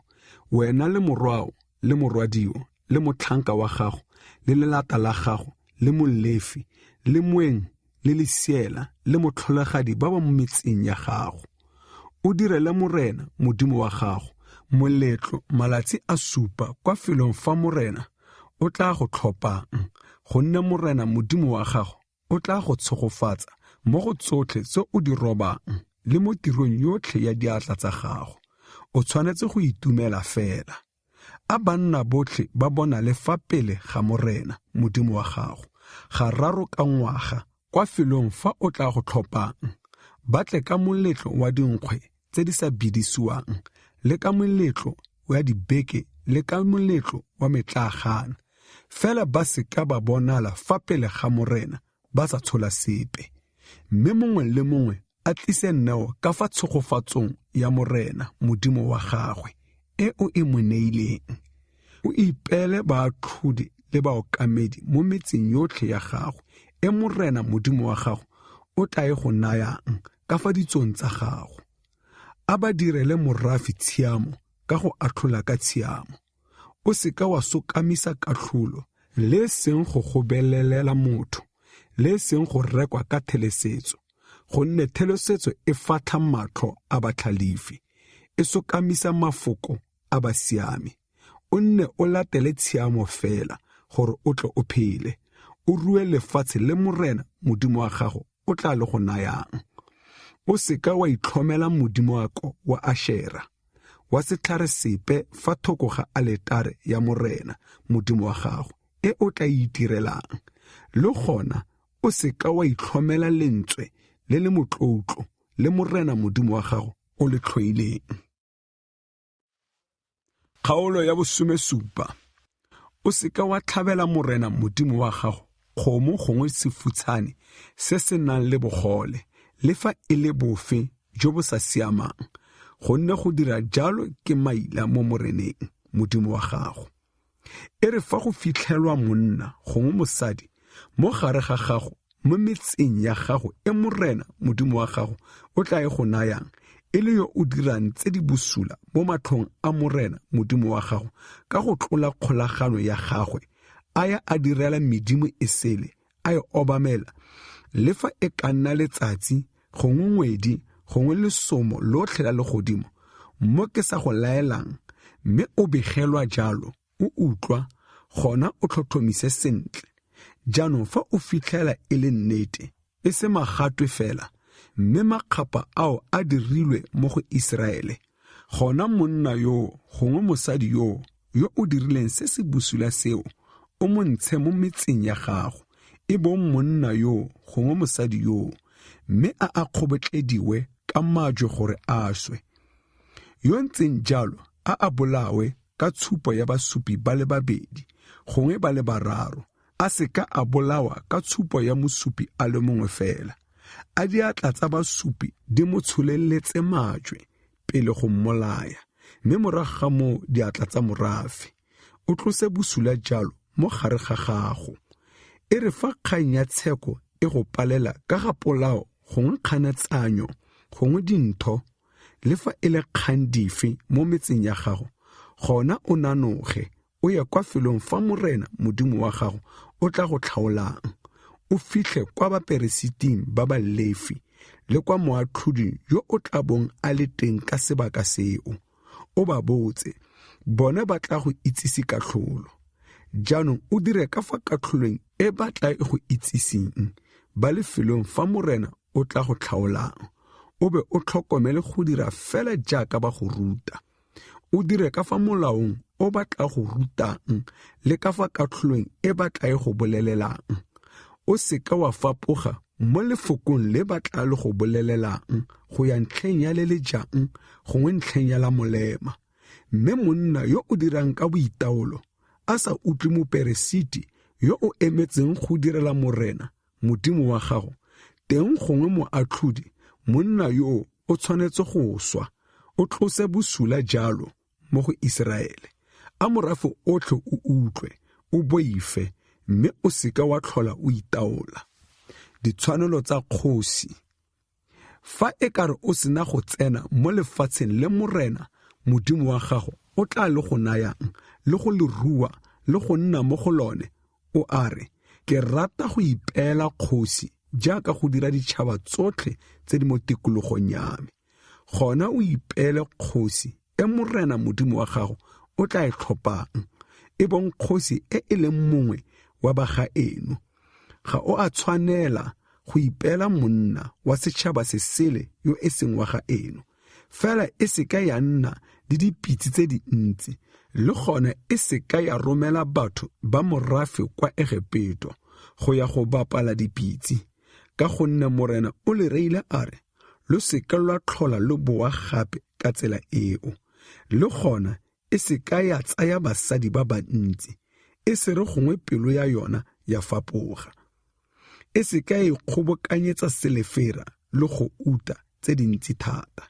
wena le morwao le morwadio le motlhanka wa gago le lelata la gago le molefi le moeng le lesiela le motlholagadi ba ba mo metseng ya gago. O direle morena modimo wa gago moletlo malatsi a supa kwa felong fa morena o tla go tlhophang, gonne morena modimo wa gago o tla go tshogofatsa mo go tsotlhe tse o di robang le mo tirong yotlhe ya diatla tsa gago. O tshwanetse go itumela fela. A banna botlhe ba bona le fa pele ga morena modimo wa gago ga raro ka ngwaga kwa felong fa o tla go tlhophang, batle ka moletlo wa dinkgwe tse di sa bidisiwang le ka moletlo wa dibeke le ka moletlo wa metlagana. Fela ba seka ba bonala fa pele ga morena ba sa tshola sepe. Mme mongwe le mongwe a tlise neo ka fa tshogofatsong ya morena modimo wa gagwe e o e mo neileng. O ipeele baatlhodi le baokamedi mo metseng yotlhe ya gago e morena modimo wa gago o tla e go nayang ka fa ditsong tsa gago. A ba direle morafi tshiamo ka go atlhola ka tshiamo. O seka wa sokamisa katlholo le seng go gobelelela motho le seng go rekwa ka thelesetso, gonne thelesetso e fatlha matlho a batlhalifi, e sokamisa mafoko a basiame. O nne o latele tshiamo fela gore o tle o phele, o rue lefatshe le morena modimo wa gago o tla le go nayang. O seka wa itlhomela modimo wako wa Ashera, wa setlhare sepe fa thoko ga aletare ya morena modimo wa gago e o tla itirelang. Le gona o seka wa itlhomela lentswe le le motloutlo le morena modimo wa gago o le tlhoileng. Kgaolo ya bosumesupa. O seka wa tlhabela morena modimo wa gago kgomo gongwe sefutshane se se nang le bogole, le fa e le bofe jo bo sa siamang, gonne go dira jalo ke maila mo moreneng modimo wa gago. E re fa go fitlhelwa monna gongwe mosadi mo gare ga gago mo metseng ya gago e morena modimo wa gago o tla e go nayang, e le yo o dirang tse di bosula mo matlhong a morena modimo wa gago ka go tlola kgolagano ya gagwe a ya a direla medimo e sele a e obamela le fa e ka nna letsatsi gongwe ngwedi gongwe lesomo lotlhe la legodimo mo ke sa go laelang mme o begelwa jalo o utlwa gona o tlhotlhomise sentle jaanong fa o fitlhela e le nnete e se magatwe fela mme makgapa ao a dirilwe mo go Iseraele gona monna yo gongwe mosadi yo o dirileng se se busula seo o montshe mo metseng ya gago e bong monna yo gongwe mosadi yo mme a kgobotlediwe ka majwe gore a swe yo ntseng jalo a bolawe ka tshupo ya basupi ba le babedi gongwe ba le bararo a se ka a bolawa ka tshupo ya mosupi a le mongwe fela a diatla tsa basupi di mo tsholeletse majwe pele go mmolaya mme morago ga moo diatla tsa morafe o tlose bosula jalo mo gare ga gago e re fa kgang ya tsheko e go palela ka ga polao gongwe kganetsanyo gongwe dintho le fa e le kgang dife mo metseng ya gago gona o nanoge o ye kwa felong fa morena modimo wa gago o tla go tlhaolang o fitlhe kwa baperesiting ba Balefi le kwa moatlhoding yo o tla bong a le teng ka sebaka seo o ba botse bone ba tla go itsise katlholo jaanong o dire ka fa katlholong e ba tla e go itsising ba lefelong fa morena o tla go tlhaolang o be o tlhokomele go dira fela jaaka ba go ruta o dire ka fa molaong o ba tla go rutang le ka fa katlholong e ba tla e go bolelelang o se ka wa fapoga mo lefokong le ba tla le go bolelelang go ya ntlheng ya le lejang gongwe ntlheng ya la molema mme monna yo o dirang ka boitaolo a sa utlwe moperesiti yo o emetseng go direla morena modimo wa gago teng gongwe moatlhodi monna yo o tshwanetse go swa o tlose bosula jalo mo go Iseraele a morafe otlhe o utlwe o boife mme o seka wa tlhola o itaola ditshwanelo tsa kgosi fa e kare o sena go tsena mo lefatsheng le morena modimo wa gago o tla le go nayang le go le rua le go nna mo go lone o are ke rata go ipeela kgosi jaaka go dira ditšhaba tsotlhe tse di mo tikologong ya me gona o ipeele kgosi e morena modimo wa gago o tla e tlhophang e bong kgosi e leng mongwe wa baga eno ga o a tshwanela go ipeela monna wa setšhaba se sele yo e seng wa ga eno fela e se ka ya nna le dipitsi tse dintsi le gone e se ka ya romela batho ba morafe kwa Egepeto go ya go bapala dipitsi ka gonne morena o le reile a re lo se ka lwa tlhola lo boa gape ka tsela eo le gona e se ka ya tsaya basadi ba bantsi e se re gongwe pelo ya yona ya fapoga e se ka e kgobokanyetsa selefera le go uta tse dintsi thata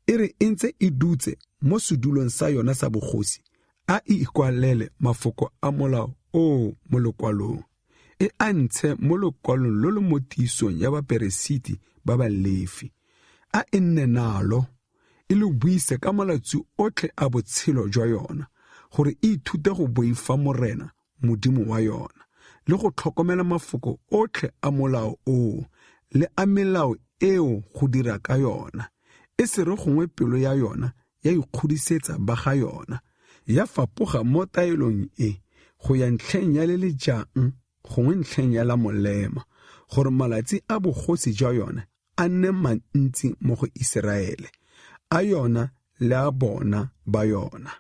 e re e ntse e dutse mo sedulong sa yona sa bogosi a ikwalele mafoko a molao o mo lekwalong e a ntshe mo lekwalong lo le mo tiisong ya baperesiti ba Balefi a e nne nalo e le buise ka malatsi otlhe a botshelo jwa yona gore e ithute go boifa morena modimo wa yona le go tlhokomela mafoko otlhe a molao o le a melao eo go dira ka yona e se re gongwe pelo ya yona ya ikgodisetsa ba ga yona ya fapoga mo taelong e go ya ntlheng ya le lejang gongwe ntlheng ya la molema gore malatsi a bogosi jwa yona a nne mantsi mo go Iseraele a yona le a bona ba yona.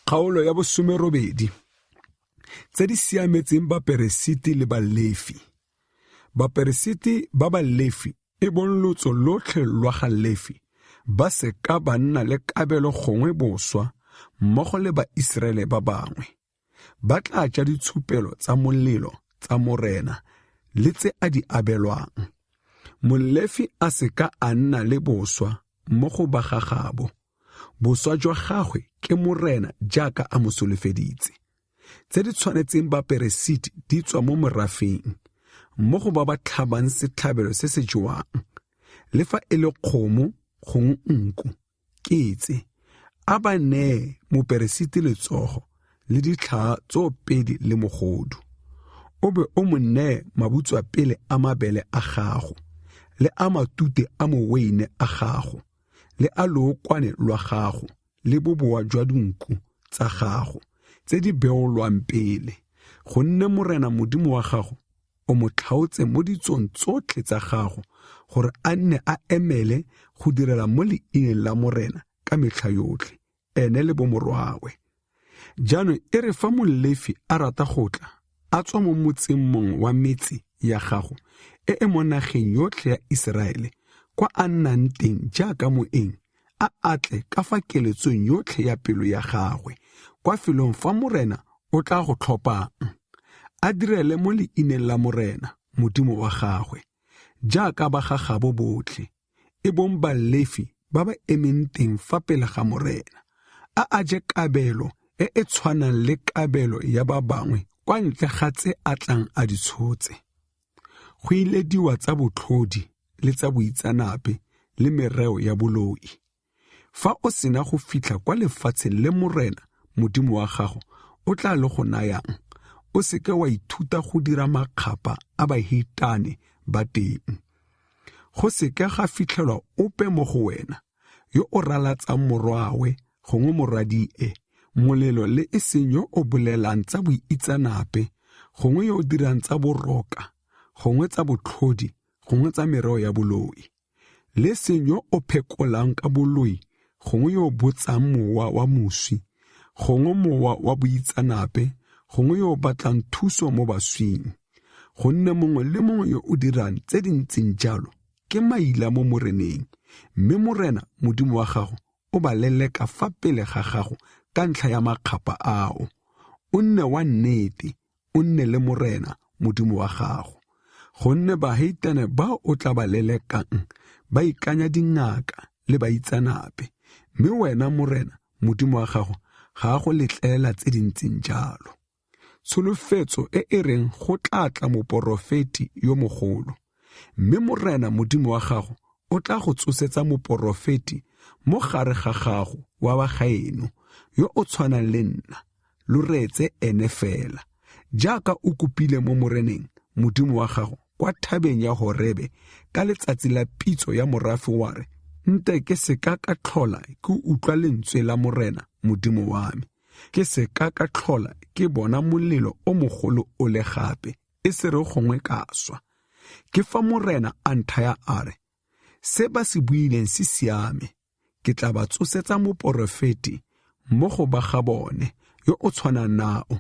Kgaolo ya bosomerobedi tse di siametseng baperesiti le Balefi. Baperesiti ba Balefi e bong lotso lotlhe lwa ga Lefi ba se ka ba nna le kabelo gongwe boswa mmogo le Baiseraele ba bangwe ba tla ja ditshupelo tsa molelo tsa morena le tse a di abelwang. Molefi a se ka a nna le boswa mo go ba gagabo boswa jwa gagwe ke morena jaaka a mo solofeditse tse di tshwanetseng baperesiti di tswa mo morafeng mo go ba ba tlhabang setlhabelo se se jewang le fa e le kgomo gongwe nku ketse a ba neye moperesiti letsogo le ditlhaa tso pedi le mogodu o be o mo neye mabutswa pele a mabele a gago le a matute a moweine a gago le a lookwane lwa gago le boboa jwa dinku tsa gago tse di beolwang pele gonne morena modimo wa gago o mo tlhaotse mo ditsong tsotlhe tsa gago gore a nne a emele go direla mo leineng la morena ka metlha yotlhe ene le bomorwawe. Jaanong e re fa molefi a rata go tla a tswa mo motseng mongwe wa metse ya gago e mo nageng yotlhe ya Iseraele kwa a nnang teng jaaka moeng a atle ka fa keletsong yotlhe ya pelo ya gagwe kwa filong fa morena o tla go tlhophang a direle mo leineng la morena modimo wa gagwe jaaka ba gagabo botlhe e bong balefi ba ba emeng teng fa pele ga morena a je kabelo e tshwanang le kabelo ya ba bangwe kwa ntle ga tse a tlang a di tshotse go ilediwa tsa botlhodi le tsa boitsanape le mereo ya boloi fa o sena go fitlha kwa lefatsheng le morena modimo wa gago o tla le go nayang o seke wa ithuta go dira makgapa a bahitane ba teng go seke ga fitlhelwa ope mo go wena yo o ralatsang morwawe gongwe moradie molelo le e seng yo o bolelang tsa boitsanape gongwe yo o dirang tsa boroka gongwe tsa botlhodi gongwe tsa mereo ya boloi le seng yo o phekolang ka boloi gongwe yo o botsang mowa wa moswi gongwe mowa wa boitsanape gongwe yo o batlang thuso mo baswing gonne mongwe le mongwe yo o dirang tse dintseng jalo ke maila mo moreneng mme morena modimo wa gago o ba leleka fa pele ga gago ka ntlha ya makgapa ao o nne wa nnete o nne le morena modimo wa gago gonne bahaitane ba o tla ba lelekang ba ikanya dingaka le baitsanape mme wena morena modimo wa gago ga go letlela tse dintseng jalo tsholofetso e reng go tlatla moporofeti yo mogolo mme morena modimo wa gago o tla go tsosetsa moporofeti mo gare ga gago wa bagaeno yo o tshwanang le nna lo reetse ene fela jaaka o kopile mo moreneng modimo wa gago kwa thabeng ya Horebe ka letsatsi la pitso ya morafe wa re nte ke seka ka tlhola ke utlwa lentswe la morena modimo wa me ke seka ka tlhola ke bona molelo o mogolo o le gape e se re gongwe ka swa ke fa morena a nthaya a re se ba se buileng se siame ke tla ba tsosetsa moporofeti mo go ba ga bone yo o tshwanang nao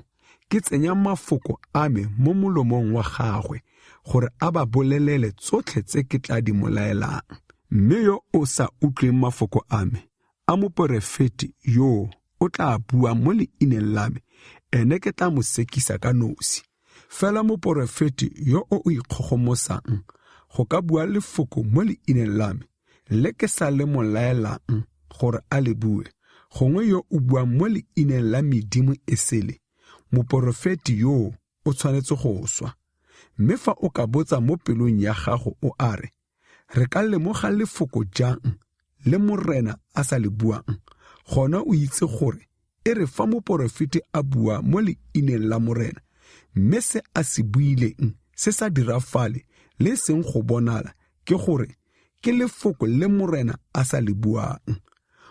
ke tsenya mafoko a me mo molomong wa gagwe gore a ba bolelele tsotlhe tse ke tla di molaelang mme yo o sa utlweng mafoko a me a moporofeti yo o tla bua mo leineng la me ene ke tla mo sekisa ka nosi fela moporofeti yo o ikgogomosang go ka bua lefoko mo leineng la me le ke sa le molaelang gore a le bue gongwe yo o bua mo leineng la medimo e sele moporofeti yo o tshwanetse go swa mme fa o ka botsa mo pelong ya gago o are re ka lemoga lefoko jang le morena a sa le buang gona o itse gore e re fa moporofeti a bua mo leineng la morena mme se a se buileng se sa dirafale le seng go bonala ke gore ke lefoko le morena a sa le buang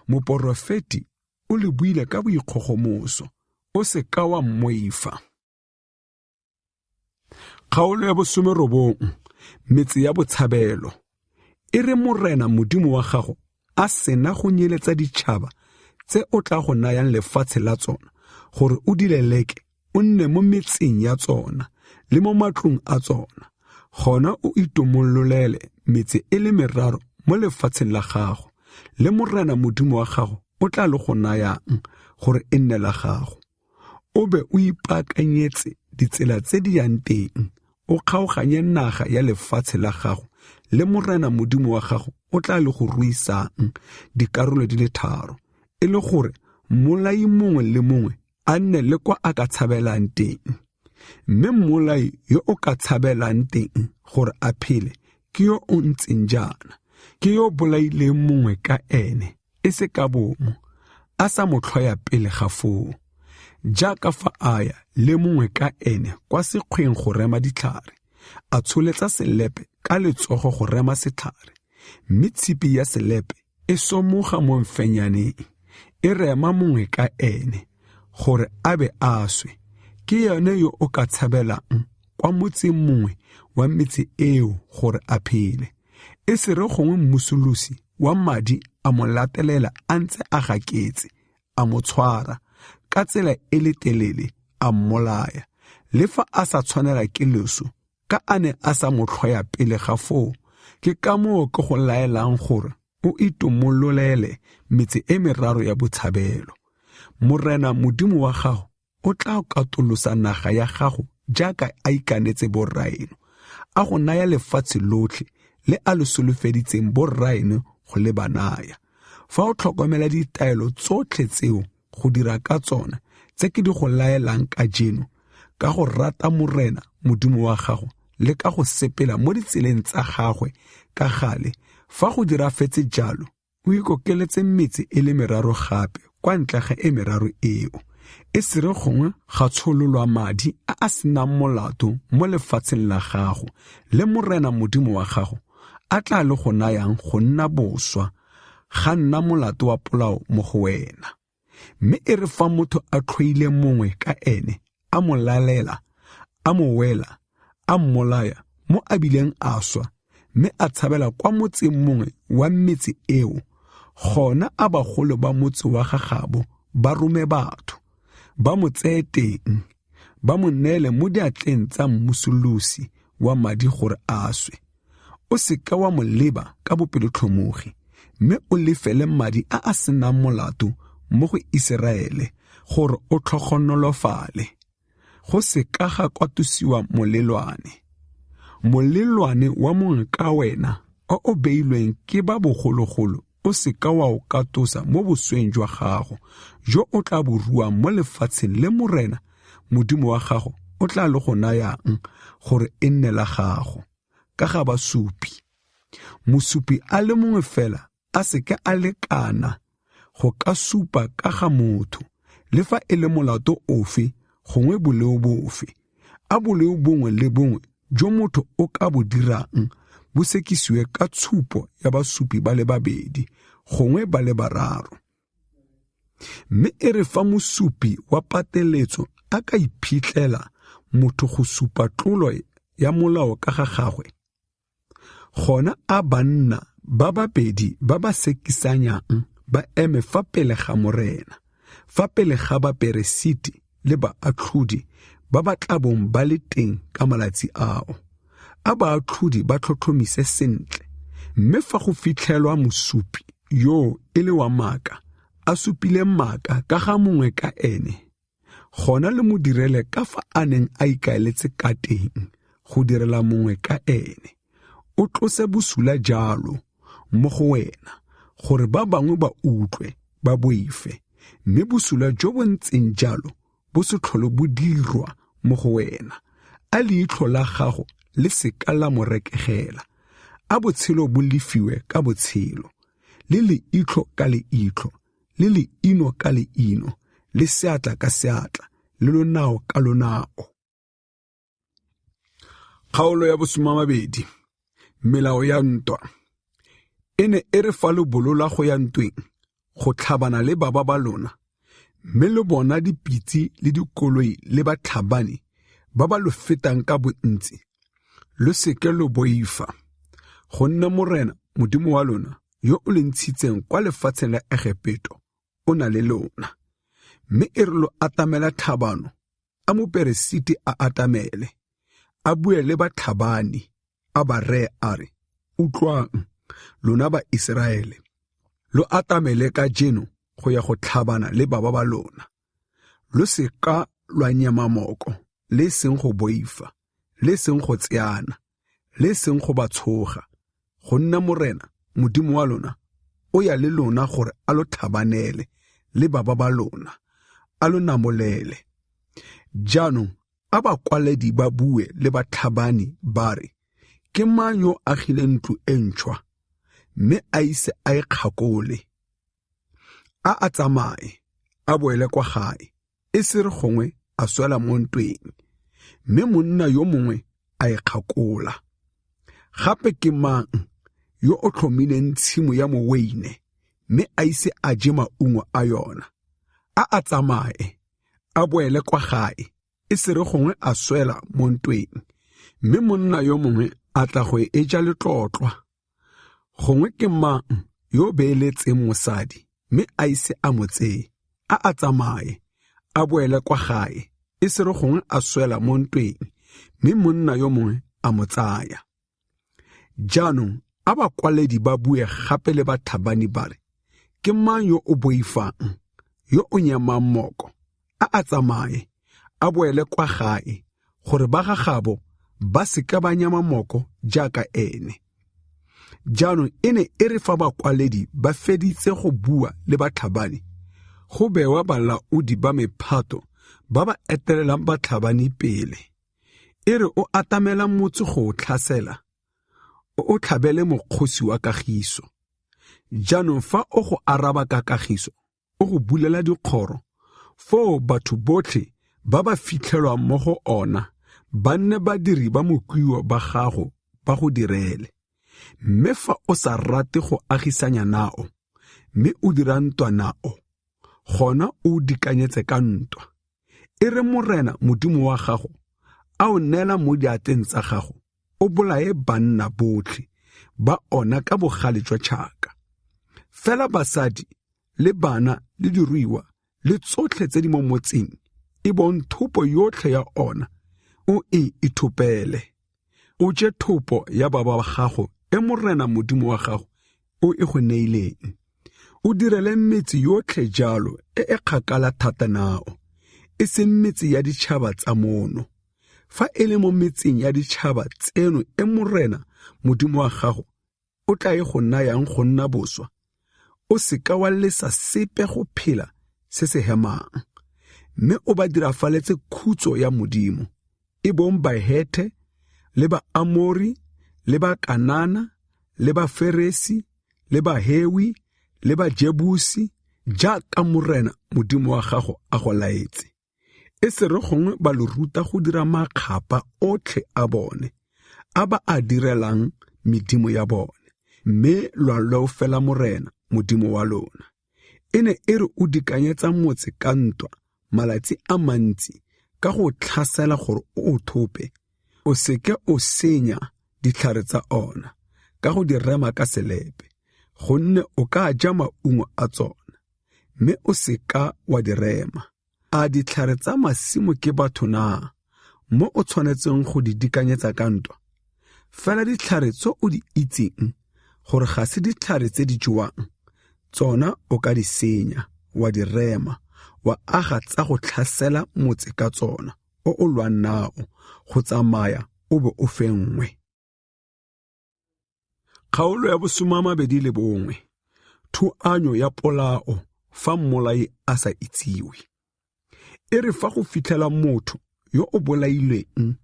moporofeti o le buile ka boikgogomoso o se ka wa mmoifa. Kgaolo ya 19 metse ya botshabelo e re morena modimo wa gago a sena go nyeletsa ditšhaba tse o tla go nayang lefatshe la tsona gore o di leleke o nne mo metseng ya tsona le mo matlong a tsona gona o itomollolele metse e le meraro mo lefatsheng la gago le morena modimo wa gago o tla le go nayang gore e nne la gago o be o ipaakanyetse ditsela tse di yang teng o kgaoganye naga ya lefatshe la gago le morena modimo wa gago o tla le go ruisang dikarolo di le 3 e le gore molai mongwe le mongwe a nne le kwa a ka tshabelang teng mme molai yo o ka tshabelang teng gore a phele ke yo o ntseng jaana ke yo bolaileng mongwe ka ene e se ka bomo a sa mo tlhoya pele ga foo jaaka fa aya le mongwe ka ene kwa sekgweng go rema ditlhare a tsholetsa selepe ka letsogo go rema setlhare mme tshipi ya selepe e somoga mo mfenyaneng e rema mongwe ka ene gore a be a swe ke yone yo o ka tshabelang kwa motseng mongwe wa metse eo gore a phele e se re gongwe mmusolosi wa madi a mo latelela a ntse a gaketse a mo tshwara ka tsela e le telele a mmolaya le fa a sa tshwanela ke loso ka a ne a sa mo tlhoya pele ga foo ke ka moo ke go laelang gore o itomololele metse e meraro ya botshabelo morena modimo wa gago o tla katolosa naga ya gago jaaka a ikanetse borraeno a go naya lefatshe lotlhe le a le solofeditseng borraeno go le banaya fa o tlhokomela ditaelo tsotlhe tseo go dira ka tsona tse ke di go laelang ka jeno ka go rata morena modimo wa gago le ka go sepela mo ditseleng tsa gagwe ka gale fa go dira fetse jalo o ikokeletse metse e le meraro gape kwa ntle ga e meraro eo e se re gongwe ga tshololwa madi a senang molato mo lefatsheng la gago le morena modimo wa gago a tla le go nayang go nna boswa ga nna molato wa polao mo go wena mme e re fa motho a tlhoile mongwe ka ene a mo lalela a mo wela a mmolaya mo a bileng a swa mme a tshabela kwa motseng mongwe wa metse eo gona a bagolo ba motse wa gagabo ba rome batho ba mo tseye teng ba mo neele mo diatleng tsa mmusolosi wa madi gore a swe o seka wa mo leba ka bopelotlhomogi mme o lefele madi a senang molato mo go Iseraele gore o tlhogonolofale go seka ga kwatusiwa molelwane wa mongwe ka wena o beilweng ke ba bogologolo o seka wa o katosa mo bosweng jwa gago jo o tla boruang mo lefatsheng le morena modimo wa gago o tla le go nayang gore e nne la gago ka ga basupi mosupi a le mongwe fela a seke a lekana go ka supa ka ga motho le fa e le molato ofe gongwe boleo bofe a boleo bongwe le bongwe jo motho o ka bo dirang bo sekisiwe ka tshupo ya basupi ba le babedi gongwe ba le bararo mme e re fa mosupi wa pateletso a ka iphitlhela motho go supa tlolo ya molao ka ga gagwe gona a banna ba babedi ba ba sekisanyang ba eme fa pele ga morena fa pele ga baperesiti le baatlhodi ba ba tlabong ba le teng ka malatsi ao a baatlhodi ba tlhotlhomise sentle mme fa go fitlhelwa mosupi yo e le wa maaka a supile maaka ka ga mongwe ka ene gona le mo direle ka fa a neng a ikaeletse ka teng go direla mongwe ka ene o tlose bosula jalo mo go wena gore ba bangwe ba utlwe ba boife mme bosula jo bo ntseng jalo bo se tlhole bo dirwa mo go wena a leitlho la gago le seka la mo rekegela a botshelo bo lefiwe ka botshelo le leitlo ka leitlo le leino ka leino le seatla ka seatla le lonao ka lonao. Kgaolo ya bosomamabedi melao ya ntwa e ne e re fa lebolola go ya ntweng go tlhabana le baba ba lona mme le bona dipitsi le dikoloi le batlhabani ba ba lo fetang ka bontsi lo seke lo boifa go nna morena modimo wa lona yo o le ntshitseng kwa lefatsheng la Egepeto o na le lona mme e re lo atamela thabano a moperesiti a atamele a bue le batlhabani a ba reye a re utlwang lona ba Iseraele lo atamele ka jeno go ya go tlhabana le baba ba lona lo seka lwa nyema moko le seng go boifa le seng go tseana le seng go ba tshoga go nna morena modimo wa lona o ya le lona gore a lo tlhabanele le baba ba lona a lo namolele jaanong a bakwaledi ba bue le batlhabani ba re ke mang yo agile ntlo e ntšhwa mme a ise a ikgakole. A tsamaye, a boele kwa gae, e se re gongwe a swela mo ntweng, mme monna yo mongwe a ikgakola. Gape ke mang yo o tlhomileng tshimo ya moweine, mme a ise a je maungo a yona? A tsamaye, a boele kwa gae, e se re gongwe a swela mo ntweng, mme monna yo mongwe a tla go e ja letlotlwa. Gongwe ke mang yo beeletseng mosadi, mme a ise a mo tseye? A tsamaye, a boele kwa gae, e se re gongwe a swela mo ntweng, mme monna yo mongwe a mo tsaya. Jaanong a bakwaledi ba bue gape le bathabani ba re, ke mang yo o boifang, yo o nyamang mmoko? A tsamaye, a boele kwa gae, gore ba gagabo ba seka ba nyama mmoko jaaka ene. Jaanong e ne e re fa bakwaledi ba feditse go bua le bathabani, go bewa balaodi ba mephato ba ba etelelang bathabani pele. E re o atamela motse go o tlhasela, o tlhabele mokgosi wa kagiso. Jaanong fa o go araba ka kagiso, o go bulela dikgoro, foo batho botlhe ba ba fitlhelwang mo go ona ba nne badiri ba mokuiwa ba gago ba go direle. Mme fa o sa rate go agisanya nao, mme o dira ntwa nao, gona o dikanyetse ka ntwa. E re morena modimo wa gago a o neela mo diateng tsa gago, o bolae banna botlhe ba ona ka bogale jwa tšhaka. Fela basadi le bana le diruiwa le tsotlhe tse di mo motseng, e bong thopo yotlhe ya ona, o e ithopele. O je thopo ya baba wa gago e morena modimo wa gago o e go neileng. O direle metsi yotlhe jalo e kgakala thata nao, e seng metsi ya ditšhaba tsa mono. Fa e le mo metseng ya ditšhaba tseno e morena modimo wa gago o tla e go nayang go nna boswa, o seka wa lesa sepe go phela se se hemang. Mme o ba dirafaletse khutso ya modimo, e bong Bahethe le Baamori le Bakanana le Baferesi le Bahewi le Bajebusi, jaaka morena modimo wa gago a go laetse. E se re gongwe ba lo ruta go dira makgapa otlhe a bone, a ba a direlang medimo ya bone, mme lwa leofela morena modimo wa lona. E ne e re o dikanyetsa motse ka ntwa malatsi a mantsi ka go tlhasela gore o thope, o seke o senya ditlhare tsa ona ka go di rema ka selepe, gonne o ka ja maungo a tsona, mme o seka wa di rema. A ditlhare tsa masimo ke batho na, mo o tshwanetseng go di dikanyetsa ka ntwa? Fela ditlhare tse o di itseng gore ga se ditlhare tse di jewang, tsona o ka di senya, wa di rema, wa aga tsa go tlhasela motse ka tsona o o lwang nao, go tsamaya o be o fengwe. Kgaolo ya 21. Thuanyo ya polao fa mmolai a sa itsiwe. E re fa go fitlhela motho yo o bolailweng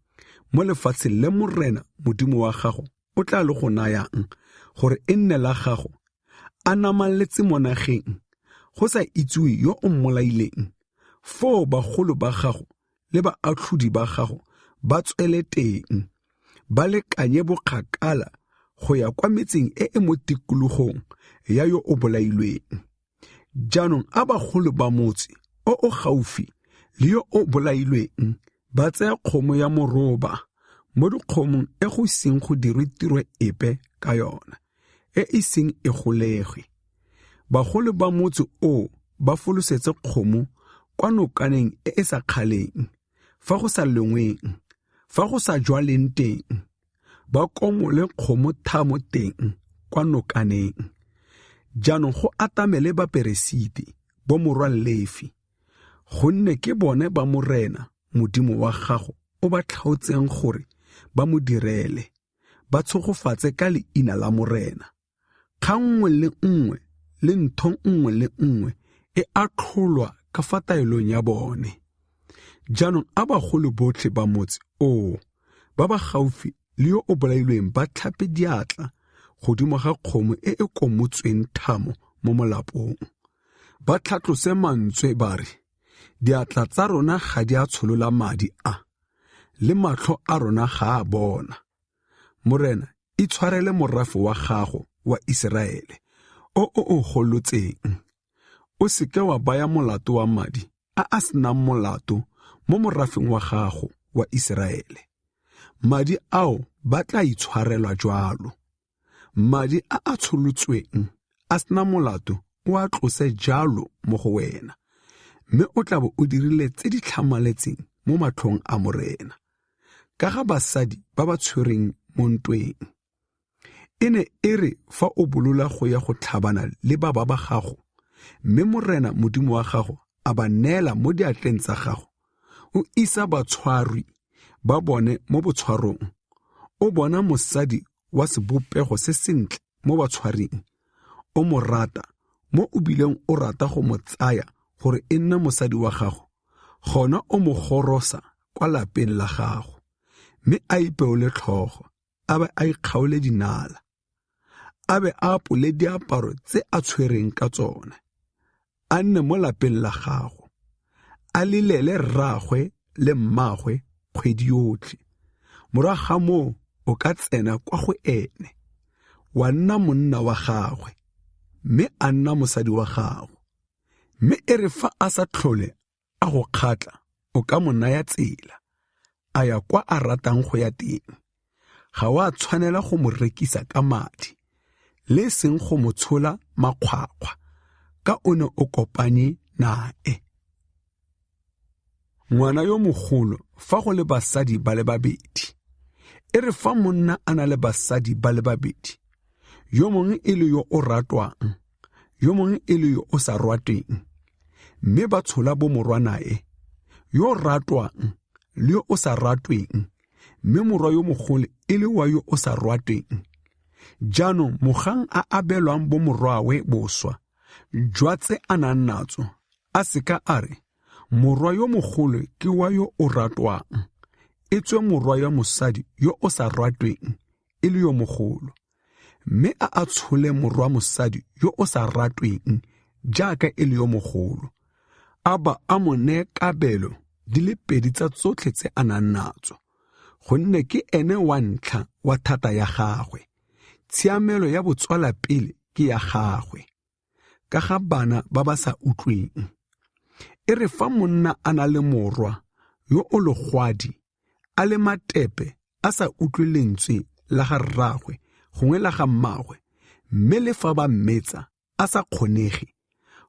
mo lefatsheng le morena modimo wa gago o tla le go nayang gore e nne la gago, a namaletse mo nageng, go sa itsiwe yo o mmolaileng, foo bagolo ba gago le baatlhodi ba gago ba tswele teng, ba lekanye bokgakala go ya kwa metseng e e mo tikologong ya yo o bolailweng. Jaanong a bagolo ba motse o o gaufi le yo o bolailweng ba tsaya kgomo ya moroba mo dikgomong e go seng go dirwe tiro epe ka yona, e iseng e golegwe. Bagolo ba motse o ba folosetse kgomo kwa nokaneng e e sa kgaleng, fa go sa lengweng, fa go sa jwaleng teng, ba komole kgomo thamo teng kwa nokaneng. Jaanong go atamele Baperesiti bo morwalefi, gonne ke bone ba morena modimo wa gago o ba tlhaotseng gore ba mo direle, ba tshogofatse ka leina la morena. Kgang nngwe le nngwe le ntho nngwe le nngwe e atlholwa ka fa taelong ya bone. Jaanong a bagolo botlhe ba motse o ba ba gaufi le yo o bolailweng ba tlhape diatla godimo ga kgomo e e komotsweng thamo mo molapong. Ba tlhatlose mantswe ba re, diatla tsa rona ga di a tsholola madi a, le matlho a rona ga a bona. Morena, itshwarele morafe wa gago wa Iseraele, o golotseng. O seke wa baya molato wa madi a senang molato mo morafeng wa gago wa Iseraele. Madi ao ba tla itshwarelwa jwalo. Madi a tsholotsweng a sena molato o a tlose jalo mo go wena, mme o tla bo o dirile tse di tlhamaletseng mo matlhong a morena. Ka ga basadi ba ba tshwereng mo ntweng, e ne e re fa o bolola go ya go tlhabana le ba gago, mme morena modimo wa gago a ba neela mo diatleng tsa gago, o isa batshwarwi ba bone mo botshwarong, o bona mosadi wa sebopego se sentle mo batshwaring, o mo rata mo o bileng o rata go mo tsaya gore e nne mosadi wa gago, gona o mo gorosa kwa lapeng la gago, mme a ipeole tlhogo, a be a ikgaole dinala, a be a apole diaparo tse a tshwereng ka tsone, a nne mo lapeng la gago, a lelele rraagwe le mmagwe kgwedi yotlhe. Morago ga moo o ka tsena kwa go ene, wa nna monna wa gagwe, mme a nna mosadi wa gago. Mme e re fa a sa tlhole a go kgatla, o ka mo naya tsela, a ya kwa a ratang go ya teng. Ga wa tshwanela go mo rekisa ka madi, le seng go mo tshola makgwakgwa, ka o ne o kopanye nae. Ngwana yo mogolo fa go le basadi ba le babedi, e re fa monna a na le basadi ba le babedi, yo mongwe e le yo o ratwang, yo mongwe e le yo o sa ratweng, mme ba tshola bomorwanae, yo ratwang le yo o sa ratweng, mme morwa yo mogolo e le wa yo o sa ratweng. Jaanong mogang a abelwang bomorwawe boswa jwa tse a nang natso, a seka a re, morwa yo mogolo ke wa yo o ratwang, e tswe morwa ya mosadi yo o sa ratweng e le yo mogolo, mme a tshole morwa mosadi yo o sa ratweng jaaka e le yo mogolo, a ba a mo neye kabelo di le pedi tsa tsotlhe tse a nang natso, gonne ke ene wa ntlha wa thata ya gagwe, tshiamelo ya botswala pele ke ya gagwe, ka ga bana ba ba sa utlweng. E re fa monna a na le morwa yo o legwadi, a le matepe a sa utlwe lentswe la ga rraagwe gongwe la ga mmagwe, mme le fa ba mmetsa a sa kgonege,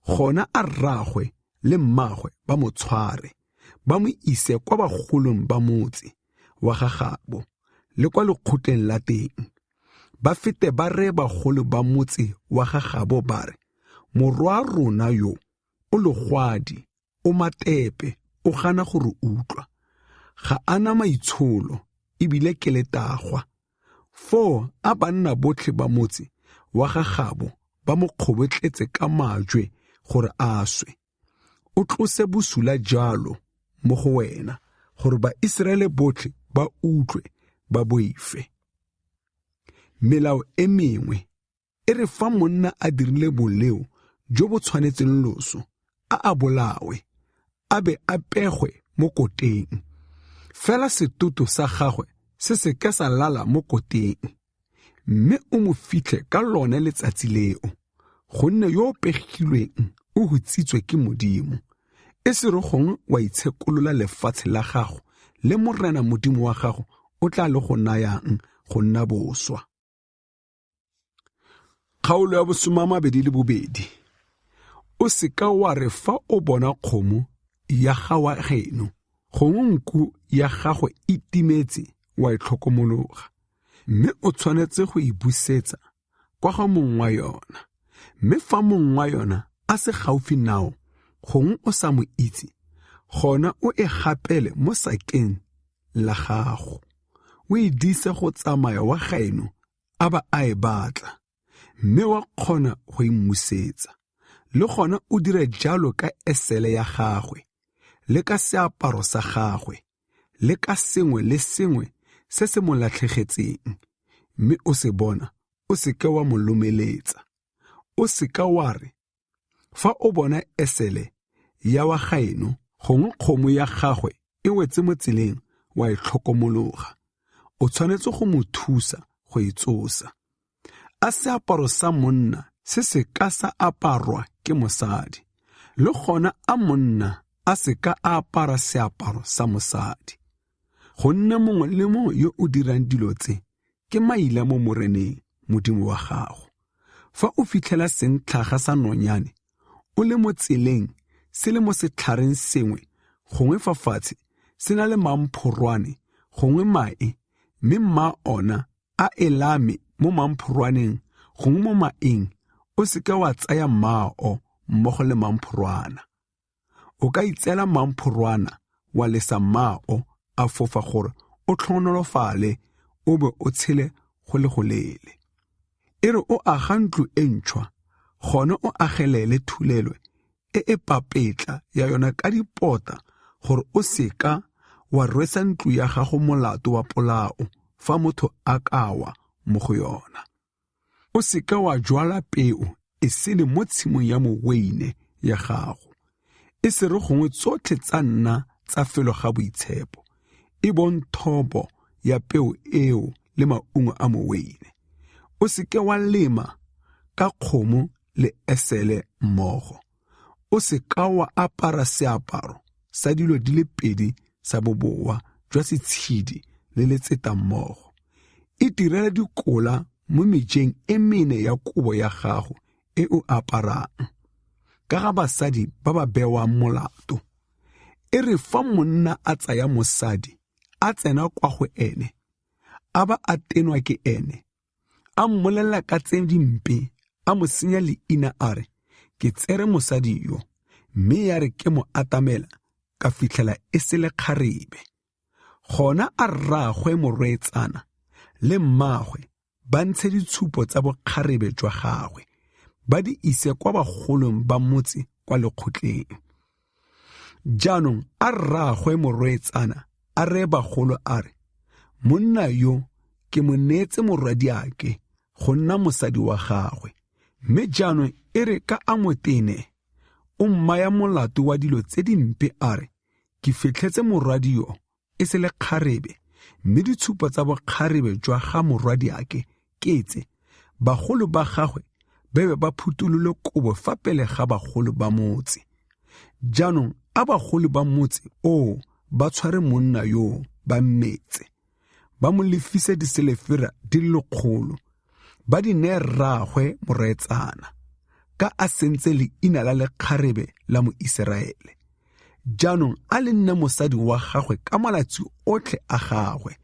gona a rraagwe le mmagwe ba mo tshware, ba mo ise kwa bagolong ba motse wa gagabo le kwa lekgotleng la teng, ba fete ba re bagolo ba motse wa gagabo ba re, morwa rona yo o legwadi, o matepe, o gana gore utlwa, ga ana maitsholo ebile ke letagwa. Foo a banna botlhe ba motse wa gagabo ba mo kgobotletse ka majwe gore a swe. O tlose bosula jalo mo go wena gore Baiseraele botlhe ba utlwe ba boife. Melao e mengwe e re fa monna a dirile boleo jo bo tshwanetseng loso, a bolawe, a be a pegwe mo koteng. Fela setoto sa gagwe se seke sa lala mo koteng, mme o mo fitlhe ka lone letsatsi leo, gonne yo o pegilweng o hutsitswe ke Modimo. E se re gongwe wa itshekolola lefatshe la gago le morena Modimo wa gago o tla le go nayang go nna boswa. Kgaolo ya 22. O seka wa re fa o bona kgomo ya gawa geno, gongwe nku ya gago e timetse wa e tlhokomologa, mme o tshwanetse go e busetsa kwa ga mong wa yona. Mme fa mong wa yona a se gaufi nao, gongwe o sa mo itse, gona o e gapele mo sakeng la gago, o e dise go tsamaya wa gaeno a ba a e batla, mme wa kgona go imusetsa. Le gona o dire jalo ka esele ya gagwe, le ka seaparo sa gagwe, le ka sengwe le sengwe se se mo latlhegetseng, mme o se bona o seke wa mo lomeletsa. O seka wa re, fa o bona esele ya wa gaeno gongwe kgomo ya gagwe e wetse mo tseleng wa e tlhokomologa. O tshwanetse go mo thusa go e tsosa. A seaparo sa monna se se ka sa aparwa ke mosadi, le gona a monna a se ka apara seaparo sa mosadi. Gonne mongwe le mongwe yo o dirang dilo tse ke maila mo moreneng Modimo wa gago. Fa o fitlhela sentlhaga sa nonyane o le mo tseleng se le mo setlhareng sengwe gongwe fa fatshe se na le mamphorwane gongwe mae, mme mma ona a elame mo mamphorwaneng gongwe mo maeng, o seke wa tsaya mmao mmogo le mamphorwana. O ka itseela mamphorwana wa lesa mmao a fofa gore o tlhonolofale o be o tshele go le goleele. E re o aga ntlo e ntšhwa, gone o agelele thulelo e papetla ya yona ka dipota gore o seka wa rwesa ntlo ya gago molato wa polao fa motho a ka wa mo go yona. O seka wa jwala peo e sele mo tshimong ya moweine ya gago. E se re gongwe tsotlhe tsa nna tsa felo ga boitshepo, e bong thobo ya peo eo le maungo a moweine. O seke wa lema ka kgomo le esele mmogo. O seka wa apara seaparo sa dilo di le pedi sa boboa jwa setshedi le letseta mmogo. E direla dikola mo mejeng e mene ya kobo ya gago e o aparang, ka ga basadi ba ba bewang molato. E re fa monna a tsaya mosadi a tsena kwa go ene, a ba a tenwa ke ene, a mmolelela ka tse dimpe, a mo senya leina a re, ke tsere mosadi yo, mme ya re ke mo atamela ka fitlhela e se le kgarebe. Gona a rraagwe morwetsana le mmagwe ba ntshe ditshupo tsa bokgarebe jwa gagwe, ba di ise kwa bagolong ba motse kwa lekgotleng. Jaanong a rraagwe morwetsana a reye bagolo a re, monna yo ke mo neetse morwadiake go nna mosadi wa gagwe, mme jaanong e re ka a mo tene, o mmaya molato wa dilo tse dimpe a re, ke fitlhetse morwadi yo e se le kgarebe, mme ditshupo tsa bokgarebe jwa ga morwadiake ketse bagolo ba gagwe ba be ba phutulole kobo fa pele ga bagolo ba motse. Jaanong a bagolo ba motse o ba tshware monna yo ba mmetse, ba mo lefise diselefera di le 100, ba di neye rraagwe morwetsana, ka a sentse leina la lekgarebe la Moiseraele. Jaanong a le nne mosadi wa gagwe ka malatsi otlhe a gagwe,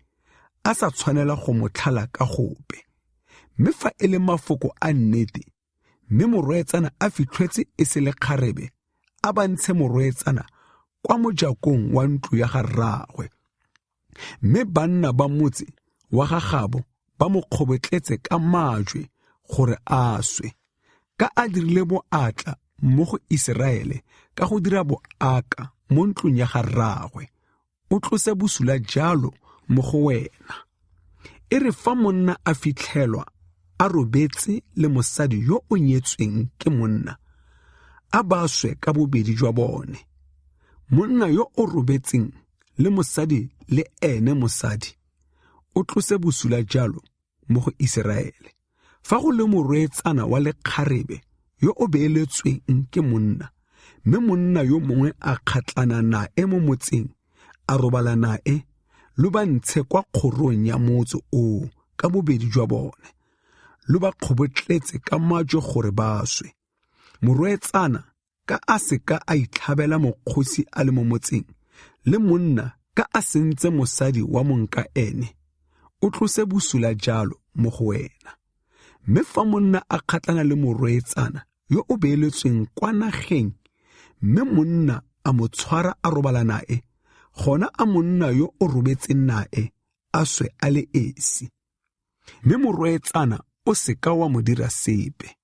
a sa tshwanela go mo tlhala ka gope. Mme fa e le mafoko a nnete, mme morwetsana a fitlhetse e se le kgarebe, a ba ntshe morwetsana kwa mojakong wa ntlo ya ga rraagwe. Mme banna ba motse wa ga gabo ba mo kgobotletse ka majwe gore a swe, ka a dirile boatla mo go Iseraele ka go dira boaka mo ntlong ya ga rraagwe. O tlose bosula jalo mo go wena. E re fa monna a fitlhelwa a robetse le mosadi yo o nyetsweng ke monna, a baswe ka bobedi jwa bone. Monna yo o robetseng le mosadi le ene mosadi, o tlose bosula jalo mo go Iseraele. Fa go le morwetsana wa lekgarebe yo o beeletsweng ke monna, mme monna yo mongwe a kgatlana nae mo motseng, a robala nae, lo ba ntshe kwa kgorong ya motse o ka bobedi jwa bone, lo ba kgobotletse ka majwe gore ba swe. Morwetsana ka a seka a itlhabela mokgosi a le mo motseng, le monna ka a sentse mosadi wa monka ene, o tlose bosula jalo mo go wena. Mme fa monna a kgatlana le morwetsana yo o beeletsweng kwa nageng, mme monna a mo tshwara a robala nae, gona a monna yo o robetseng nae a swe a le esi. Mme morwetsana o seka wa mo dira sepe.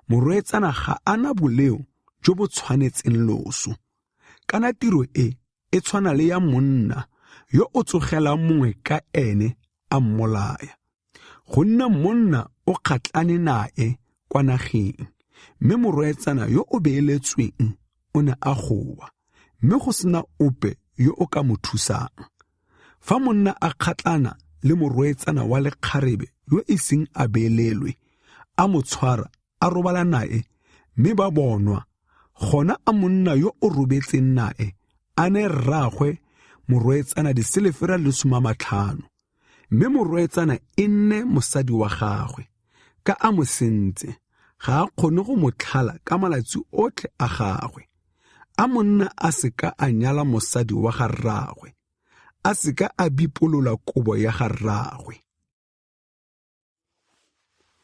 Morwetsana ga ana boleo jo bo tshwanetseng loso, kana tiro e tshwana le ya monna yo o tsogelang mongwe ka ene a mmolaya. Gonne monna o kgatlane nae kwa nageng, mme morwetsana yo o beeletsweng o ne a goa, mme go sena ope yo o ka mo thusang. Fa monna a kgatlana le morwetsana wa lekgarebe yo e seng a beelelwe, a mo tshwara, a robala nae, mme ba bonwa, gona a monna yo o robetseng nae a ne rraagwe morwetsana diselefera 50, mme morwetsana e nne mosadi wa gagwe. Ka a mo sentse, ga a kgone go mo tlhala ka malatsi otlhe a gagwe. A monna a seka a nyala mosadi wa ga rraagwe, a seka a bipolola kobo ya ga rraagwe.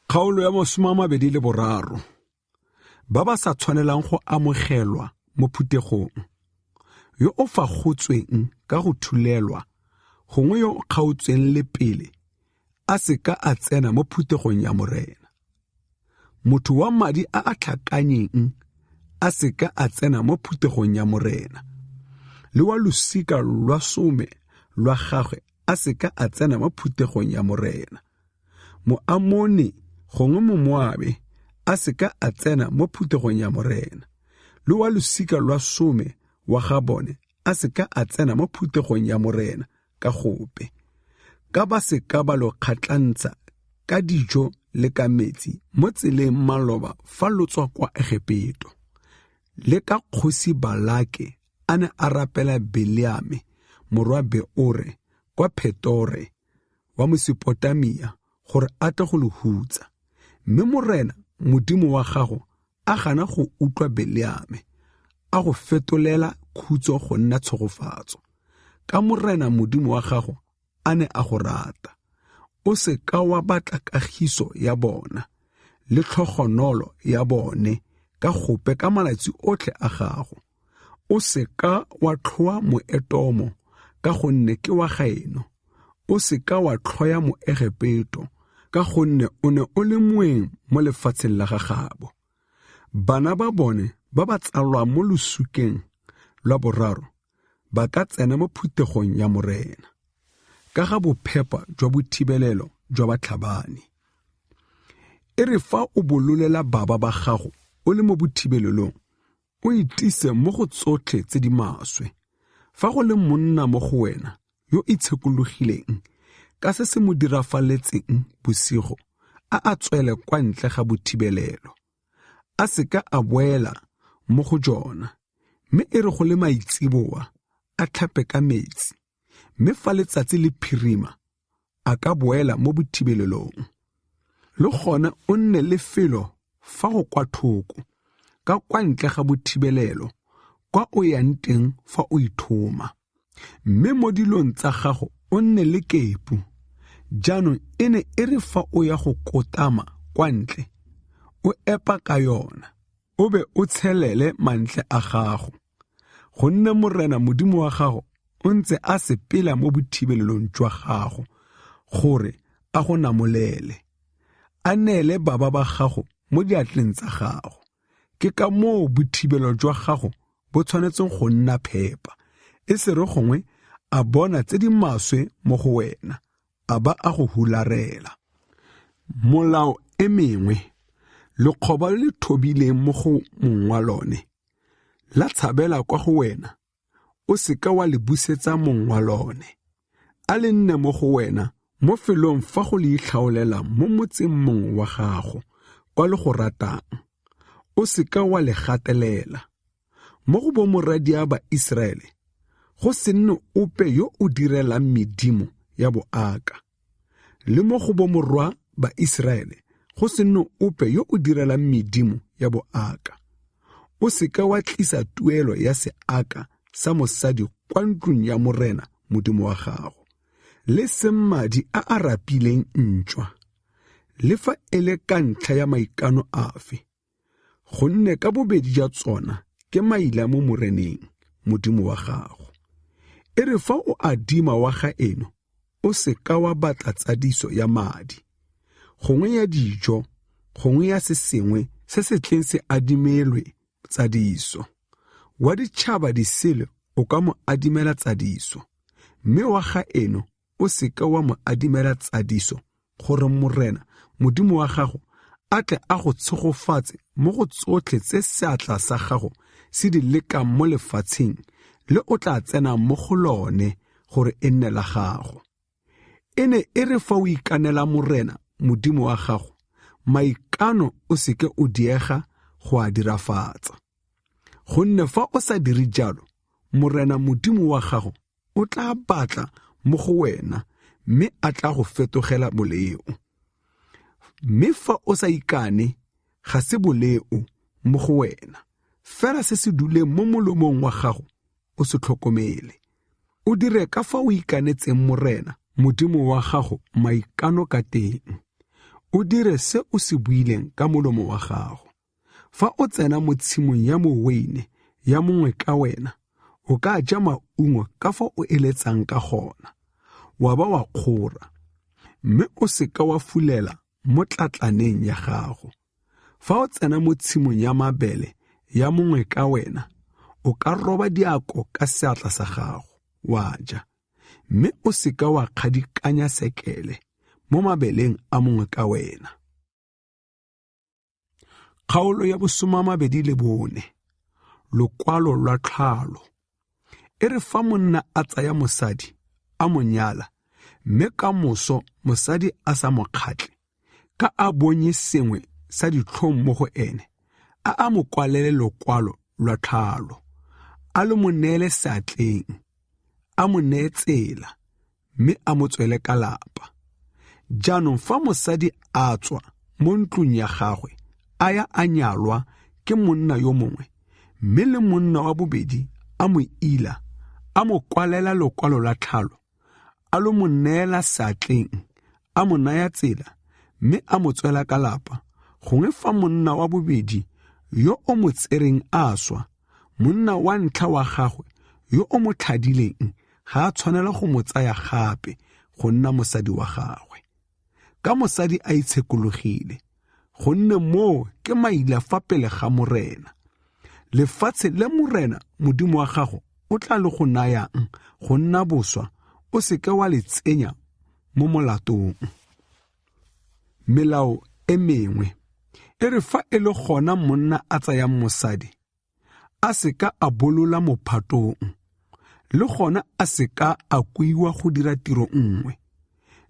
Kgaolo ya 23. Ba ba sa tshwanelang go amogelwa mo phuthegong. Yo o fagotsweng ka go thulelwa, gongwe yo o kgaotsweng le pele, a seka a tsena mo phuthegong ya morena. Motho wa madi a a tlhakanyeng a seka a tsena mo phuthegong ya morena. Le wa losika lwa some lwa gagwe a seka a tsena mo phuthegong ya morena. Moamoni gongwe Momoabe a seka a tsena mo phuthegong ya morena. Le wa losika lwa some wa ga bone a seka a tsena mo phuthegong ya morena ka gope. Ka ba seka ba lo kgatlantsa ka dijo le ka metsi mo tseleng maloba fa lo tswa kwa Egepeto. Le ka kgosi Balake a ne a rapela Biliame morwa Beore kwa Petore wa Mesopotamia gore a tle go le hutsa, mme morena modimo wa gago a gana go utlwa Biliame, a go fetolela khutso go nna tshogofatso. Ka morena modimo wa gago a ne a go rata, o se ka wa batla kagiso ya bona le tlhogonolo ya bone ka gope ka malatsi otlhe a gago. O se ka wa tlhoa Moedomo ka gonne ke wa gaeno. O se ka wa tlhoya Moegepeto ka gonne o ne o le moeng mo lefatsheng la gagabo. Bana ba bone ba ba tsalwa mo losukeng lwa boraro ba ka tsena mo phuthegong ya morena ka ga bophepa jwa bothibelelo jwa batlhabani. E re fa o bololela baba ba gago o le mo bothibelelong, o itise mo go tsotlhe tse di maswe. Fa go le monna mo go wena yo itshekologileng ka se se mo dirafaletseng bosigo, a tswele kwa ntle ga bothibelelo. A seka a boela mo go jona, mme e re go le maitsiboa a tlhape ka metsi, mme fa letsatsi le phirima a ka boela mo bothibelelong. Le gona o nne le felo fa go kwa thoko, ka kwa ntle ga bothibelelo, kwa o yang teng fa o ithoma. Mme mo dilong tsa gago o nne le kepu. Jaanong e ne e re fa o ya go kotama kwa ntle, o epa ka yona, o be o tshelele mantle a gago, gonne morena modimo wa gago o ntse a sepela mo bothibelelong jwa gago gore a go namolele. A neele baba ba gago mo diatleng tsa gago. Ke ka moo bothibelo jwa gago bo tshwanetseng go nna phepa, e se re gongwe a bona tse di maswe mo go wena, a ba a go hularela. Molao e mengwe, lekgoba le thobileng mo go mong wa lone, la tshabela kwa go wena, o seka wa le busetsa mong wa lone. A le nne mo go wena mo felong fa go le itlhaolela mo motseng mong wa gago kwa le go ratang. O seka wa le gatelela. Mo go bomoradia ba Israele, go se nne ope yo o direlang medimo ya boaka. Le mo go bomorwa ba Israele, go se nne ope yo o direlang medimo ya boaka. O seka wa tlisa tuelo ya seaka sa mosadi kwa ntlong ya morena modimo wa gago, le semmadi a rapileng ntšwa, le fa e le ka ntlha ya maikano afe, gonne ka bobedi jwa tsona ke maila mo moreneng modimo wa gago. E re fa o adima wa gaeno, o seka wa batla tsadiso ya madi, gongwe ya dijo, gongwe ya se sengwe se se tleng se adimelwe tsadiso. Wa ditšhaba disele o ka mo adimela tsadiso, mme wa gaeno o seka wa mo adimela tsadiso gore morena Modimo wa gago a tle a go tshegofatse mo go tsotlhe tse seatla sa gago se di lekang mo lefatsheng le o tla tsena mo go lone gore e nne la gago. E ne e re fa o ikanela Morena Modimo wa gago, maikano o seke o diega go a dirafatsa. Gonne fa o sa dire jalo, Morena Modimo wa gago o tla batla mo go wena mme a tla go fetogela boleo. Mme fa o sa ikane, ga se boleo mo go wena, fela se se dule mo molomong wa gago o se tlhokomele. O dire ka fa o ikanetseng Morena Modimo wa gago maikano ka teng. O dire se o se buileng ka molomo wa gago. Fa o tsena mo tshimong ya moweine ya mongwe ka wena, o ka ja maungo ka fa o eletsang ka gona, wa ba wa kgora, mme o seka wa fulela mo tlatlaneng ya gago. Fa o tsena mo tshimong ya mabele ya mongwe ka wena, o ka roba diako ka seatla sa gago, wa ja, mme o seka wa kgadikanya sekele mo mabeleng a mongwe ka wena. Kgaolo ya 24, lokwalo lwa tlhalo. E re fa monna a tsaya mosadi a monyala, mme ka moso mosadi a sa mokgatle, ka a bonye sengwe sa ditlhong mo go ene, a mo kwalele lokwalo lwa tlhalo, a le mo neele seatleng, a mo neye tsela, mme a mo tswele ka lapa. Jaanong fa mosadi a tswa mo ntlong ya gagwe a ya a nyalwa ke monna yo mongwe, mme le monna wa bobedi a mo ila, a mo kwalela lokwalo la tlhalo, a lo mo neela seatleng, a mo naya tsela, mme a mo tswela ka lapa, gongwe fa monna wa bobedi yo o mo tsereng a swa, monna wa ntlha wa gagwe yo o mo tlhadileng ga a tshwanela go mo tsaya gape go nna mosadi wa gagwe. Ka mosadi a itshekologile, gonne moo ke maila fa pele ga Morena. Lefatshe le Morena Modimo wa gago o tla le go nayang go nna boswa, o seke wa le tsenya mo molatong. Melao e mengwe e re fa e le gona monna a tsayang mosadi, a seka a bolola mo phatong, le gona a seka a kuiwa go dira tiro nngwe,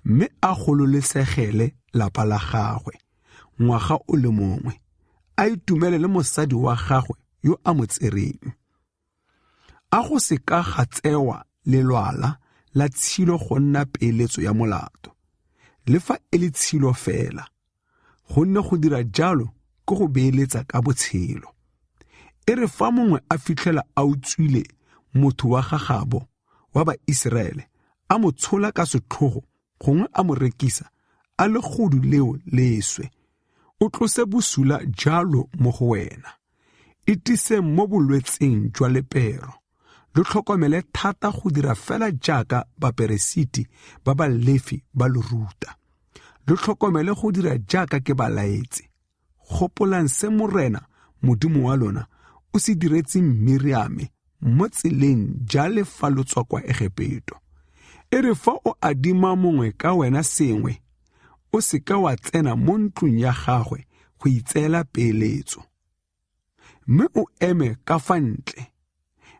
mme a gololesegele lapa la gagwe ngwaga o le mongwe, a itumele le mosadi wa gagwe yo a mo tsereng. A go seka ga tsewa lelwala la tshilo go nna peeletso ya molato, le fa e le tshilo fela, gonne go dira jalo ke go beeletsa ka botshelo. E re fa mongwe a fitlhela a utswile motho wa gagabo wa Baiseraele, a mo tshola ka setlhogo, gongwe a mo rekisa a le godu leo leswe, o tlose bosula jalo mo go wena. Itise mo bolwetseng jwa lepero, le tlhokomele thata go dira fela jaaka baperesiti ba Balefi ba lo ruta. Le tlhokomele go dira jaaka ke balaetse. Gopolang se Morena Modimo wa lona o se diretseng Miriame mo tseleng jale fa lo tswa kwa Egepeto. E re fa o adima mongwe ka wena sengwe, o seka wa tsena mo ntlong ya gagwe go itseela peeletso, mme o eme ka fa ntle,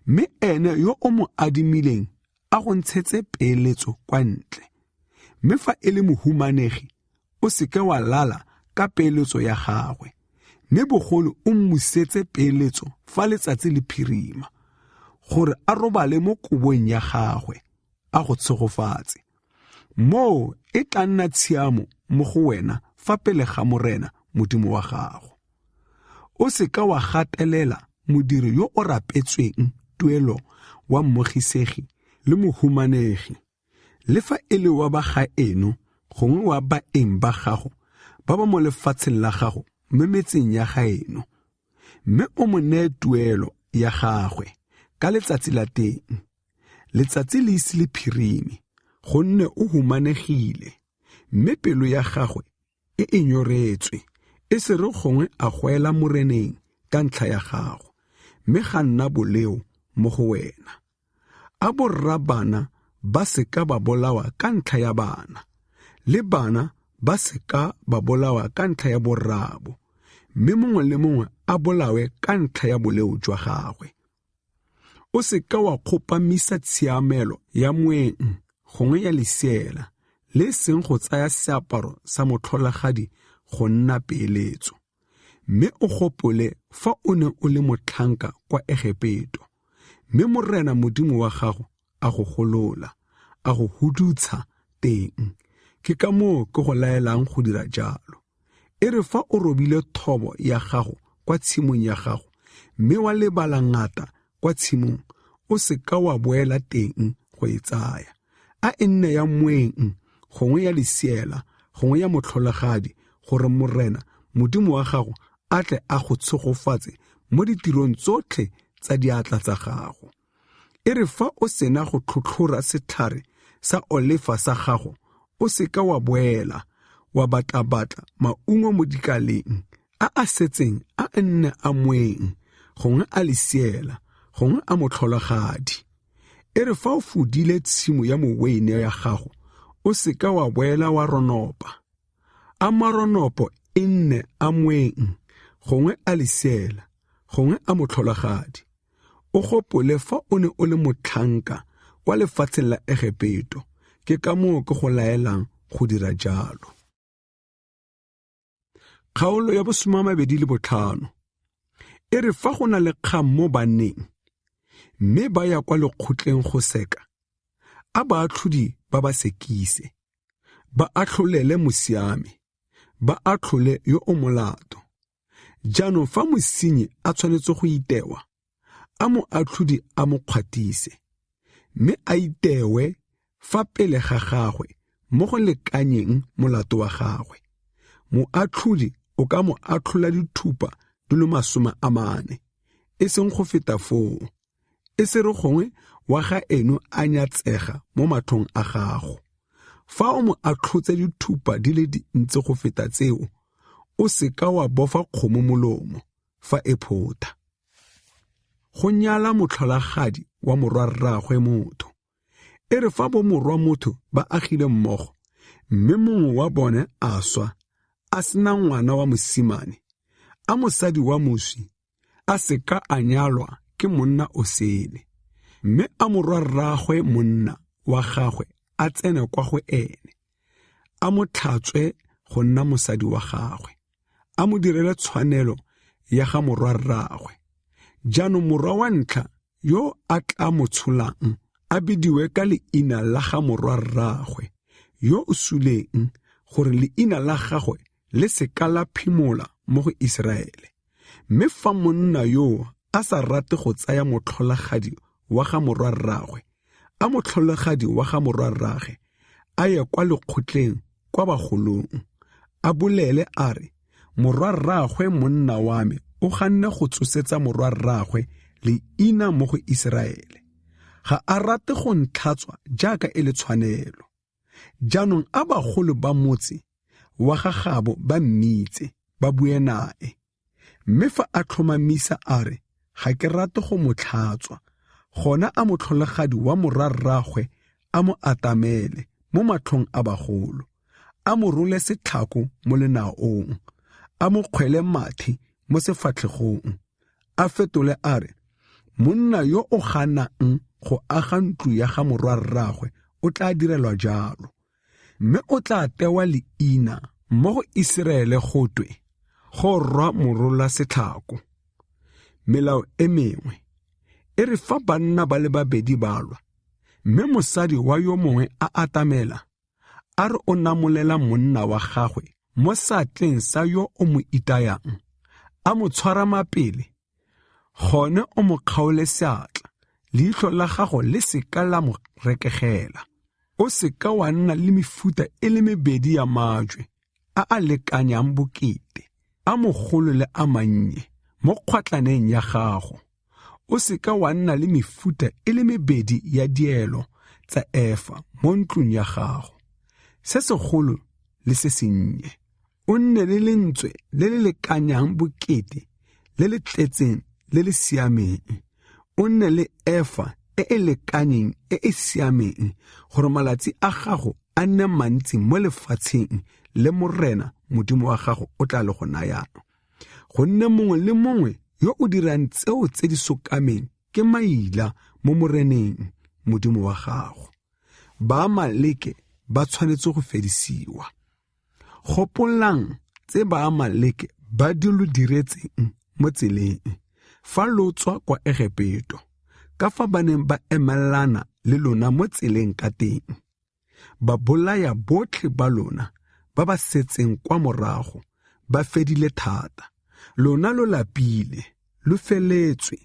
mme ene yo o mo adimileng a go ntshetse peeletso kwa ntle. Mme fa e le mohumanegi, o seka wa lala ka peeletso ya gagwe, mme bogolo o mmusetse peeletso fa letsatsi le phirima, gore a robale mo kobong ya gagwe, a go tshegofatse. Moo e tla nna tshiamo mo go wena fa pele ga Morena Modimo wa gago. O seka wa gatelela modiri yo o rapetsweng tuelo wa mmogisegi le mohumanegi, le fa e le wa ba gaeno gongwe wa baeng ba gago ba ba mo lefatsheng la gago mo metseng ya gaeno, mme o mo neye tuelo ya gagwe ka letsatsi la teng. Letsatsi le ise le phirime, gonne o humanegile, mme pelo ya gagwe e enyoretswe, e se re gongwe a goela moreneng ka ntlha ya gago, mme ga nna boleo mo go wena. A borra bana ba seka ba bolawa ka ntlha ya bana, le bana ba seka ba bolawa ka ntlha ya borrabo, mme mongwe le mongwe a bolawe ka ntlha ya boleo jwa gagwe. O seka wa kgopamisa tshiamelo ya moeng gongwe ya lesiela, le seng go tsaya seaparo sa motlholagadi go nna peeletso. Mme o gopole fa o ne o le motlhanka kwa Egepeto, mme Morena Modimo wa gago a go golola, a go hudutsha teng. Ke ka moo ke go laelang go dira jalo. E re fa o robile thobo ya gago kwa tshimong ya gago, mme wa lebala ngata kwa tshimong, o seka wa boela teng go e tsaya. A e nne ya moeng, gongwe ya lesiela, gongwe ya motlholagadi, gore Morena Modimo wa gago a tle a go tshegofatse mo ditirong tsotlhe tsa diatla tsa gago. E re fa o sena go tlhotlhora setlhare sa olefa sa gago, o seka wa boela wa batla maungo mo dikaleng a a setseng a nne a moeng, gongwe a lesiela, gongwe a motlholagadi. E re fa o fudile tshimo ya moweine ya gago, o seka wa boela wa ronopa. A maronopo e nne a moeng, gongwe a lesiela, gongwe a motlholagadi. O gopole fa o ne o le motlhanka kwa lefatsheng la Egepeto, ke ka moo ke go laelang go dira jalo. Kgaolo ya 25. E re fa go na le kgang mo banneng, mme ba ya kwa lekgotleng go seka, a baatlhodi ba ba sekise, ba atlholele mosiame, ba atlhole yo o molato. Jaanong fa mosenyi a tshwanetse go itewa, a mo atlhodi a mo kgwatise, mme a itewe fa pele ga gagwe mo go lekanyeng molato wa gagwe. Moatlhodi o ka mo atlhola dithupa di le 40, e seng go feta foo. E se re gongwe wa ga eno a nyatsega mo matlhong a gago. Fa o mo atlhotse dithupa di le dintsi go feta tseo, o seka wa bofa kgomo molomo fa e phota. Go nyala motlholagadi wa morwa rraagwe motho. E re fa bo morwa motho ba agile mmogo, mme mongwe wa bone a swa, a sena ngwana wa mosimane, a mosadi wa moswi, a seka a nyalwa ke monna o sele, mme a morwa rraagwe monna wa gagwe a tsene kwa go ene, a mo tlhatswe go nna mosadi wa gagwe, a mo direle tshwanelo ya ga morwa rraagwe. Jaanong morwa wa ntlha yo a tla mo tsholang a bidiwe ka leina la ga morwa rraagwe yo o suleng, gore leina la gagwe le seka la phimola mo go Iseraele. Mme fa monna yo a sa rate go tsaya motlholagadi wa ga morwa rraagwe, a motlholagadi wa ga morwa rraagwe a ye kwa lekgotleng kwa bagolong, a bolele a re, morwa rraagwe monna wa me o ganne go tsosetsa morwa rraagwe leina mo go Iseraele. Ga a rate go ntlhatswa jaaka e le tshwanelo. Jaanong a bagolo ba motse wa gagabo ba mmitse, ba bue nae. Mme fa a tlhomamisa a re, ga ke rate go mo tlhatswa, gona a motlholagadi wa morwa rraagwe a mo atamele mo matlhong a bagolo, a mo role setlhako mo lenaong, a mo kgwele mathe mo sefatlhegong, a fetole a re, monna yo o ganang go aga ntlo ya ga morwa rraagwe o tla direlwa jalo, mme o tla tewa leina mo go Iseraele gotwe, go rwa morola setlhako. Melao e mengwe e re fa banna ba le babedi ba lwa, mme mosadi wa yo mongwe a atamela, a re o namolela monna wa gagwe mo seatleng sa yo o mo itayang, a mo tshwara mapele, gone o mo kgaole seatla, leitlho la gago le seka la mo rekegela. O seka wa nna le mefuta e le mebedi ya majwe a a lekanyang bokete, a mogolo le a mannye mo kgwatlaneng ya gago. O seka wa nna le mefuta e le mebedi ya dielo tsa efa mo ntlong ya gago, se segolo le se sennye. O nne le lentswe le le lekanyang bokete le le tletseng le le siameng. O nne le efa e e lekanyeng e e siameng gore malatsi a gago a nne mantsi mo lefatsheng le morena Modimo wa gago o tla le go nayang. Gonne mongwe le mongwe yo o dirang tseo tse di sokameng ke maila mo moreneng Modimo wa gago. Baamaleke ba tshwanetse go fedisiwa. Gopolang tse Baamaleke ba di lo diretseng mo tseleng fa lo tswa kwa Egepeto, ka fa ba neng ba emelana le lona mo tseleng ka teng. Ba bolaya botlhe ba lona ba ba setseng kwa morago, ba fedile thata. Lona lo lapile, lo feletswe,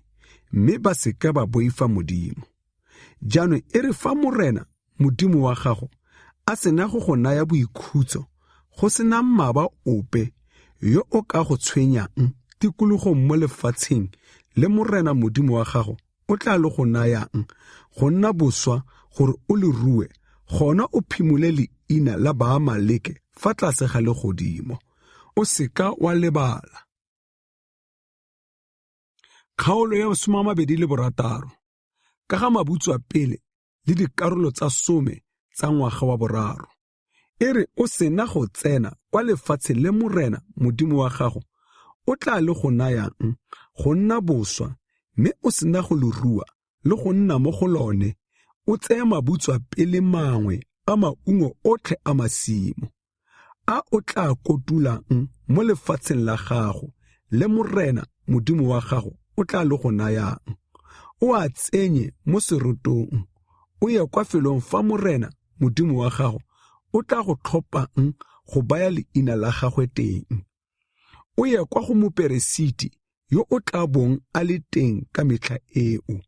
mme ba seka ba boifa Modimo. Jaanong e re fa morena Modimo wa gago a sena go naya boikhutso, go sena mmaba ope yo o ka go tshwenyang tikologong mo lefatsheng le morena Modimo wa gago o tla le go nayang go nna boswa gore o le rue, gona o phimole leina la Baamaleke fa tlase ga legodimo. O seka wa lebala. Kgaolo ya 26 ka ga mabutso a pele le dikarolo tsa 10 tsa ngwaga wa boraro. E re o sena go tsena kwa lefatshe le morena Modimo wa gago o tla le go nayang go nna boswa, mme o sena go le rua le go nna mo go lone, o tseye mabutso a pele mangwe a maungo otlhe a masimo a o tla kotulang mo lefatsheng la gago le morena Modimo wa gago o tla le go nayang. O a tsenye mo serotong, o ye kwa felong fa morena Modimo wa gago o tla go tlhophang go baya leina la gagwe teng. O ye kwa go moperesiti yo o tla bong a le teng ka metlha eo.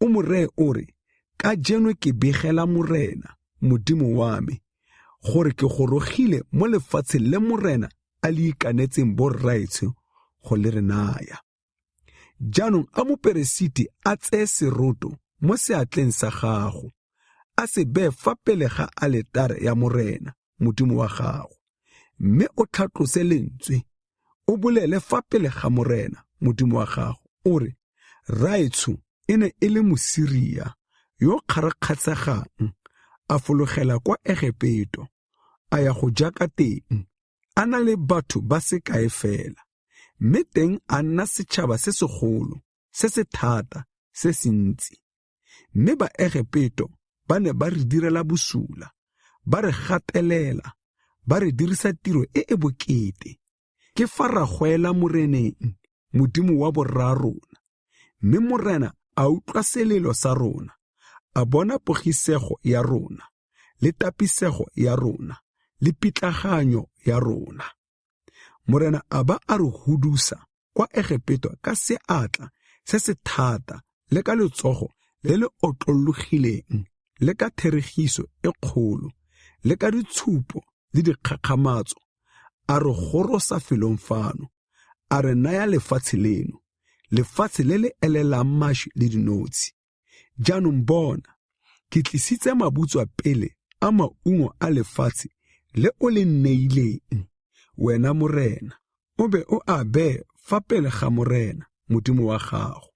O mo reye o re, ka jeno ke begela morena Modimo wa me gore ke gorogile mo lefatsheng le morena a le ikanetseng borraetsho go le re naya. Jaanong a moperesiti a tseye seroto mo seatleng sa gago, a se beye fa pele ga aletare ya morena Modimo wa gago, mme o tlhatlose lentswe, o bolele fa pele ga morena Modimo wa gago o re, raetsho e ne e le Mosiria yo kgarakgatsegang, a fologela kwa Egepeto, a ya go ja ka teng, a na le batho ba se kae fela, mme teng a nna setšhaba se segolo, se se thata, se se ntsi. Mme ba Egepeto ba ne ba re direla bosula, ba re gatelela, ba re dirisa tiro e e bokete. Ke fa ra goela moreneng Modimo wa borra rona, mme morena a utlwa selelo sa rona, a bona pogisego ya rona, le tapisego ya rona, le pitlaganyo ya rona. Morena a ba a re hudusa kwa Egepeto ka seatla se se thata le ka letsogo le le otlologileng le ka theregiso e kgolo le ka ditshupo le dikgakgamatso, a re gorosa felong fano, a re naya lefatshe leno, lefatshe le le elelang mašwi le dinotshi. Jaanong bona, ke tlisitse mabutso a pele a maungo a lefatshe le o le neileng, wena morena, o be o a beye fa pele ga morena Modimo wa gago.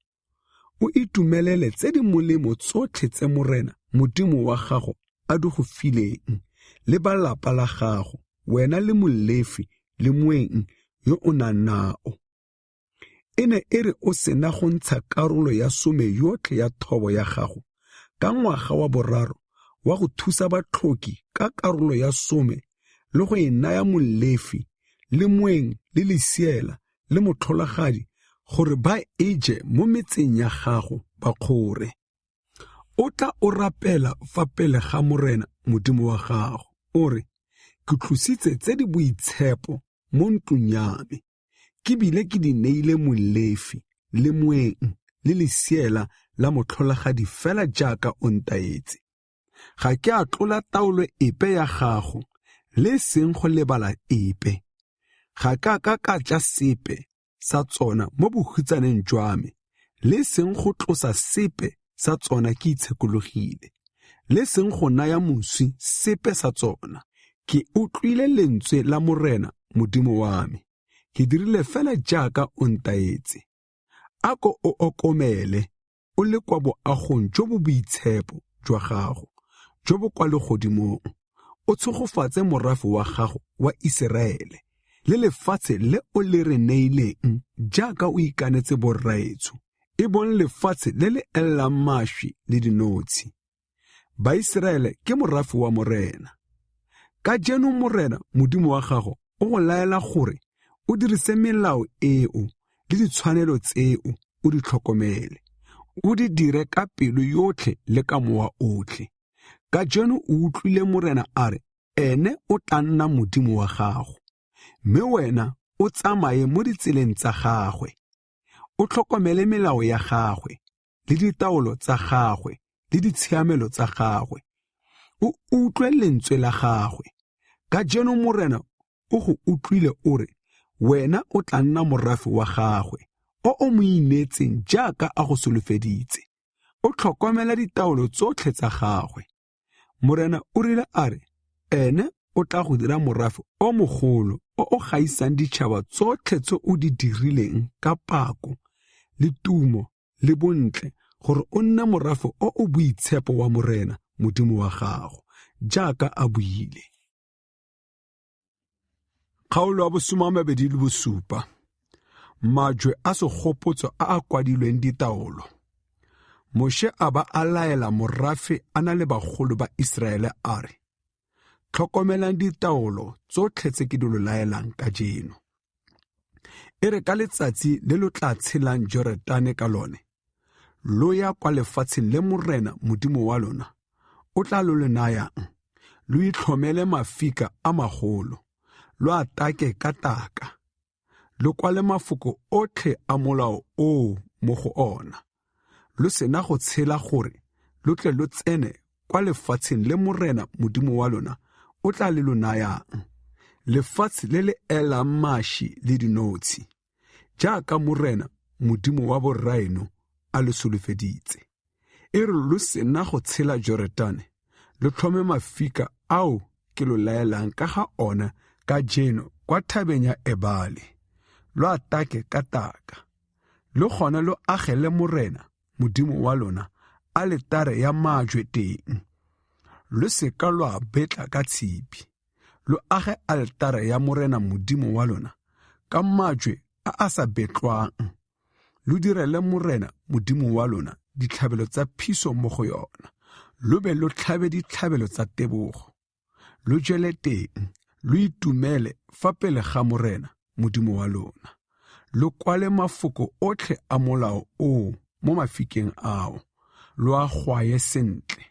O itumelele tse di molemo tsotlhe tse morena Modimo wa gago a di go fileng, le ba lapa la gago, wena le molefi le moeng yo o nanao. E ne e re o sena go ntsha karolo ya 10 yotlhe ya thobo ya gago ka ngwaga wa boraro wa go thusa batlhoki ka karolo ya 10 le go e naya molefi le moeng le lesiela le motlholagadi gore ba eje mo metseng ya gago ba kgore. O tla o rapela fa pele ga morena Modimo wa gago o re, ke tlositse tse di boitshepo mo ntlong ya me, ke bile ke di neile molefi le moeng le lesiela la motlholagadi fela jaaka o ntaetse. Ga ke a tlola taolo epe ya gago le seng go lebala epe. Ga ka ja sepe sa tsona mo bohutsaneng jwa me, le seng go tlosa sepe sa tsona ke itshekologile, le seng go naya moswi sepe sa tsona. Ke utlwile lentswe la morena Modimo wa me, ke dirile fela jaaka o ntaetse. Ako o okomele, o le kwa boagong jo bo boitshepo jwa gago jo bo kwa legodimong, o tshogofatse morafe wa gago wa Iseraele le lefatshe le o le re neileng jaaka o ikanetse borraetsho, e bong lefatshe le le ellang mašwi le dinotshi. Baiseraele ke morafe wa morena. Ka jeno morena Modimo wa gago o go laela gore o dirise melao eo le ditshwanelo tseo o di tlhokomele, o di dire ka pelo yotlhe le ka mowa otlhe. Ka jeno o utlwile morena a re ene o tla nna Modimo wa gago, mme wena o tsamaye mo ditseleng tsa gagwe, o tlhokomele melao ya gagwe le ditaolo tsa gagwe le ditshiamelo tsa gagwe, o utlwe lentswe la gagwe. Ka jeno morena o go utlwile o re wena o tla nna morafe wa gagwe o mo inetseng jaaka a go solofeditse, o tlhokomela ditaolo tsotlhe tsa gagwe. Morena o rile a re ene o tla go dira morafe o mogolo o gaisang ditšhaba tsotlhe tse o di dirileng ka pako le tumo le bontle, gore o nne morafe o boitshepo wa morena Modimo wa gago jaaka a buile. Kgaolo ya 27. Majwe a segopotso a a kwadilweng ditaolo. Moshe a ba a laela morafe a na le bagolo ba Iseraele a re, tlhokomelang ditaolo tsotlhe tse ke di lo laelang ka jeno. E re ka letsatsi le lo tla tshelang Joretane ka lone, lo ya kwa lefatsheng le morena Modimo wa lona o tla lo le nayang, lo itlhomele mafika a magolo, lo atake ka taka, lo kwale mafoko otlhe a molao o mo go ona, lo sena go tshela gore lo tle lo tsene kwa lefatsheng le morena Modimo wa lona o tla le lo nayang, lefatshe le le elang mašwi le dinotshi, jaaka morena Modimo wa borraeno a le solofeditse. E re lo sena go tshela Joretane, lo tlhome mafika ao ke lo laelang ka ga ona ka jeno kwa thabeng ya Ebale, lo atake ka taka, lo gona lo agele morena Modimo wa lona altare ya majwe teng, lo seka lwa betla ka tshipi, lo age altare ya morena Modimo wa lona ka majwe a sa betlwang, lo direle morena Modimo wa lona ditlhabelo tsa phiso mo go yona, lo be lo tlhabe ditlhabelo tsa tebogo, lo jele teng, lo itumele fa pele ga morena Modimo wa lona, lo kwale mafoko otlhe a molao o mo mafikeng ao, lo a gwaye sentle.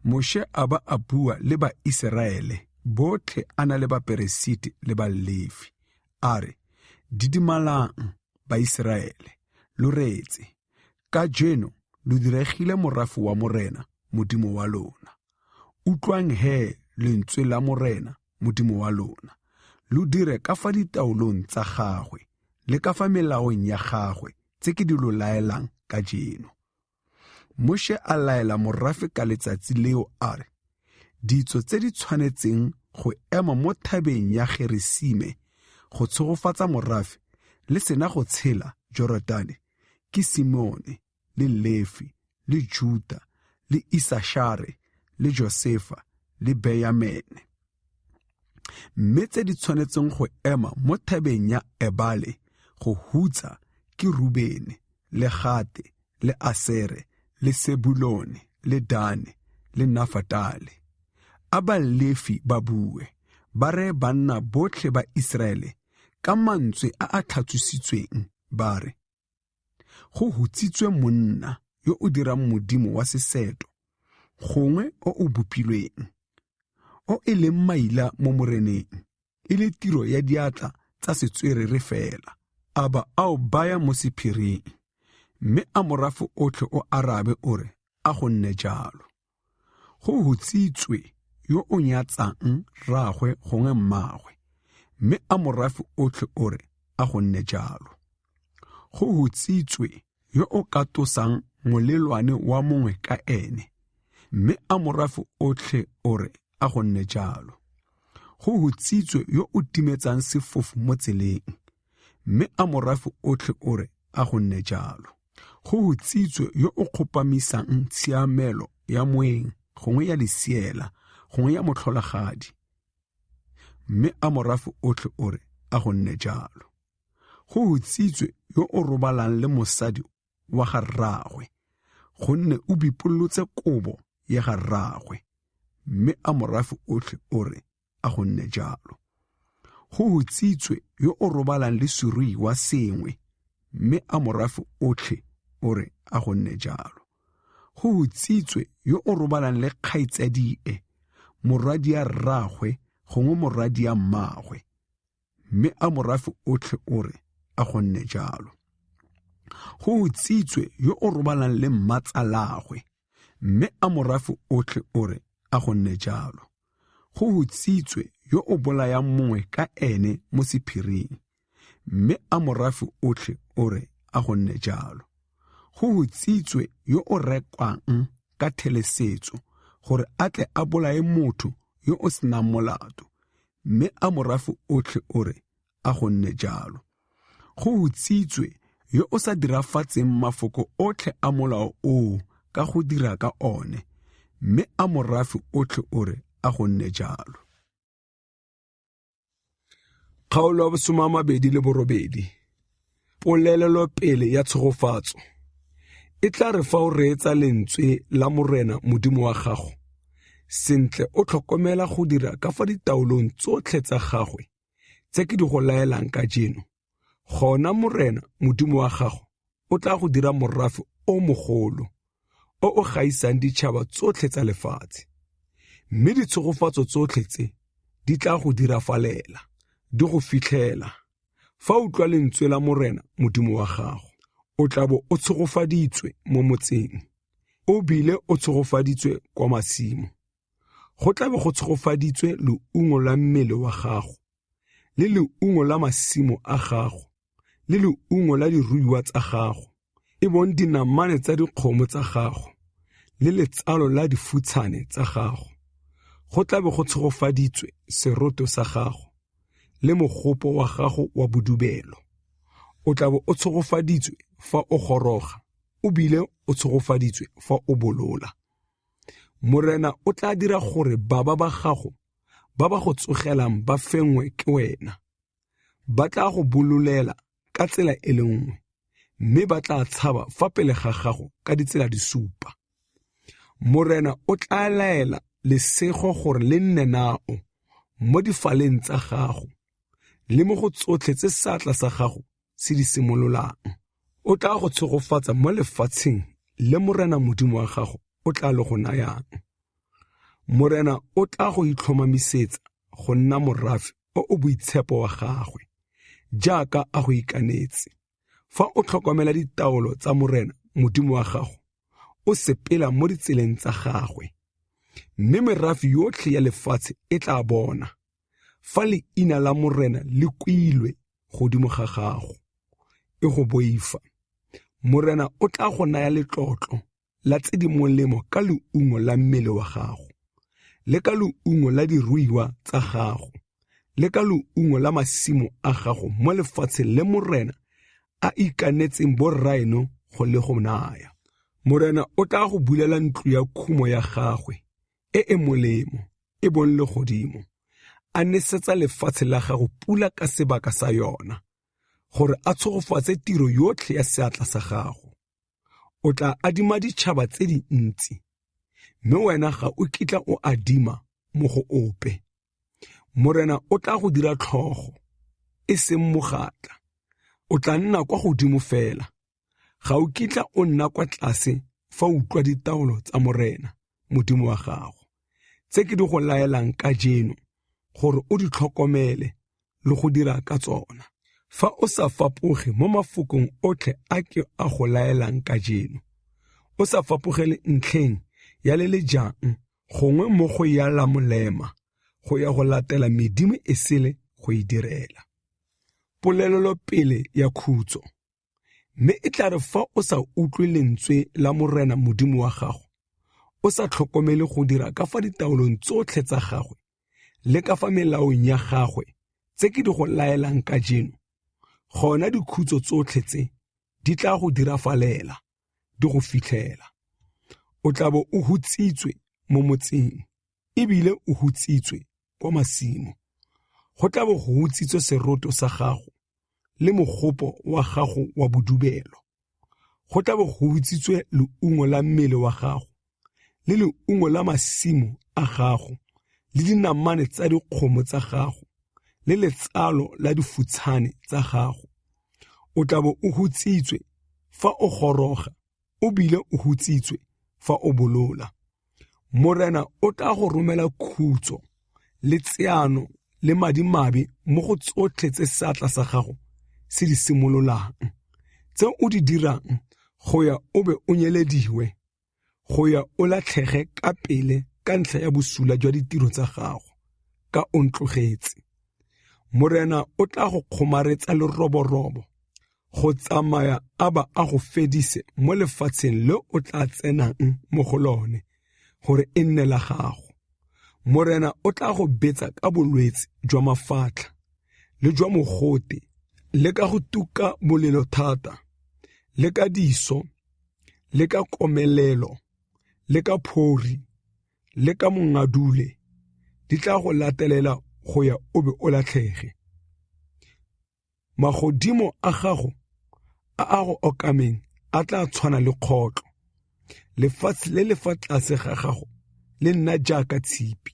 Moshe a ba a bua le ba Iseraele botlhe a na le baperesiti le balefi, a re, didimalang ba Iseraele, lo reetse, ka jeno lo diregile morafe wa morena Modimo wa lona. Utlwang he lentswe la morena Modimo wa lona, lo dire ka fa ditaolong tsa gagwe le ka fa melaong ya gagwe tse ke di lo laelang ka jeno. Moshe a laela morafe ka letsatsi leo a re, ditso tse di tshwanetseng go ema mo thabeng ya Gerisime go tshogofatsa morafe le sena go tshela Joretane ke Simone le Lefi le Juda le Isashare le Josefa le Benjamene. Mme tse di tshwanetseng go ema mo thabeng ya Ebale go hutsa ke Rubene le Gate le Asere le Sebulone le Dane le Nafatale. A balefi ba bue ba re banna botlhe ba Iseraele ka mantswe a a tlhatsositsweng ba re, go hutsitswe monna yo o dirang modimo wa seseto, gongwe o bopilweng, o e leng maila mo moreneng, e le tiro ya diatla tsa setswerere fela, a ba ao baya mo sephiring, mme a morafe otlhe o arabe o re, a go nne jalo. Go hutsitswe yo o nyatsang ragwe gongwe mmagwe, mme a morafe otlhe o re, a go nne jalo. Go hutsitswe yo o katosang molelwane wa mongwe ka ene, mme a morafe otlhe o re, a go nne jalo. Go hutsitswe yo o timetsang sefofu mo tseleng, mme a morafe otlhe o re, a go nne jalo. go utsitswe yo o kgopamisang tshiamelo ya moeng gongwe ya lesiela gongwe ya motlholagadi. Mme a morafe otlhe o re a go nne jalo. Go utsitswe yo o robalang le mosadi wa ga rraagwe, gonne o bipolotse kobo ya ga rraagwe. Mme a morafe otlhe o re a go nne jalo. Go utsitswe yo o robalang le seruiwa sengwe, mme a morafe otlhe o re a go nne jalo. Go utsitswe yo o robalang le kgaitsadie, morwadi ya rraagwe gongwe morwadi ya mmaagwe, mme a morafe otlhe o re a go nne jalo. Go utsitswe yo o robalang le mmatsalagwe, mme a morafe otlhe o re a go nne jalo. Go utsitswe yo o bolayang mongwe ka ene mo sephiring, mme a morafe otlhe o re a go nne jalo. Go utsitswe yo o rekwang ka thelesetso gore a tle a bolaye motho yo o senang molato, mme a morafe otlhe o re a go nne jalo. Go utsitswe yo o sa dirafatseng mafoko otlhe a molao o ka go dira ka one, mme a morafe otlhe o re a go nne jalo. Kgaolo ya 28. Polelelo pele ya tshegofatso. E tla re fa o reetsa lentswe la morena modimo wa gago, sentle o tlhokomela go dira ka fa ditaolong tsotlhe tsa gagwe tse ke di go laelang ka jeno, gona morena modimo wa gago o tla go dira morafe o mogolo o o gaisang ditšhaba tsotlhe tsa lefatshe. Mme ditshegofatso tsotlhe tse di tla go dirafalela, di go fitlhela fa o utlwa lentswe la morena modimo wa gago. O tla bo o tshegofaditswe mo motseng, o bile o tshegofaditswe kwa masimo. Go tla be go tshegofaditswe leungo la mmele wa gago, le leungo la masimo a gago, le leungo la diruiwa tsa gago, e bong dinamane tsa dikgomo tsa gago, le letsalo la difutshane tsa gago. Go tla be go tshegofaditswe seroto sa gago, le mogopo wa gago wa bodubelo. O tla bo o tshegofaditswe fa o goroga, o bile o tshegofaditswe fa o bolola. Morena o tla dira gore baba ba gago ba ba go tsogelang ba fengwe ke wena. Ba tla go bololela ka tsela e le nngwe, mme ba tla tshaba fa pele ga gago ka ditsela di supa. Morena o tla laela lesego gore le nne nao mo difaleng tsa gago, le mo go tsotlhe tse seatla sa gago se di simololang. O tla go tshegofatsa mo lefatsheng le morena modimo wa gago o tla le go nayang. Morena o tla go itlhomamisetsa go nna morafe o boitshepo wa gagwe, jaaka a go ikanetse. Fa o tlhokomela ditaolo tsa morena modimo wa gago, o sepela mo ditseleng tsa gagwe. Mme merafe yotlhe ya lefatshe e tla bona fa leina la morena le kwilwe godimo ga gago, e go boifa. Morena o tla go naya letlotlo la tse di molemo ka leungo la mmele wa gago, le ka leungo la diruiwa tsa gago, le ka leungo la masimo a gago mo lefatsheng le morena a ikanetseng borraeno go le go naya. Morena o tla go bulela ntlo ya khumo ya gagwe e e molemo, e bong le godimo, a nesetsa lefatshe la gago pula ka sebaka sa yona, gore a tshegofatse tiro yotlhe ya seatla sa gago. O tla adima ditšhaba tse dintsi, mme wena ga o kitla o adima mo go ope. Morena o tla go dira tlhogo, e seng mogatla. O tla nna kwa godimo fela, ga o kitla o nna kwa tlase fa o utlwa ditaolo tsa morena modimo wa gago, tse ke di go laelang ka jeno gore o di tlhokomele le go dira ka tsona. Fa o sa fapoge mo mafokong otlhe a ke a go laelang ka jeno, o sa fapogele ntlheng ya le le jang gongwe mo go ya la molema go ya go latela medimo e sele go e direla. Polelelo pele ya khutso. Mme e tla re fa o sa utlwe lentswe la morena modimo wa gago, o sa tlhokomele go dira ka fa ditaolong tsotlhe tsa gagwe le ka fa melaong ya gagwe tse ke di go laelang ka jeno, gona dikhutso tsotlhe tse di tla go dirafalela, di go fitlhela. O tla bo o hutsitswe mo motseng, ebile o hutsitswe kwa masimo. Go tla bo go hutsitswe seroto sa gago le mogopo wa gago wa bodubelo. Go tla bo go hutsitswe leungo la mmele wa gago le leungo la masimo a gago le dinamane tsa dikgomo tsa gago le letsalo la difutshane tsa gago. O tla bo o hutsitswe fa o goroga, o bile o hutsitswe fa o bolola. Morena o tla go romela khutso le tseano le madimabe mo go tsotlhe tse seatla sa gago se di simololang, tse o di dirang go ya o be o nyelediwe, go ya o latlhege ka pele ka ntlha ya bosula jwa ditiro tsa gago ka o ntlogetse. Morena o tla go kgomaretsa leroborobo go tsamaya a ba a go fedise mo lefatsheng le o tla tsenang mo go lone gore e nne la gago. Morena o tla go betsa ka bolwetse jwa mafatlha le jwa mogote le ka go tuka bolelo thata le ka diso le ka komelelo le ka phori le ka mongadule di tla go latelela go ya o be o latlhege. Magodimo a gago a go okameng a tla tshwana le kgotlo, lefatshe le le fa tlase ga gago le nna jaaka tshipi.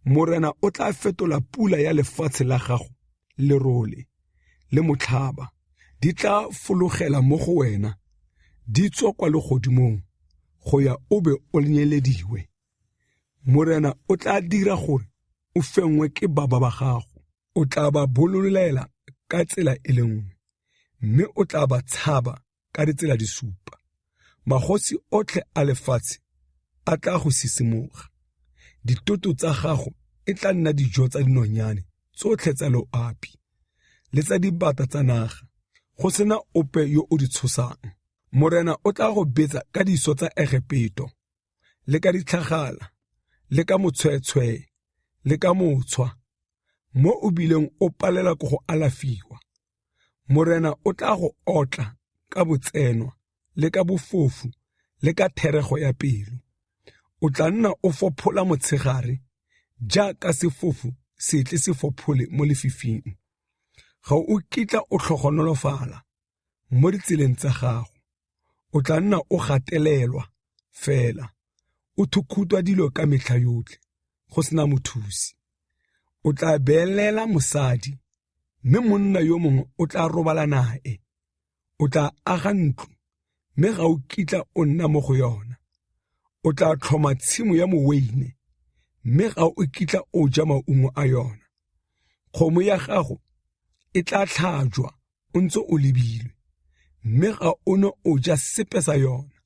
Morena o tla fetola pula ya lefatshe la gago lerole le motlhaba, di tla fologela mo go wena, di tswa kwa legodimong go ya o be o nyelediwe. Morena o tla dira gore o fengwe ke baba ba gago, o tla ba bololela ka tsela e le nngwe, mme o tla ba tshaba ka ditsela di supa. Magosi otlhe a lefatshe a tla go sisimoga. Ditoto tsa gago e tla nna dijo tsa dinonyane tsotlhe tsa loapi le tsa dibata tsa naga, go sena ope yo o di tshosang. Morena o tla go betsa ka diso tsa Egepeto le ka ditlhagala le ka motshwetshwe le ka motshwa, mo o bileng o palela go go alafiwa. Morena o tla go otla ka botsenwa le ka bofofu le ka therego ya pelo. O tla nna o fophola motshegare jaaka sefofu se tle se fophole mo lefifing. Ga o kitla o tlhogonolofala mo ditseleng tsa gago, o tla nna o gatelelwa fela, o thukhutwa dilo ka metlha yotlhe, go sena mothusi. O tla beelela mosadi, mme monna yo mongwe o tla robala nae. O tla aga ntlo, mme ga o kitla o nna mo go yona. O tla tlhoma tshimo ya moweine, mme ga o kitla o ja maungo a yona. Kgomo ya gago e tla tlhajwa o ntse o lebilwe, mme ga o ne o ja sepe sa yona.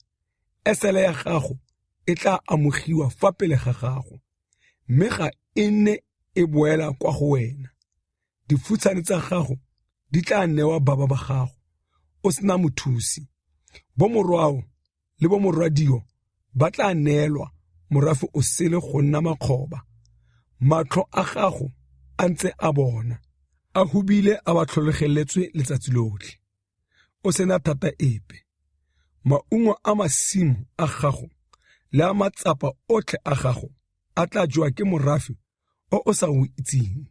Esele ya gago e tla amogiwa fa pele ga gago, mme ga e nne e boela kwa go wena. Difutshane tsa gago di tla newa baba ba gago, o sena mothusi. Bomorwao le bomorwadio ba tla neelwa morafe o sele go nna makgoba. Matlho a gago a ntse a bona, a hubile a ba tlhologeletswe letsatsi lotlhe. O sena thata epe. Maungo a masimo a gago le a matsapa otlhe a gago a tla jwa ke morafe o sa o itseng.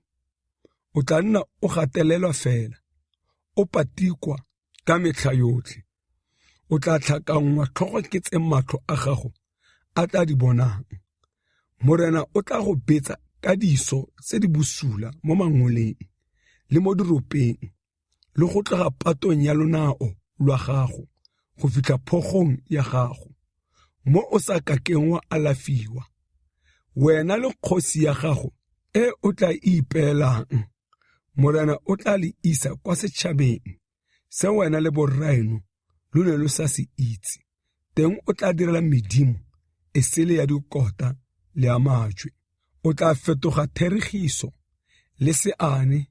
O tla nna o gatelelwa fela, o patikwa ka metlha yotlhe. O tla tlhakangwa tlhogo ke tse matlho a gago a tla di bonang. Morena o tla go betsa ka diso tse di bosula mo mangoleng le mo diropeng, le go tloga patong ya lonao lwa gago go fitlha phogong ya gago, mo o sa kakeng wa alafiwa. Wena le kgosi ya gago e o tla ipeelang, Morena o tla le isa kwa setšhabeng se wena le borraeno lo ne lo sa se itse. Teng o tla direla medimo e sele ya dikota le a majwe. O tla fetoga therigiso le seane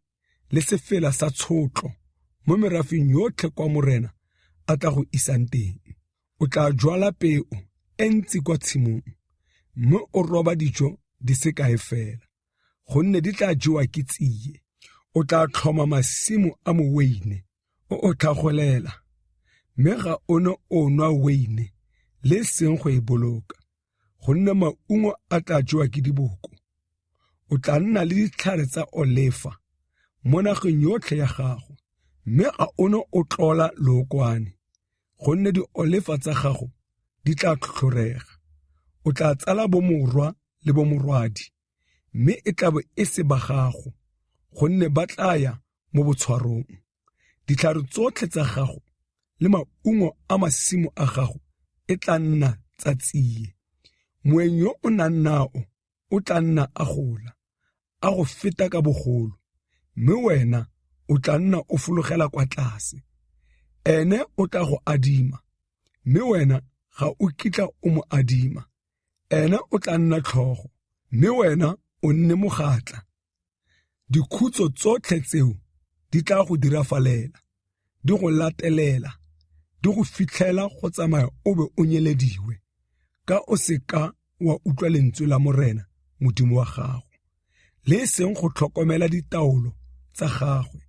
le sefela sa tshotlo mo merafeng yotlhe kwa Morena a tla go isang teng. O tla jwala peo e ntsi kwa tshimong, mme o roba dijo di se kae fela, gonne di tla jewa ke tsie. O tla tlhoma masimo a moweine o o tlhagolela, mme ga o ne o nwa weine le seng go e boloka, gonne maungo a tla jewa ke diboko. O tla nna le ditlhare tsa olefa mo nageng yotlhe ya gago, mme ga o ne o tlola lookwane, gonne di-olefa tsa gago di tla tlhotlhorega. O tla tsala bomorwa le bomorwadi, mme e tla bo e se ba gago, gonne ba tla ya mo botshwarong. Ditlhare tsotlhe tsa gago le maungo a masimo a gago e tla nna tsa tsiye. Moeng yo o nang nao o tla nna a gola, a go feta ka bogolo, mme wena o tla nna o fologela kwa tlase. Ene o tla go adima, mme wena ga o kitla o mo adima. Ene o tla nna tlhogo, mme wena o nne mogatla. Dikhutso tsotlhe tseo di tla go dirafalela, di go latelela, di go fitlhela go tsamaya o be o nyelediwe, ka o se ka wa utlwa lentswe la Morena Modimo wa gago, le seng go tlhokomela ditaolo tsa gagwe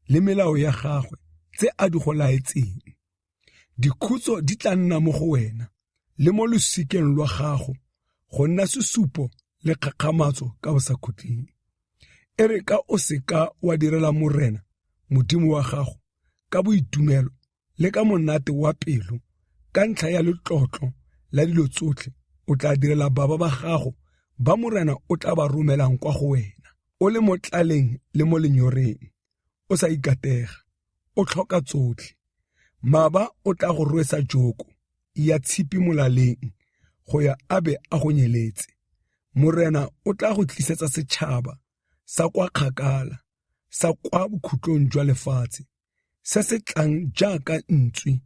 le melao ya gagwe tse a di go laetseng. Dikhutso di tla nna mo go wena le mo losikeng lwa gago go nna sesupo le kgakgamatso ka o sa kgotleng. E re ka o se ka wa direla Morena Modimo wa gago ka boitumelo le ka monate wa pelo, ka ntlha ya letlotlo la dilo tsotlhe o tla direla baba ba gago ba Morena o tla ba romelang kwa go wena, o le mo tlaleng le mo lenyoreng, o sa ikatega, o tlhoka tsotlhe. Maaba o tla go rwesa joko ya tshipi molaleng go ya a be a go nyeletse. Morena o tla go tlisetsa setšhaba sa kwa kgakala, sa kwa bokhutlong jwa lefatshe, se se tlang jaaka ntswi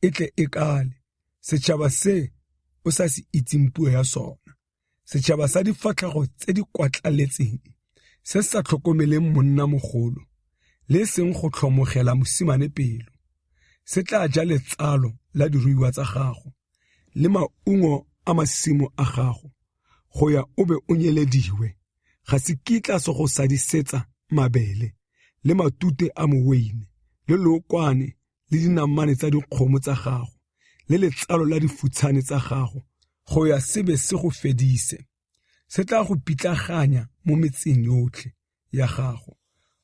e tle e kale, setšhaba se o sa se itseng puo ya sona, setšhaba sa difatlhago tse di kwatlaletseng, se sa tlhokomeleng monnamogolo le seng go tlhomogela mosimane pelo. Se tla ja letsalo la diruiwa tsa gago le maungo a masimo a gago, go ya o be o nyelediwe. Ga se kitla se go sadisetsa mabele le matute a moweine le lookwane le dinamane tsa dikgomo tsa gago le letsalo la difutshane tsa gago, go ya sebe se go fedise. Se tla go pitlaganya mo metseng yotlhe ya gago,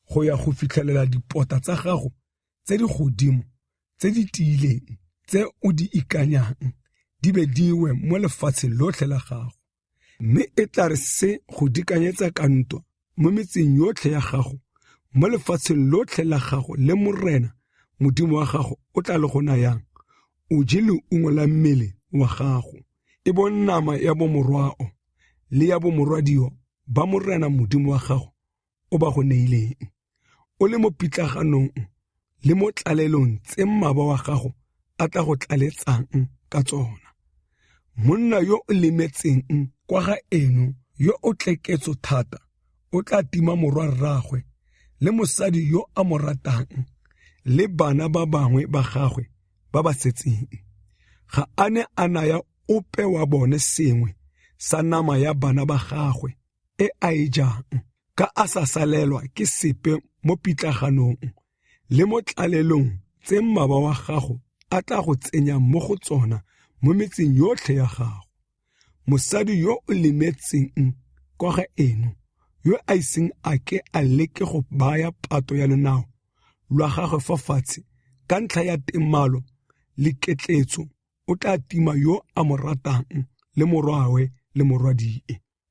go ya go fitlhelela dipota tsa gago tse di godimo tse di tiileng tse o di ikanyang di be diwe mo lefatsheng lotlhe la gago. Mme e tla re se go dikanyetsa kantwa mo metseng yotlhe ya gago mo lefatsheng lotlhe la gago le Morena Modimo wa gago o tla le go nayang, o je leungo la mmele wa gago, e bong nama ya bomorwao le ya bomorwadio ba Morena Modimo wa gago o ba go neileng, o le mo pitlaganong le mo tlalelong tse mmaba wa gago a tla go tlaletsang ka tsona. Monna yo o lemetseng kwa ga eno yo o tleketso thata o tla tima morwa rraagwe le mosadi yo a mo ratang le bana ba bangwe ba gagwe ba ba setseng. Ga a ne a naya ope wa bone sengwe sa nama ya bana ba gagwe e a e jang, ka a sa salelwa ke sepe mo pitlaganong le mo tlalelong tse mmaba wa gago a tla go tsenya mo go tsona mo metseng yotlhe ya gago. Mosadi yo o lemetseng kwa ga eno yo a iseng a ke a leke go baya pato ya lenao lwa gagwe fa fatshe ka ntlha ya temalo le ketletso, o tla tima yo a mo ratang le morwawe le morwadie,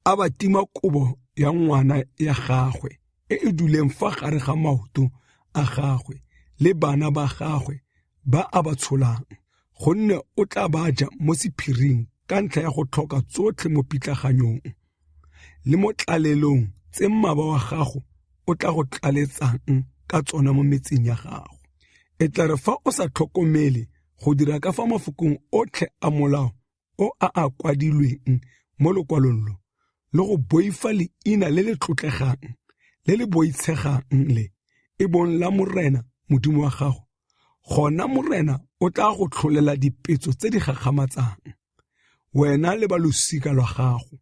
a ba tima kobo ya ngwana ya gagwe e e duleng fa gare ga maoto a gagwe le bana ba gagwe ba a ba tsholang, gonne o tla ba ja mo sephiring ka ntlha ya go tlhoka tsotlhe mo pitlaganyong le mo tlalelong tse mmaba wa gago o tla go tlaletsang ka tsona mo metseng ya gago. E tla re fa o sa tlhokomele go dira ka fa mafokong otlhe a molao o a kwadilweng mo lokwalong lo, le go boifa leina le le tlotlegang le le boitshegang le e bong la Morena Modimo wa gago, gona Morena o tla go tlholela dipetso tse di gagamatsang, wena le ba losika lwa gago,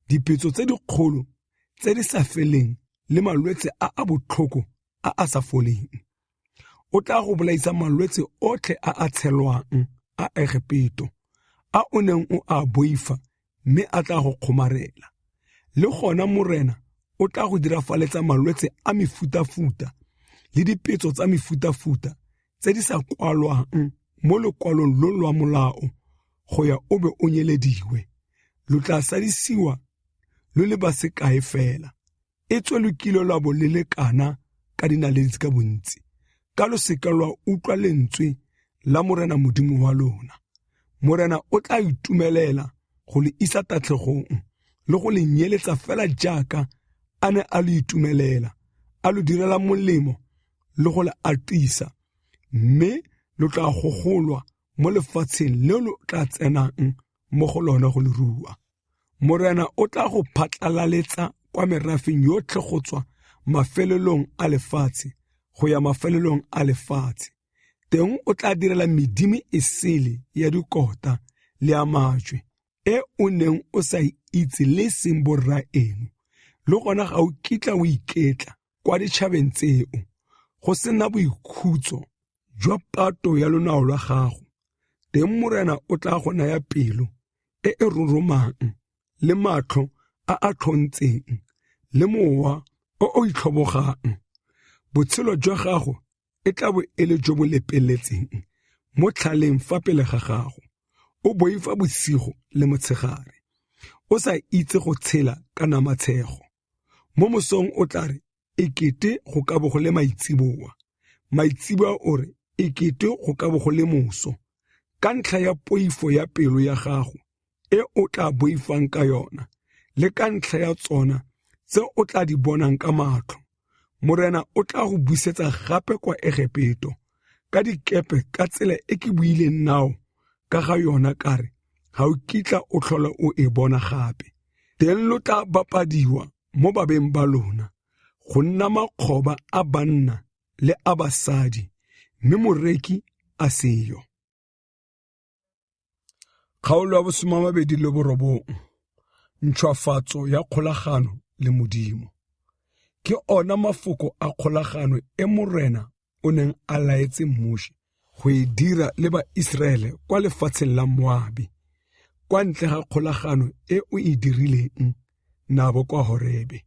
dipetso tse di kgolo tse di sa feleng le malwetse a botlhoko a sa foleng. o tla go bolaisa malwetse otlhe a tshelwang a Egipto, a o neng o a boifa mme a tla go kgomarela. Le gona morena o tla go dirafaletsa malwetse a mefutafuta le dipetso tsa mefutafuta tse di sa kwalwang mo lekwalong lo lwa molao go ya o be o nyelediwe. Lo tla sadisiwa lo le ba sekae fela, e tswe lokilo lwa bo le lekana ka dinaledi ka bontsi, ka lo seka lwa utlwa lentswe la morena modimo wa lona. Morena o tla itumelela go le isa tatlhegong le go le nyeletsa fela jaaka a ne a lo itumelela, a lo direla molemo le go le atisa, mme lo tla gogolwa mo lefatsheng le lo tla tsenang mo go lona go le rua. Morena o tla go phatlalaletsa kwa merafeng yotlhe go tswa mafelelong a lefatshe go ya mafelelong a lefatshe. Teng o tla direla medimi esele ya dikota le a majwe, e o neng o sa itse le seng borra eno, le gona ga o kitla o iketla kwa ditšhabeng tseo, go sena boikhutso jwa pato ya lonao lwa gago. Teng morena o tla go naya pelo e e roromang le matlho a tlhontseng le mowa o itlhobogang. Botshelo jwa gago e tla bo e le jo bo lepeletseng mo tlhaleng fa pele ga gago, o boifa bosigo le motshegare, o sa itse go tshela ka namatshego. Mo mosong o tla re ekete go ka bo go le maitsiboa, maitsiboa o re ekete go ka bo go le moso, ka ntlha ya poifo ya pelo ya gago e o tla boifang ka yona, le ka ntlha ya tsona tse o tla di bonang ka matlho. Morena o tla go busetsa gape kwa Egipto ka dikepe ka tsela e ke buileng nao ka ga yona kare ga o kitla o tlhola o e bona gape. Teng lo tla bapadiwa mo babeng ba lona, go nna makgoba a banna le a basadi, mme moreki a seyo. Kgaolo ya 29. Ntšhwafatso ya kgolagano le Modimo. Ke ona mafoko a kgolagano e morena o neng a laetse Moshe go e dira le Baiseraele kwa lefatsheng la Moabi, kwa ntle ga kgolagano e o e dirileng nabo kwa Horebe.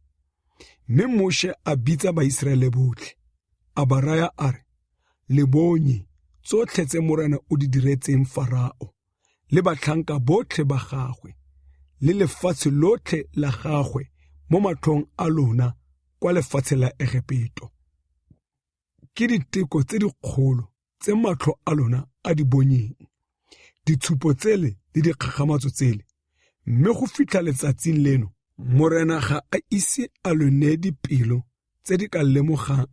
Mme Moshe a bitsa Baiseraele botlhe, a ba raya a re, le bonye tsotlhe tse morena o di diretseng Farao le batlhanka botlhe ba gagwe le lefatshe lotlhe la gagwe mo matlhong a lona kwa lefatshe la Egipto. Ke diteko tse dikgolo tse matlho a lona a di bonyeng, ditshupo tsele le dikgagamatso tsele, mme go fitlha letsatsing leno morena ga a ise a lo neye dipelo tse di ka lemogang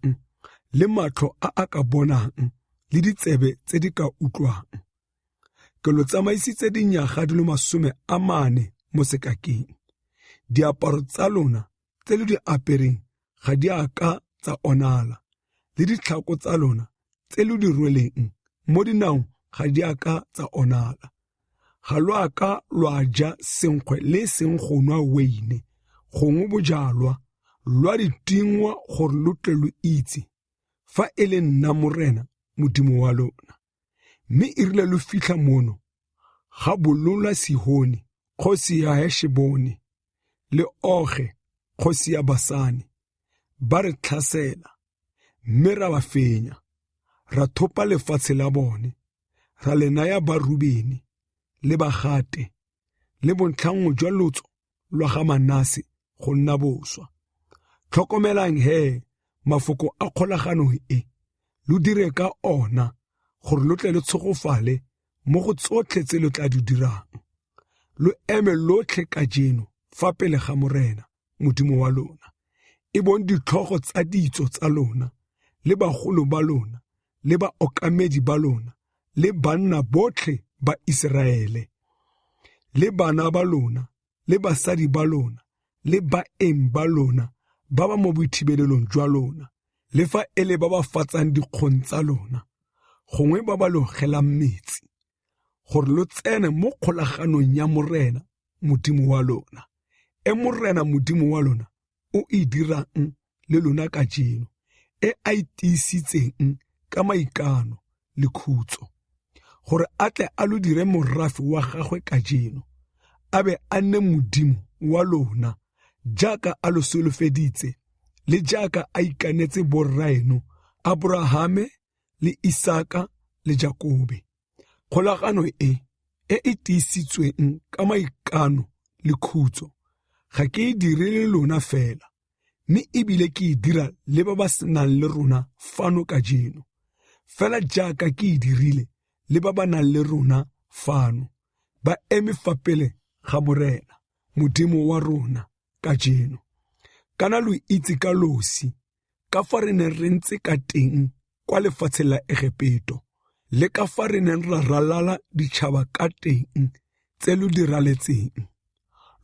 le matlho a ka bonang le ditsebe tse di ka utlwang. Ke lo tsamaisitse dinyaga di le 40 mo sekakeng. Diaparo tsa lona tse le di apereng ga di a ka tsa onala, le ditlhako tsa lona tse le di rweleng mo dinaong ga di a ka tsa onala. Ga lo a ka lwa ja senkgwe le seng go nwa weine, gongwe bojalwa, lwa ditingwa gore lo tle lo itse fa e le nna morena Modimo wa lona. Mme e rile lo fitlha mono ga bolola Sihoni kgosi ya Heshbone le Oge kgosi ya Basani ba re tlhasela, mme ra ba fenya, ra thopa lefatshe la bone, ra le naya ba Rubeni le ba Gate le bontlhango jwa lotso lwa ga Manase go nna boswa. Tlhokomelang he mafoko a kgolagano e, lo dire ka ona gore lo tle le tshogofale mo go tsotlhe tse lo tla di dirang. Lo eme lotlhe ka jeno fa pele ga morena Modimo wa lona, e bong ditlhogo tsa ditso tsa lona le bagolo ba lona le ba okamedi ba lona le banna botlhe ba Iseraele, le bana ba lona le basadi ba lona le baeng ba lona ba ba mo boithibelelong jwa lona, le fa e le ba ba fatsang dikgong tsa lona, gongwe ba ba logelang metsi, gore lo tsene mo kgolaganong ya morena Modimo wa lona, e morena Modimo wa lona o e dirang le lona ka jeno, e a itiisitseng ka maikano le khutso, gore a tle a lo dire morafe wa gagwe ka jeno, a be a nne modimo wa lona, jaaka a lo solofeditse le jaaka a ikanetse borraeno Abrahame le Isaka le Jakobe. Kgolagano e tiisitsweng ka maikano le khutso, ga ke e dire le lona fela, mme ebile ke e dira le ba ba senang le rona fano ka jeno, fela jaaka ke e dirile le ba ba nang le rona fano, ba eme fa pele ga Morena, Modimo wa rona ka jeno. Kana lo itse ka losi, ka fa re ne re ntse ka teng kwa lefatsheng la Egepeto, le ka fa re neng ra ralala ditšhaba ka teng tse lo di raletseng.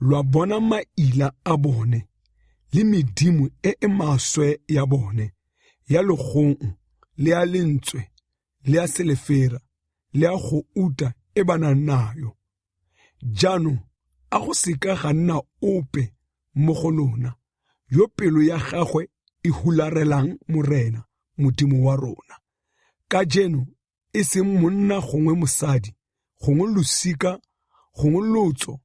Lwa bona maila a bone le medimo e maswe ya bone, ya legong le ya lentswe le ya selefera le ya go uta e ba nang nayo. Jaanong a go seka ga nna ope mo go lona yo pelo ya gagwe e hularelang Morena, Modimo wa rona. Ka jeno e seng monna gongwe mosadi, gongwe losika, gongwe lotso,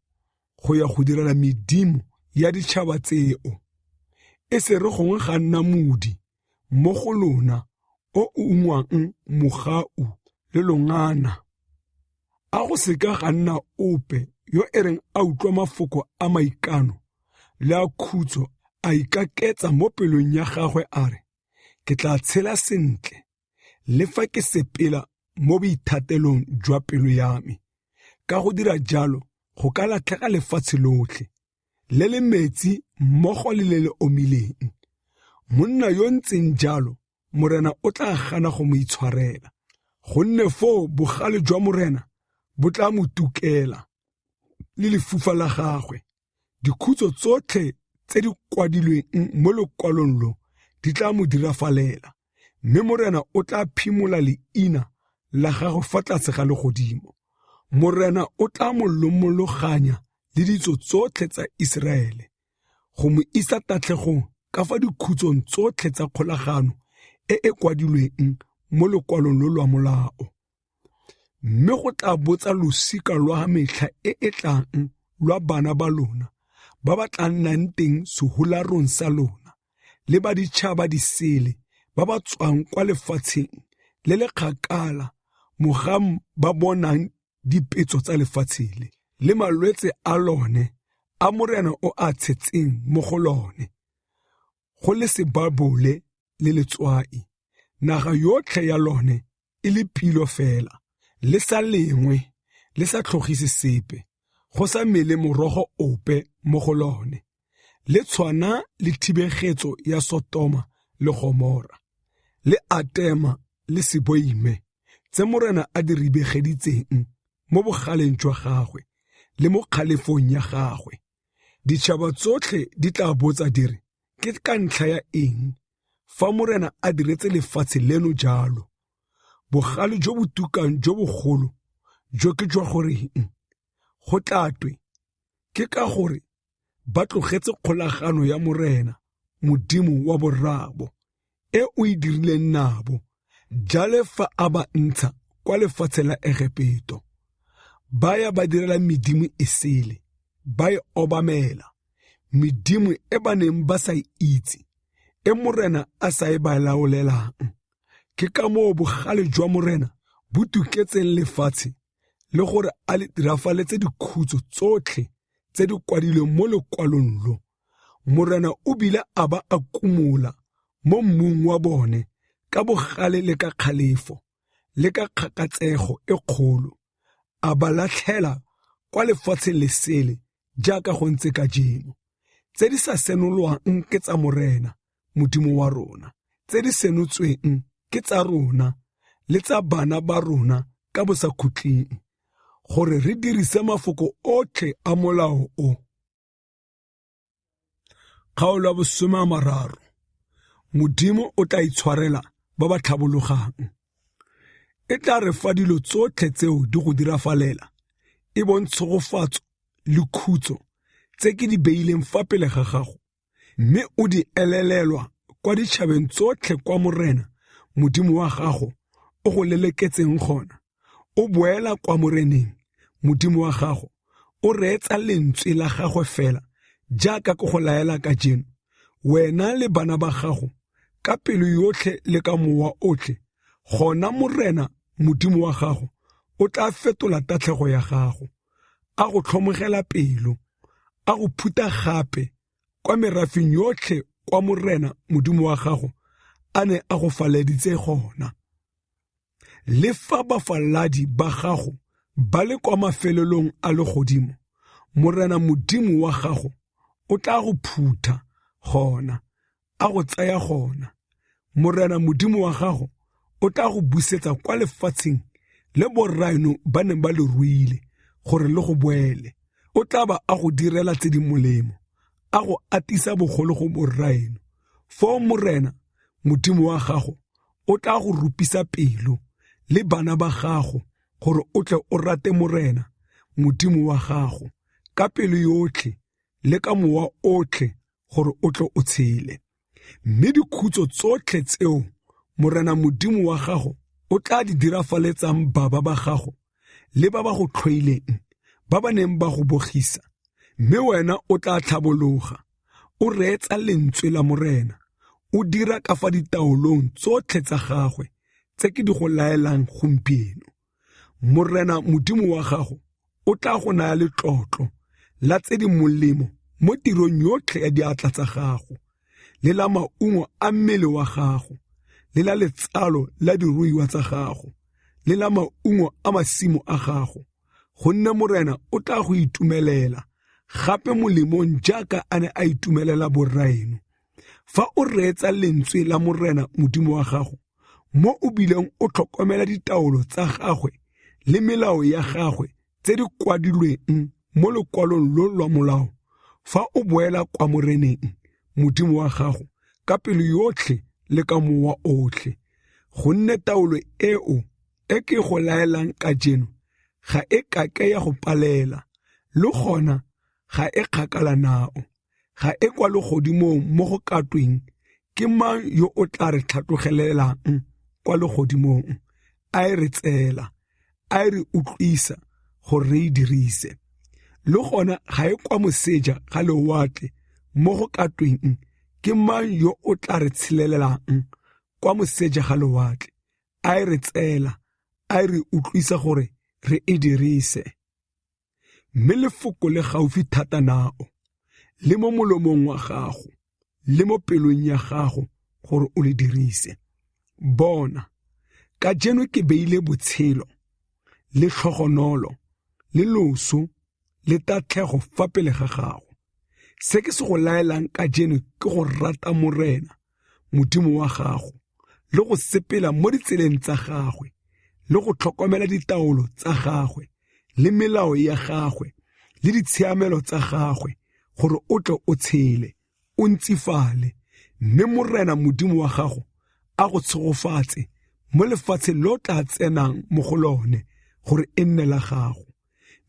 go ya go direla medimo ya ditšhaba tseo. E se re gongwe ga nna modi mo go lona o ungwang mogau le longana. A go seka ga nna ope yo e reng a utlwa mafoko a maikano le a khutso a ikaketsa mo pelong ya gagwe a re, ke tla tshela sentle le fa ke sepela mo boithatelong jwa pelo ya me. Ka go dira jalo go ka latlhega lefatshe lotlhe le le metsi mmogo le le omileng. Monna yo ntseng jalo Morena o tla gana go mo itshwarela, gonne foo bogale jwa Morena bo tla mo tukela le lefufa la gagwe. Dikhutso tsotlhe tse di kwadilweng mo lekwalong lo di tla mo dirafalela, mme Morena o tla phimola leina la gagwe fa tlase ga legodimo. Morena o tla mo lomologanya le ditso tsotlhe tsa Iseraele, go mo isa tatlhegong ka fa dikhutsong tsotlhe tsa kgolagano e kwadilweng mo lekwalong lo lwa molao. Mme go tla botsa losika lwa metlha e tlang lwa bana ba lona ba ba tla nnang teng sehularong sa lona, le ba ditšhaba disele ba ba tswang kwa lefatsheng le le kgakala mogang ba bonang dipetso tsa lefatshe le malwetse a lone a Morena o a tshetseng mo go lone, go le sebabole le letswai, naga yotlhe ya lone e le pilo fela, le sa lengwe le sa tlhogise sepe, go sa mele morogo ope mo go lone, le tshwana le thibegetso ya Sotoma le Gomora, le Atema le Seboime, tse Morena a di ribegeditseng mo bogaleng jwa gagwe le mo kgalefong ya gagwe. Ditšhaba tsotlhe di tla botsa dire, ke ka ntlha ya eng fa Morena a diretse lefatshe leno jalo? Bogale jo bo tukang jo bogolo jo ke jwa goreng? Go tlatwe ke ka gore ba tlogetse kgolagano ya Morena, Modimo wa borrabo, e o e dirileng nabo, jale fa a ba ntsha kwa lefatshe la Egepeto. Ba ya ba direla medimo e sele, ba e obamela, medimo e ba neng ba sa itse, e Morena a sa e ba laolelang. Ke ka moo bogale jwa Morena bo tuketseng lefatshe le gore a le dirafaletse dikhutso tsotlhe tse di kwadilweng mo lekwalong lo. Morena o bile a ba a kumola mo mmung wa bone ka bogale le ka kgalefo le ka kgakatsego e kgolo, a ba latlhela kwa lefatsheng lesele jaaka go ntse ka jeno, tse di sa senolwang ke tsa Morena, Modimo wa rona, tse di senotsweng ke tsa rona le tsa bana ba rona ka bosakhutleng, gore re dirise mafoko otlhe a molao o. Kgaolo ya 30. Modimo o tla itshwarela ba ba tlhabologang. E tla re fa dilo tsotlhe tseo di go dirafalela, e bontshogofatso le khutso tse ke di beileng fa pele ga gago, mme o di elelelwa kwa ditšhabeng tsotlhe kwa Morena, Modimo wa gago o go leleketseng gona, o boela kwa moreneng, Modimo wa gago o reetsa lentswe la gagwe fela jaaka ke go laela ka jeno, wena le bana ba gago ka pelo yotlhe le ka mowa otlhe, gona morena Modimo wa gago o tla fetola tatlhego ya gago, a go tlhomogela pelo, a go phuta gape kwa merafeng yotlhe kwa morena Modimo wa gago a ne a go faleditse gona. Le fa bafaladi ba gago ba le kwa mafelelong a legodimo, morena Modimo wa gago o tla go phutha gona, a go tsaya gona. Morena Modimo wa gago o tla go busetsa kwa lefatsheng le boraino ba neng ba le ruile gore le go boele. O tla ba a go direla tse di molemo, a go atisa bogolo go boraino. Fo morena Modimo wa gago o tla go rupisa pelo le bana ba gago gore o tle o rate morena Modimo wa gago ka pelo yotlhe le ka mowa otlhe gore o tle o tshele. Mme dikhutso tsotlhe tseo morena Modimo wa gago o tla di dirafaletsang baba ba gago le ba ba go tlhoileng, ba ba neng ba go bogisa, mme wena o tla tlhabologa, o reetsa lentswe la morena, o dira ka fa ditaolong tsotlhe tsa gagwe tse ke di go laelang gompieno. Morena Modimo wa gago o tla go naya letlotlo la tse di molemo mo tirong yotlhe ya diatla tsa gago, le la maungo a mmele wa gago, le la letsalo la diruiwa tsa gago, le la maungo a masimo a gago, gonne morena o tla go itumelela gape molemong jaaka a ne a itumelela boraino. Fa o reetsa lentswe la morena Modimo wa gago, mo o bileng o tlhokomela ditaolo tsa gagwe le melao ya gagwe tse di kwadilweng mo lekwalong lo lwa molao, fa o boela kwa moreneng Modimo wa gago ka pelo yotlhe le ka mowa otlhe, gonne taolo eo e ke go laelang ka jeno ga e kake ya go palela, le gona ga e kgakala nao, ga e kwa legodimong mo go katweng ke mang yo o tla re tlhatlogelelang kwa legodimong, a e re tsela, a e re utlwisa gore re e dirise. Le gona ga e kwa moseja ga lewatle mo go katweng ke mang yo o tla re tshilelelang kwa moseja ga lewatle, a e re tsela, a e re utlwisa gore re e dirise. Mme lefoko le gaufi thata nao, le mo molomong wa gago, le mo pelong ya gago gore o le dirise. Bona, ka jeno ke beile botshelo, le tlhogonolo, le loso, le tatlhego fa pele ga gago. Se ke se go laelang ka jeno ke go rata morena Modimo wa gago, le go sepela mo ditseleng tsa gagwe, le go tlhokomela ditaolo tsa gagwe, le melao ya gagwe, le ditshiamelo tsa gagwe, gore o tle o tshele, o ntsifale, mme morena Modimo wa gago a go tshegofatse mo lefatsheng lo tla tsenang mo go lone gore e nne la gago.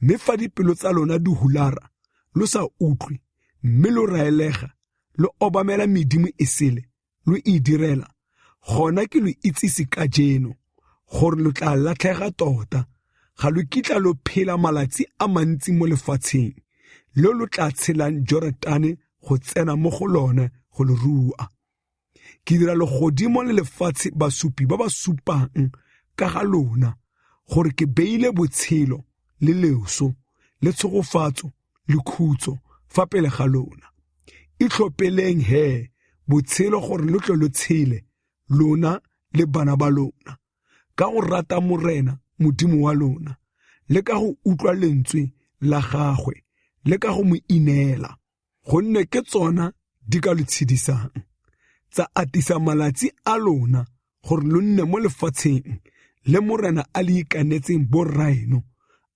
Mme fa dipelo tsa lona di hulara, lo sa utlwe, mme lo raelega, lo obamela medimo e sele, lo e direla, gona ke lo itsisi ka jeno, gore lo tla latlhega tota, ga lo kitla lo phela malatsi a mantsi mo lefatsheng, lo tla tshelang Jorodane go tsena mo go lone go le rua. Ke dira legodimo le lefatshe basupi ba ba supang ka ga lona, gore ke beile botshelo le leoso, le tshegofatso, le khutso fa pele ga lona. Itlhopheleng he botshelo gore lo tle lo tshele, lona le bana ba lona, ka go rata morena Modimo wa lona, le ka go utlwa lentswe la gagwe, le ka go mo inela, gonne ke tsona di ka lo tshedisang, tsa atisa malatsi a lona gore lo nne mo lefatsheng le morena a le ikanetseng boraino,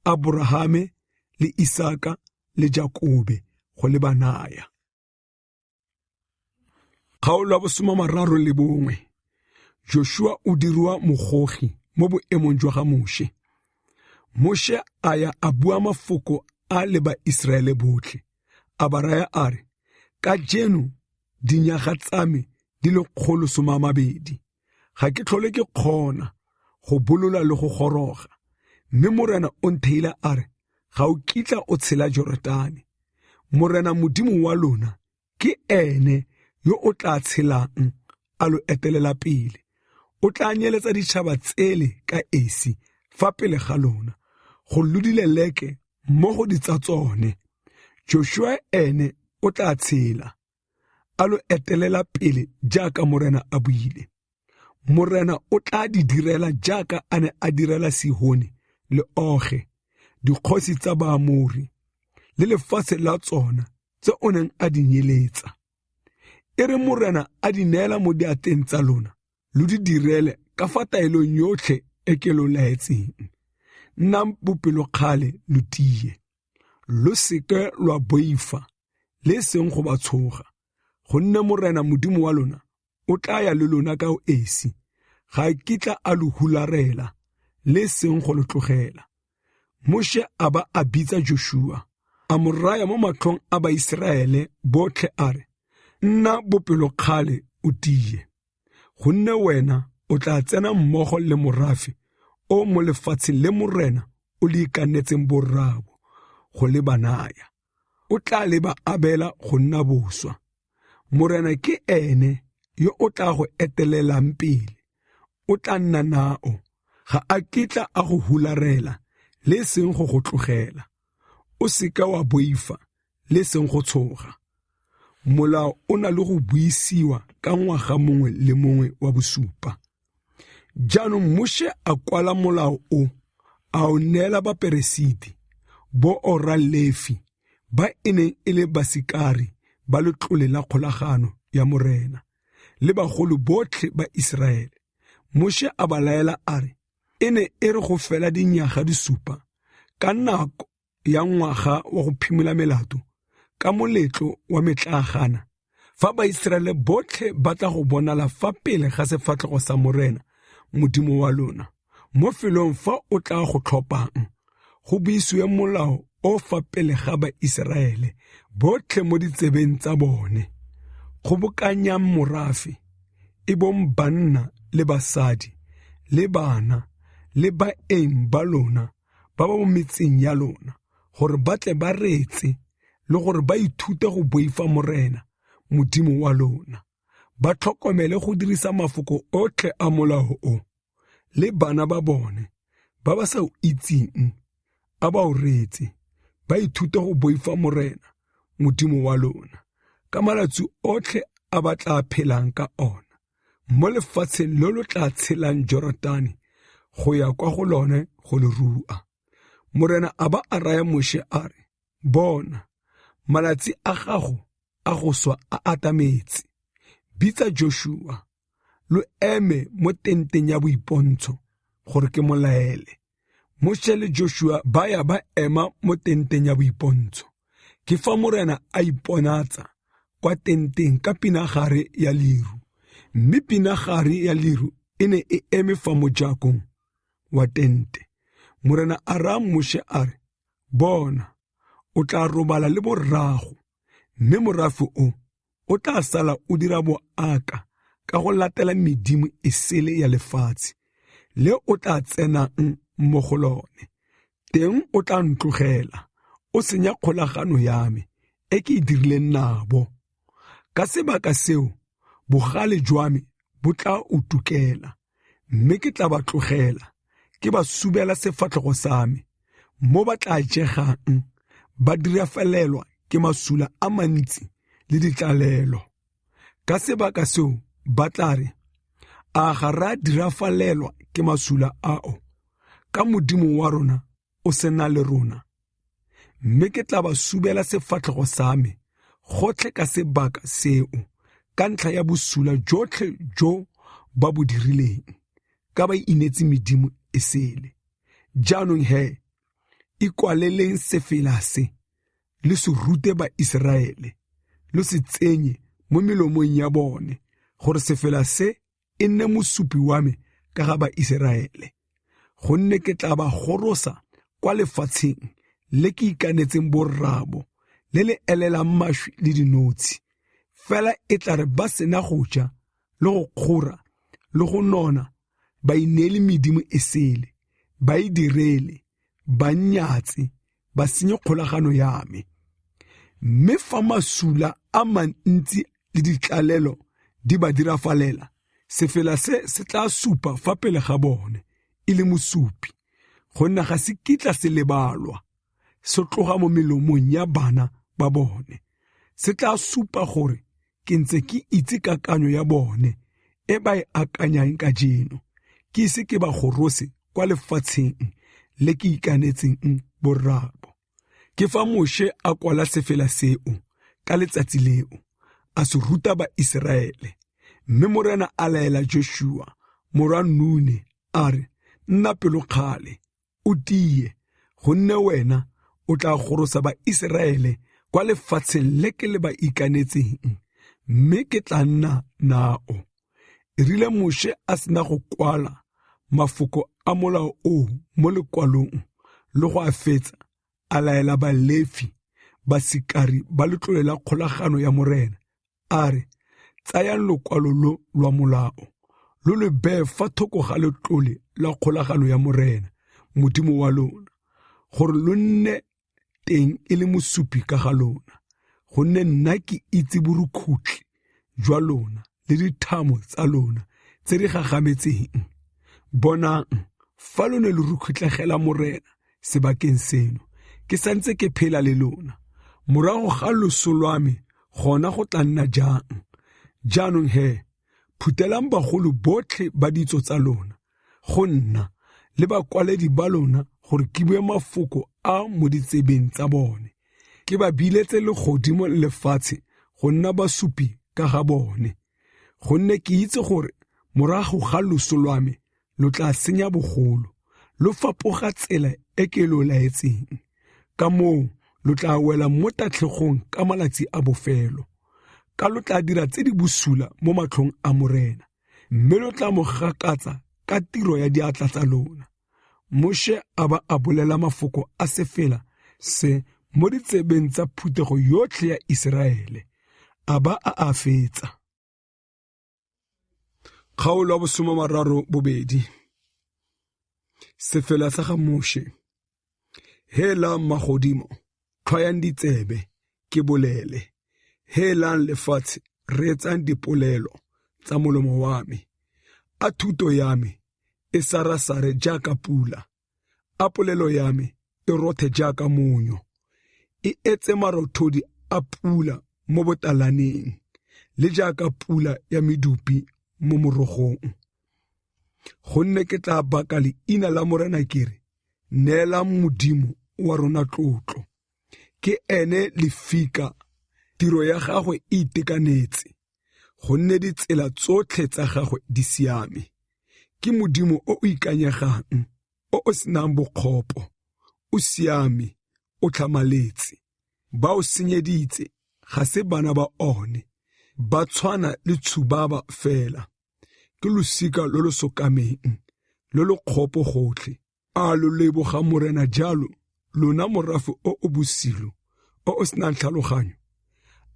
Abrahame le Isaka le Jakobe go le banaya. Kgaolo ya 31. Joshua o diriwa mogogi mo boemong jwa ga Moshe. Moshe a ya a bua mafoko a le ba Israele botlhe, a ba raya a re, ka jeno dinyaga tsa me di le 120, ga ke tlhole ke kgona go bolola le go goroga, mme morena o ntheile a re, ga o kitla o tshela Jorodane. Morena Modimo wa lona ke ene yo o tla tshelang a lo etelela pele. O tla nyeletsa ditšhaba tsele ka esi fa pele ga lona, go lodile leke mo go ditsa tsone. Joshua ene o tla tshela a lo etelela pele jaaka morena a buile. Morena o tla di direla jaaka a ne a direla Sihone le Oge, dikgosi tsa Baamori, le lefatshe la tsona tse o neng a di nyeletsa. E re morena a di neela mo diateng tsa lona, lo di direle ka fa taelong yotlhe e ke lo laetseng. Nnang bopelokgale lo tie, lo seke lwa boifa le seng go ba tshoga, gonne morena Modimo wa lona o tla ya le lona ka o esi, ga kitla a lo hularela le seng go lo tlogela. Moshe a ba a bitsa Joshua, a mo raya mo matlhong a Baiseraele botlhe a re, nna bopelokgale o tie, gonne wena o tla tsena mmogo le morafe o mo lefatsheng le morena o le ikanetseng borrabo go le banaya. O tla le ba abela go nna boswa. Morena ke ene yo o tla go etelelang pele. O tla nna nao, ga a kitla a go hularela le seng go go tlogela. O seka wa boifa le seng go tshoga. Molao o na le go buisiwa ka ngwaga mongwe le mongwe wa bosupa. Jaanong Moshe a kwala molao o, a o neela Baperesiti, bo Oralefi, ba e neng e le basikari ba letlole la kgolagano ya morena, le bagolo botlhe ba Israele. Moshe a ba laela a re, e ne e re go fela dinyaga di supa, ka nako ya ngwaga wa go phimola melato, ka moletlo wa metlagana, fa Baiseraele botlhe ba tla go bonala fa pele ga sefatlhego sa morena Modimo wa lona, mo felong fa o tla go tlhophang, go buisiwe molao o fa pele ga Baiseraele botlhe mo ditsebeng tsa bone. Kgobokanyang morafe, e bong banna le basadi, le bana, le baeng ba lona, ba ba mo metseng ya lona, gore ba tle ba retse, le gore ba ithute go boifa morena Modimo wa lona. Ba tlhokomele go dirisa mafoko otlhe a molao o, le bana ba bone, ba ba sa o itseng, a ba o retse, ba ithute go boifa morena Modimo wa lona, ka malatsi otlhe a ba tla phelang ka ona, mo lefatsheng lo lo tla tshelang Jorodane go ya kwa go lone go le rua. Morena a ba a raya Moshe a re, bona, malatsi a gago a go swa a atametse. Bitsa Joshua, lo eme mo tenteng ya boipontsho gore ke molaele. Moshe le Joshua ba ya ba ema mo tenteng ya boipontsho. Ke fa morena a iponatsa kwa tenteng ka pinagare ya liru, mme pinagare ya liru e ne e eme fa mo jakong wa tente. Morena a raya Moshe a re, bona, o tla robala le borrago, mme morafe o tla sala o dira boaka ka go latela medimo e sele ya lefatshe, le o tla tsenang mo go lone. Teng o tla ntlogela, o senya kgolagano ya me e ke e dirileng nabo. Ka sebaka seo, bogale jwa me bo tla utukela, mme ke tla ba tlogela, ke ba subela sefatlhego sa me, mo ba tla jegang, ba dirafelelwa ke masula a mantsi le ditlalelo. Ka sebaka seo ba tla re, a ga ra dirafalelwa ke masula ao, ka Modimo wa rona o sena le rona. Mme ke tla ba subela sefatlhego sa me gotlhe ka sebaka seo, ka ntlha ya bosula jotlhe jo ba bo dirileng, ka ba inetse medimo e sele. Jaanong ikwaleleng sefela se, le se rute Baiseraele, le se tsenye mo melomong ya bone, gore sefela se e nne mosupi wa me ka ga Baiseraele, gonne ke tla ba gorosa kwa lefatsheng le ke ikanetseng borrabo, le le elelang mašwi le dinotshi, fela e tla re ba sena go ja le go kgora le go nona ba ineele medimo e sele, ba e direle, ba nyatse, ba senye kgolagano ya me. Mme fa masula a mantsi le ditlalelo di ba dirafalela, sefela se tla supa fa pele ga bone e le mosupi, gonna ga se kitla se lebalwa, se tloga mo melomong ya bana ba bone. Se tla supa gore ke ntse ke itse kakanyo ya bone e ba e akanyang ka jeno, ke ise ke ba gorose kwa lefatsheng le ke ikanetseng borrabo. Ke fa Moshe a kwala sefela seo ka letsatsi leo, a se ruta ba Israele. Mme Morena a laela Joshua morwa Nune a re, nna pelokgale, o tie, gonne wena o tla gorosa ba Israele kwa lefatsheng le ke le ba ikanetseng, mme ke tla nna nao. Erile Moshe a sena go kwala mafoko a molao o mo lekwalong le go a fetsa, a laela Balefi, basikari ba letlole la kgolagano ya Morena, a re, tsayang lekwalo lo lwa molao, lo le bee fa thoko ga letlole la kgolagano ya Morena, Modimo wa lona, gore lo nne teng e le mosupi ka ga lona, gonne nna ke itse borukhutlhi jwa lona le dithamo tsa lona tse di gagametseng. Bonang, fa lone le rukhutlegela Morena sebakeng seno, ke santse ke phela le lona. Morago ga loso lwa me gona go tla nna jang. Jaanong phutelang bagolo botlhe ba ditso tsa lona, go nna le bakwaledi ba lona gore ke bue mafoko a mo ditsebeng tsa bone, ke ba biletse legodimo lefatshe go nna basupi ka ga bone, gonne ke itse gore morago ga loso lwa me lo tla senya bogolo, lo fapoga tsela e ke lo laetseng. Ka moo lo tla wela mo tatlhegong ka malatsi a bofelo, ka lo tla dira tse di bosula mo matlhong a Morena, mme lo tla mo gakatsa ka tiro ya diatla tsa lona. Moshe a ba a bolela mafoko a sefela se mo ditsebeng tsa phutego yotlhe ya Israele, a ba a fetsa. Kgaolo ya 32. Sefela sa ga Moshe. Hela magodimo, tlhwayang ditsebe, ke bolele. Helang lefatshe, reetsang dipolelo tsa molomo wa me. A thuto ya me e sarasare jaaka pula, a polelo ya me e rothe jaaka monyo, e etse marothodi a pula mo botalaneng, le jaaka pula ya medupi mo morogong. Gonne ke tla baka leina la Morena kere, neela Modimo wa rona tlotlo. Ke ene lefika, tiro ya gagwe e itekanetse, gonne ditsela tsotlhe tsa gagwe di siame. Ke Modimo o ikanyegang, o senang bokgopo, o siame, o tlhamaletse. Ba o senyeditse, ga se bana ba one, ba tshwana le tshubaba fela. Ke losika lo lo sokameng, lo lo kgopo gotlhe. A lo leboga Morena jalo, lona morafe o bosilo, o senang tlhaloganyo.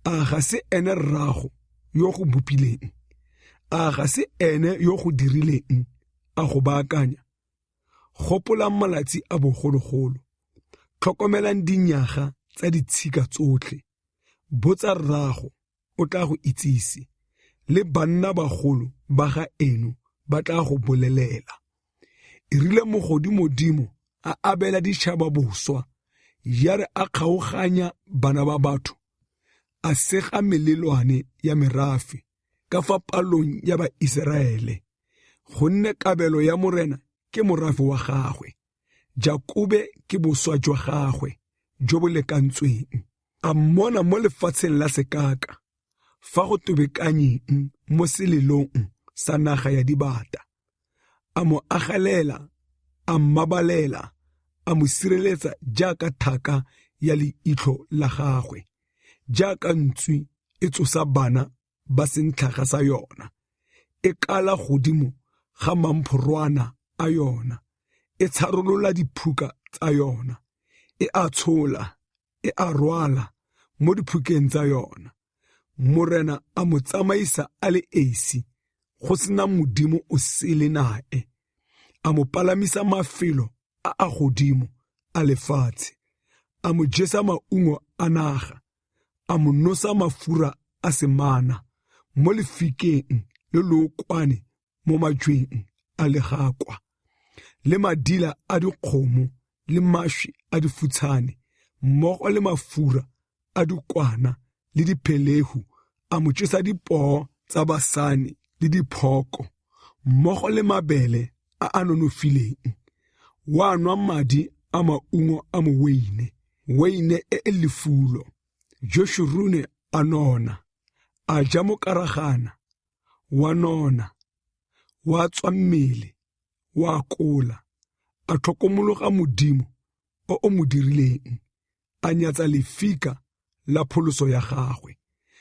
A ga se ene rrago yo go bopileng, a ga se ene yo go dirileng, a go baakanya. Gopolang malatsi a bogologolo, tlhokomelang dinyaga tsa ditshika tsotlhe. Botsa rrago, o tla go itsise, le banna bagolo ba ga eno ba tla go bolelela. Erile mogodimodimo a abela ditšhaba boswa, ya re a kgaoganya bana ba batho, a sega melelwane ya merafe ka fa palong ya ba Israele, gonne kabelo ya Morena ke morafe wa gagwe, Jakobe ke boswa jwa gagwe jo bo lekantsweng. A mmona mo lefatsheng la sekaka, fa go tobekanyeng mo selelong sa naga ya dibata. A mo agalela, a mmabalela, a mo sireletsa jaaka thaka ya leitlho la gagwe, jaaka ntswi e tsosa bana ba sentlhaga sa yona, e kala godimo ga mamphorwana a yona, e tsharolola diphuka tsa yona, e a tshola, e a rwala mo diphukeng tsa yona. Morena a mo tsamaisa a le esi go sena modimo o sele nae, a mo palamisa mafelo a godimo a lefatshe, a mo jesa maungo a naga, a mo nosa mafura a semana mo lefikeng le lookwane mo majweng a legakwa, le madila a dikgomo le mašwi a difutshane mmogo le mafura a dikwana le diphelehu, a mo tšesa dipoo tsa basane le diphoko mmogo le mabele a nonofileng. Wa nwa madi a maungo a moweine, weine e lefulo. Joshurune a nona, a ja mokaragana, wa nona, wa tswa mmele, wa kola, a tlhokomologa modimo o mo dirileng, a nyatsa lefika la pholoso ya gagwe.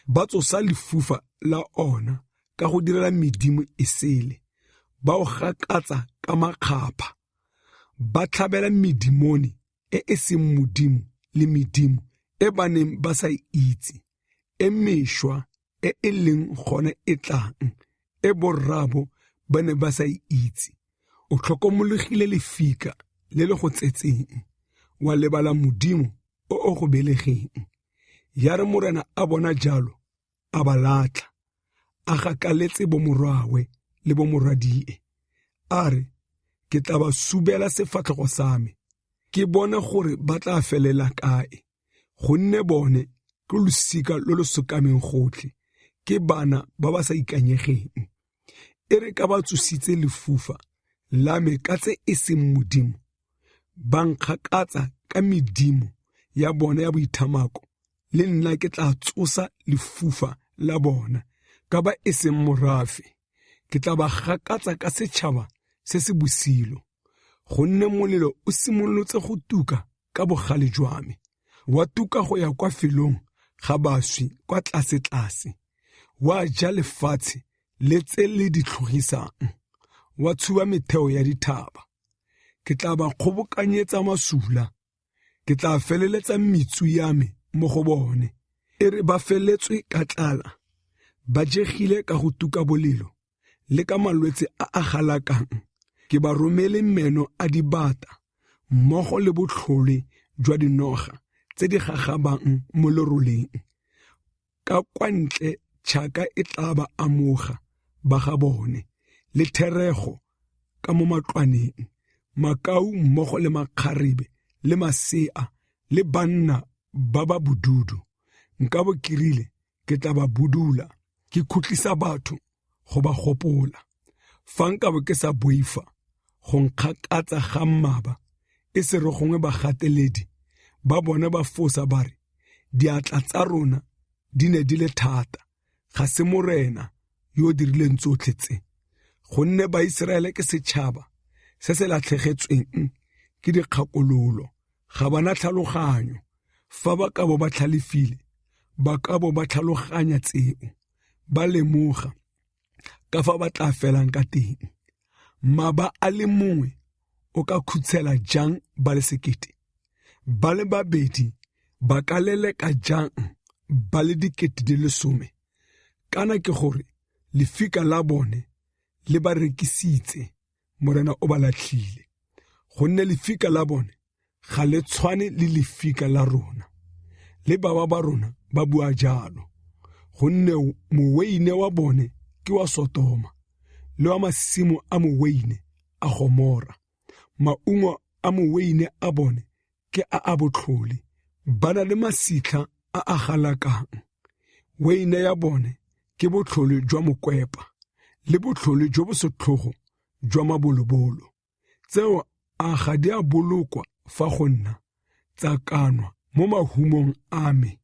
Ba tsosa lefufa la ona ka go direla medimo e sele, ba o gakatsa ka makgapha, ba tlhabela medimone e seng modimo le medimo e ba neng ba sa itse, e mešwa e leng gone e tlang, e borrabo ba ne ba sa itse. O tlhokomologile lefika le le go tsetseng, wa lebala modimo o go belegeng. Ya re morena a bona jalo, a ba latlha, a gakaletse bomorwawe le bomorwadie, a re, ke tla ba subela sefatlhego sa me, ke bone gore ba tla felela kae, gonne bone ke losika lo lo sokameng gotlhe, ke bana ba ba sa ikanyegeng. E re ka ba tsositse lefufa la me ka tse e seng modimo, ba nkgakatsa ka medimo ya bona ya boithamako, le nna ke tla tsosa lefufa la bona ka ba e seng morafe. Ke tla ba gakatsa ka setšhaba se se bosilo, gonne molelo o simolotse go tuka ka bogale jwa me, wa tuka go ya kwa felong ga baswi kwa tlase-tlase, wa ja lefatshe le tse le di tlhogisang, wa tshuba metheo ya dithaba. Ke tla ba kgobokanyetsa masula, ke tla feleletsa metsu ya me mo go bone, e re ba feletswe ka tlala, ba jegile ka go tuka bolelo le ka malwetse a galakang. Ke ba romele meno a dibata mmogo le botlhole jwa dinoga tse di gagabang mo leroleng. Ka kwa ntle tšhaka e tla ba amoga ba ga bone, le therego ka mo matlwaneng, makau mmogo le makgarebe le masea le banna ba ba bodudu. Nka bo kirile ke tla ba budula, ke khutlisa batho go ba gopola. Fa nka bo ke sa boifa go nkgakatsa ga mmaba, e se re gongwe bagateledi ba bone ba fosa ba re, diatla tsa rona di ne di le thata, ga se morena yo o dirileng tsotlhe tse. Gonne Baiseraele ke setšhaba se se latlhegetsweng ke dikgakololo, ga bana tlhaloganyo. Fa ba ka bo ba tlhalefile, ba ka bo ba tlhaloganya tseo, ba lemoga ka fa ba tla felang ka teng. Maba a le mongwe o ka khutshela jang ba le sekete, ba le babedi ba ka leleka jang ba le 10,000. Kana ke gore lefika la bone le ba rekisitse, morena o ba latlhile, gonne lefika la bone ga le tshwane le lefika la rona. Le baba ba rona ba bua jalo, gonne moweine wa bone ke wa Sotoma, le wa masimo a moweine a Gomora. Maungo a moweine a bone ke a botlhole, ba na le masitlha a galakang. Weine ya bone ke botlhole jwa mokwepa le botlhole jo bo setlhogo jwa mabolobolo. Tseo a ga di a bolokwa fa go nna tsa kanwa mo mahumong a me,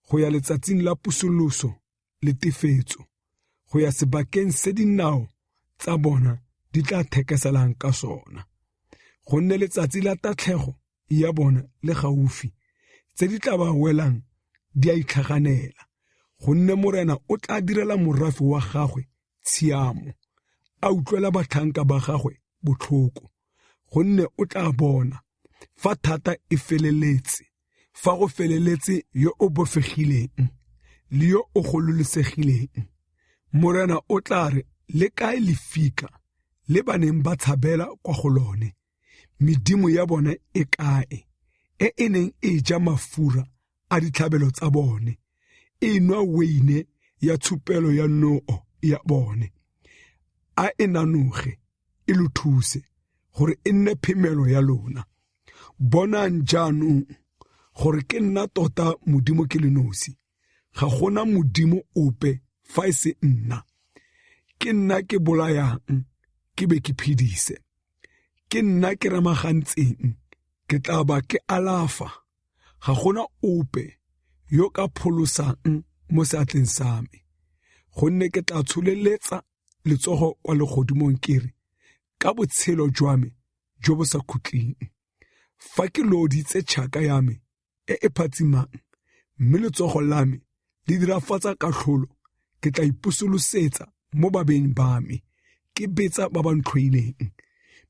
go ya letsatsing la pusoloso le tefetso, go ya sebakeng se dinao tsa bona di tla thekeselang ka sona. Gonne letsatsi la tatlhego ya bona le gaufi, tse di tla ba welang di a itlhaganela, gonne morena o tla direla morafe wa gagwe tshiamo, a utlwela batlhanka ba gagwe botlhoko, gonne o tla bona fa thata e feleletse, fa go feleletse yo o bofegileng le yo o gololesegileng. Morena o tla re le kae lefika le baneng ba tshabela kwa go lone medimo ya bone e kae e neng e ja mafura a ditlhabelo tsa bone e nwa weine ya tshupelo ya Noo ya bone a e nanoge e lo thuse gore e nne phemelo ya lona bonang jaanong gore ke nna tota modimo ke le nosi ga gona modimo ope fa e se nna ke nna ke bolayang ke be ke phedise ke nna ke ramagantseng ke tla ba ke alafa ga gona ope yo ka pholosang mo seatleng sa me gonne ke tla tsholeletsa letsogo kwa legodimong kere ka botshelo jwa me jo bo sa khutling fa ke loditse tšhaka ya me e phatsimang mme letsogo la me le dirafatsa katlholo ke tla ipusolosetsa mo babeng ba me ke betsa ba ba ntlhoileng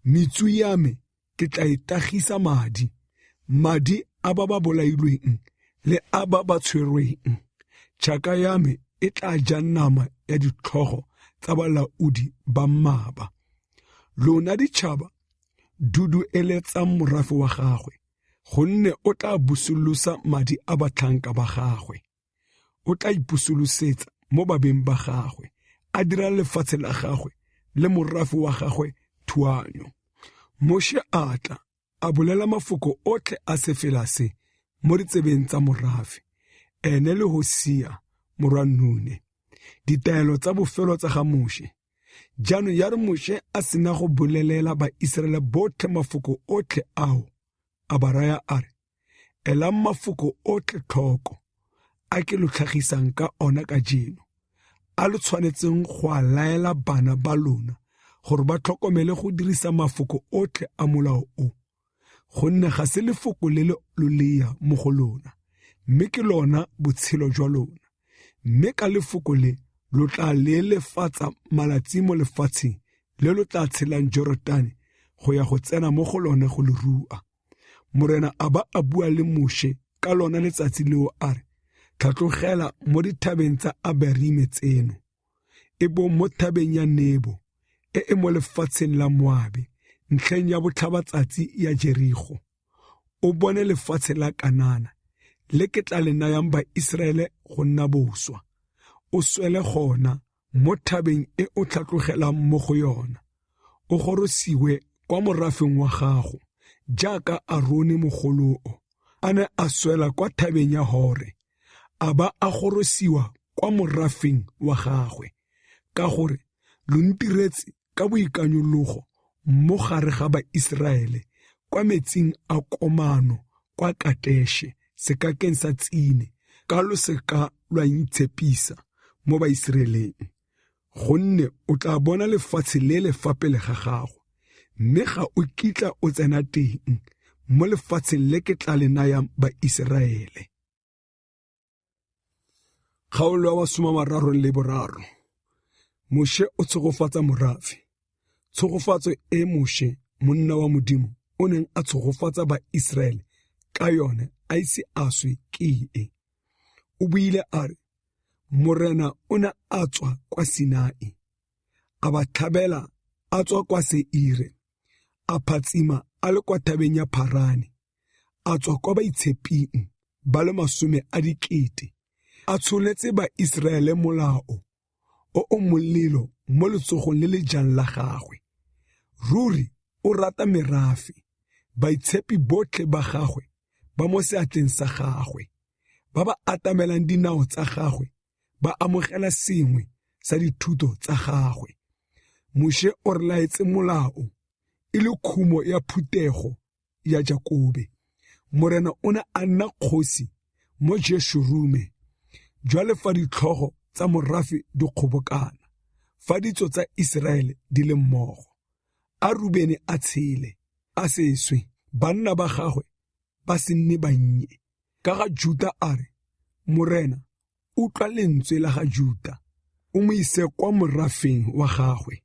metsu ya me ke tla itagisa madi a ba ba bolailweng le a ba ba tshwerweng tšhaka ya me e tla ja nama ya ditlhogo tsa balaodi ba mmaba lona ditšhaba dudu eletsa morafe wa gagwe gonne o tla busolosa madi a batlhanka ba gagwe o tla ipusolosetsa mo babeng ba gagwe a dira lefatshe la gagwe le morafe wa gagwe thuanyo Moshe a tla a bolela mafoko otlhe a sefela se mo ditsebeng tsa morafe ene le Hosea morwa Nune ditaelo tsa bofelo tsa ga Moshe jaanong ya re Moshe a sena go bolelela ba Israele botlhe mafoko otlhe ao a baraya a re elang mafoko otlhe tlhoko a ke lo tlhagisang ka ona ka jeno a lo tshwanetseng go a laela bana ba lona gore ba tlhokomele go dirisa mafoko otlhe a molao o gonne ga se lefoko le le loleya mo go lona mme ke lona botshelo jwa lona mme ka lefoko le lo tla le lefatsa malatsi mo lefatsheng le lo tla tshelang Jorodane go ya go tsena mo go lone go le rua morena a ba a bua le Moshe ka lona letsatsi leo a re tlhatlogela mo dithabeng tsa Abarime tseno e bo mo thabeng ya Nebo e mo lefatsheng la Moabe ntlheng ya botlhabatsatsi ya Jerigo o bone lefatshe la Kanana le ke tla le nayang ba Israele go nna boswa o swele gona mo thabeng e o tlhatlogelang mo go yona o gorosiwe kwa morafeng wa gago jaaka Arone mogoloo a ne a swela kwa thabeng ya Hore a ba a gorosiwa kwa morafeng wa gagwe ka gore lo ntiretse ka boikanyologo mo gare ga ba Israele kwa metsing a komano kwa Kateshe sekakeng sa Tsine ka lo seka lwa itshepisa mo ba Israeleng gonne o tla bona lefatshe le le fa pele ga gago mme ga o kitla o tsena teng mo lefatsheng le ke tla le nayang ba Israele. Kgaolo wa 33 Moshe o tshogofatsa morafe tshogofatso e Moshe monna wa modimo o neng a tshogofatsa ba Israele ka yone a ise a swe ke e o buile a re morena o ne a tswa kwa Sinai a ba tlhabela a tswa kwa Seire a phatsima a le kwa thabeng ya Pharane a tswa kwa baitsheping ba le 10,000 a tsholetse ba Israele molao o molelo mo letsogong le le jang la gagwe ruri o rata merafe baitshepi botlhe ba gagwe ba mo seatleng sa gagwe ba ba atamelang dinao tsa gagwe ba amogela sengwe sa dithuto tsa gagwe Moshe o re laetse molao e le khumo ya phutego ya Jakobe morena o ne a nna kgosi mo Jeshurume jwale fa ditlhogo tsa morafe di kgobokana fa ditso tsa Israele di le mmogo a Rubene a tshele a seswe banna ba gagwe ba se nne bannye ka ga Juda a re morena utlwa lentswe la ga Juda o mo ise kwa morafeng wa gagwe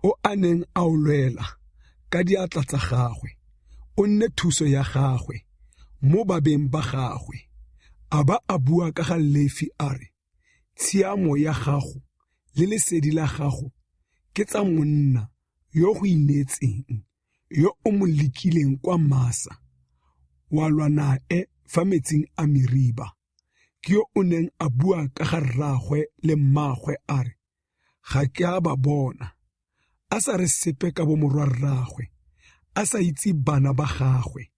o aneng a o lwela ka diatla tsa gagwe o nne thuso ya gagwe mo babeng ba gagwe a ba a bua ka ga Lefi a re tshiamo ya gago le lesedi la gago ke tsa monna yo go inetseng, yo o mo lekileng kwa Masa, wa lwa nae fa metsing a Meriba, ke yo o neng a bua ka ga rraagwe le mmaagwe a re, ga ke a ba bona, a sa re sepe ka bomorwa rraagwe, a sa itse bana ba gagwe,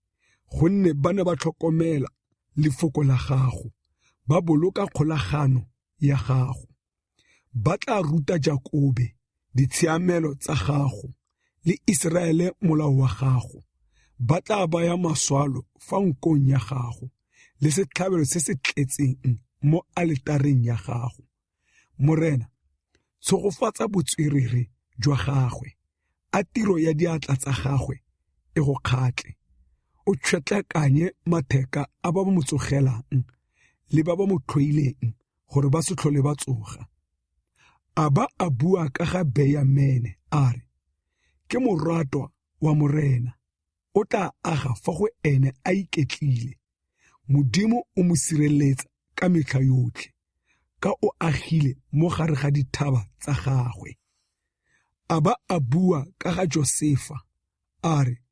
gonne ba ne ba tlhokomela lefoko la gago, ba boloka kgolagano ya gago. Ba tla ruta Jakobe ditshiamelo tsa gago le Iseraele molao wa gago. Ba tla baya maswalo fa nkong ya gago le setlhabelo se se tletseng mo altareng ya gago. Morena, tshogofatsa botswerere jwa gagwe, a tiro ya diatla tsa gagwe e go kgatle. O tšhwetlakanye matheka a ba mo tsogelang le ba mo tlhoileng gore ba se tlhole ba tsoga. A ba a bua ka ga Benjamene a re, ke moratwa wa morena, o tla aga fa go ene a iketlile. Modimo o mo sireletsa ka metlha yotlhe, ka o agile mo gare ga dithaba tsa gagwe. A ba a bua ka ga Josefa a re,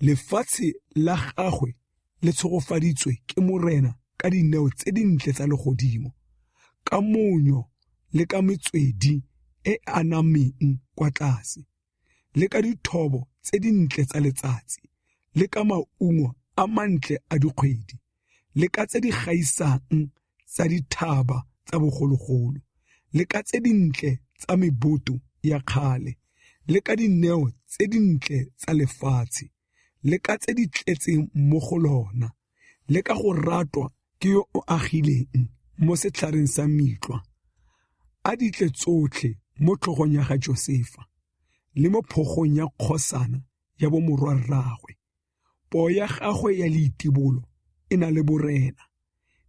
lefatshe la gagwe le tshogofaditswe ke morena ka dineo tse dintle tsa legodimo, ka monyo le ka metswedi e anameng kwa tlase, le ka dithobo tse dintle tsa letsatsi, le ka maungo a mantle a dikgwedi, le ka tse di gaisang tsa dithaba tsa bogologolo, le ka tse dintle tsa meboto ya kgale, le ka dineo tse dintle tsa lefatshe, le ka tse di tletseng mo go lona, le ka go ratwa ke yo o agileng mo setlhareng sa mitlwa. A ditle tsotlhe mo tlhogong ya ga Josefa, le mo phogong ya kgosana ya bomorwa rraagwe. Poo ya gagwe ya leitibolo e na le borena,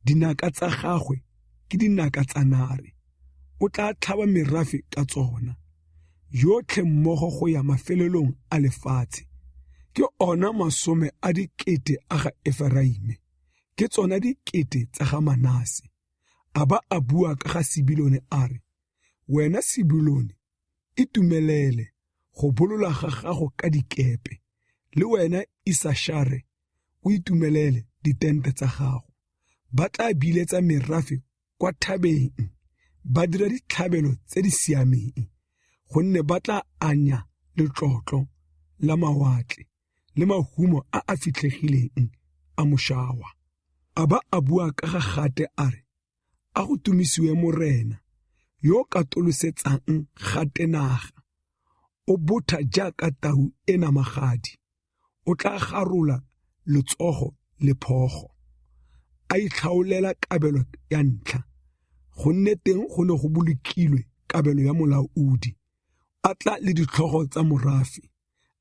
dinaka tsa gagwe ke dinaka tsa nare, o tla tlhaba merafe ka tsona, yotlhe mmogo go ya mafelelong a lefatshe. Ke ona masome a dikete a ga Eferaime, ke tsona dikete tsa ga Manase. A ba a bua ka ga Sibilone a re, wena Sibilone, itumelele go bolola ga gago ka dikepe, le wena Isashare, o itumelele ditente tsa gago. Ba tla biletsa merafe kwa thabeng, ba dira ditlhabelo tse di siameng, gonne ba tla anya letlotlo la mawatle le mahumo a a fitlhegileng a mošawa. A ba a bua ka ga Gate a re, a go tumisiwe morena, yo katolosetsang Gate naga. O botha jaaka tau e namagadi, o tla garola letsogo le phogo. A itlhaolela kabelo ya ntlha, gonne teng go ne go bolokilwe kabelo ya molaodi. A tla le ditlhogo tsa morafe,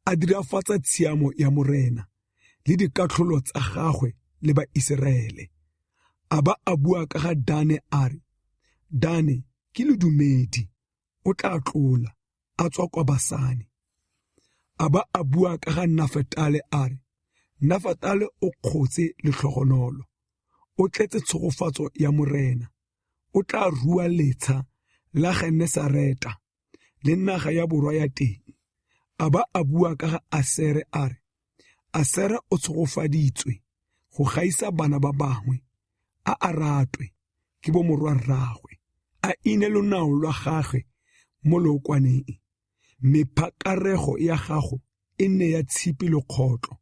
a dirafatsa tshiamo ya morena le dikatlholo tsa gagwe le ba Iseraele. A ba a bua ka ga Dane a re, Dane ke ledumedi, o tla tlola a tswa kwa Basane. A ba a bua ka ga Nafatale a re, Nafatale o kgotse letlhogonolo, o tletse tshogofatso ya morena, o tla rua letsha la Genesareta le naga ya borwa ya teng. A ba a bua ka ga Asere a re, Asere o tshogofaditswe go gaisa bana ba bangwe, a ratwe ke bomorwa rraagwe, a ine lonao lwa gagwe mo leokwaneng. Mephakarego ya gago e nne ya tshipi le kgotlo,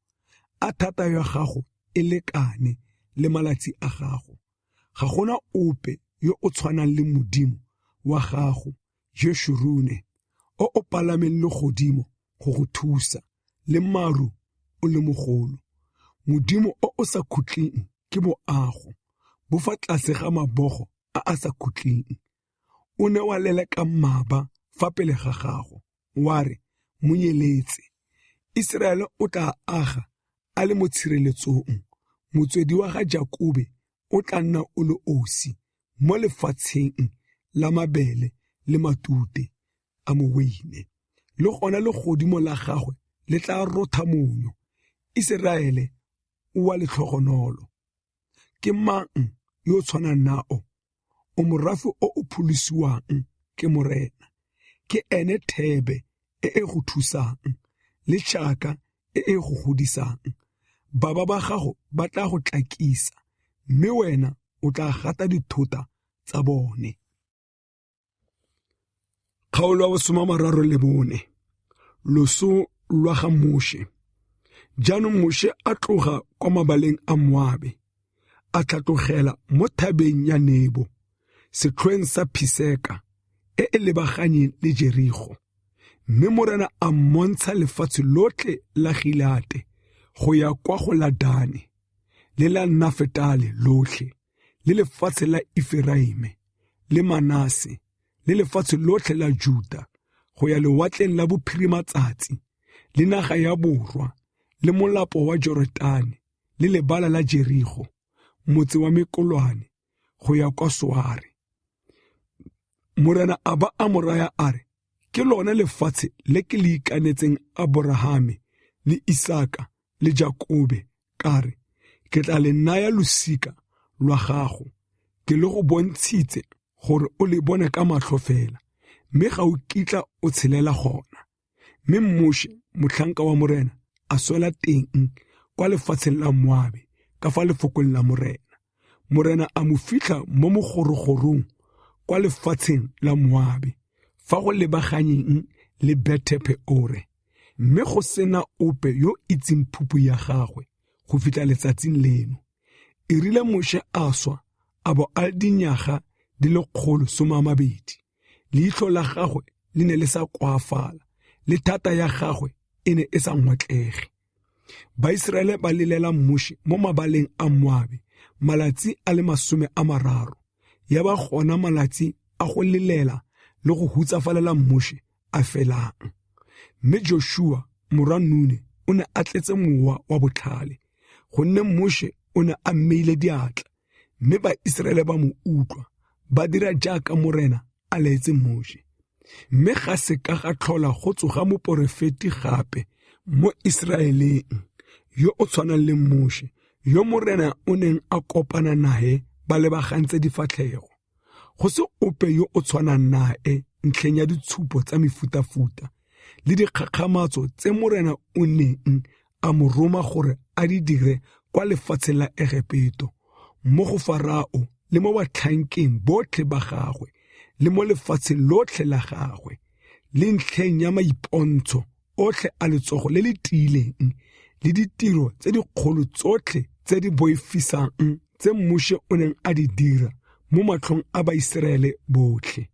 a thata ya gago e lekane le malatsi a gago. Ga gona ope yo o tshwanang le Modimo wa gago, Jeshurune, o o palameng le godimo go go thusa, le maru o le mogolo. Modimo o o sa khutling ke boago, bo fa tlase ga mabogo a a sa khutling. O ne wa leleka maaba fa pele ga gago, wa re, monyeletse. Iseraele o tla aga a le mo tshireletsong, motswedi wa ga Jakobe o tla nna o le osi mo lefatsheng la mabele le matute a moweine. Le gona le godimo la gagwe le tla rotha monyo. Iseraele o wa letlhogonolo. Ke mang yo tshwanang nao, o morafe o o pholisiwang ke morena, ke ene thebe e go thusang le tšhaka e go godisang. Baba ba gago ba tla go tlakisa, mme wena o tla gata dithota tsa bone. Kgaolo ya 34. Loso lwa ga Moshe. Jaanong Moshe a tloga kwa mabaleng a Moabe, a tlhatlogela mo thabeng ya Nebo, setlhoeng sa Phiseka e lebaganyeng le Jerigo. Mme Morena a mmontsha lefatshe lotlhe la Gilate go ya kwa go la Dane, le la Nafetale lotlhe, le lefatshe la Eferaime, le Manase, le lefatshe lotlhe la Juda, go ya lewatleng la bophirimatsatsi, le naga ya borwa, le molapo wa Jorodane, le lebala la Jerigo, motse wa mekolwane, go ya kwa Soare. Morena a ba a moraya a re, ke lona lefatshe le ke le ikanetseng Abrahame le Isaka le Jakobe, ka re, ke tla le naya losika lwa gago, ke le go bontshitse gore o le bone ka matlho fela, mme ga o kitla o tshelela gona. Mme Moshe, motlhanka wa Morena, a swela teng kwa lefatsheng la Moabe ka fa lefokong la Morena. Morena a mo fitlha mo mogorogorong kwa lefatsheng la Moabe, fa go lebaganyeng le Betepeore, mme go sena ope yo itseng phupu ya gagwe go fitlha letsatsing leno. E rile Moshe a swa a bo a dinyaga di le 120. Leitlho la gagwe le ne le sa koafala, le thata ya gagwe e ne e sa ngwatlege. Baiseraele ba lelela Moshe mo mabaleng a Moabe malatsi a le 30, ya ba gona malatsi a go lelela le go hutsafalela Moshe a felang. Mme Joshua morwa Nune o ne a tletse mowa wa botlhale, gonne Moshe o ne a mmeile diatla, mme Baiseraele ba mo utlwa, ba dira jaaka Morena a laetse Moshe. Mme ga se ka ga tlhola go tsoga moporofeti gape mo Israeleng yo o tshwanang le Moshe, yo Morena o neng a kopana nae ba lebagantse difatlhego. Go se ope yo o tshwanang nae ntlheng ya ditshupo tsa mefutafuta le dikgakgamatso tse Morena o neng a mo roma gore a di dire kwa lefatsheng la Egepeto, mo go Farao le mo batlhankeng botlhe ba gagwe, le mo lefatsheng lotlhe la gagwe, le ntlheng ya maipontsho otlhe a letsogo le le tiileng le ditiro tse dikgolo tsotlhe tse di boifisang tse Moshe o neng a di dira mo matlhong a Baiseraele botlhe.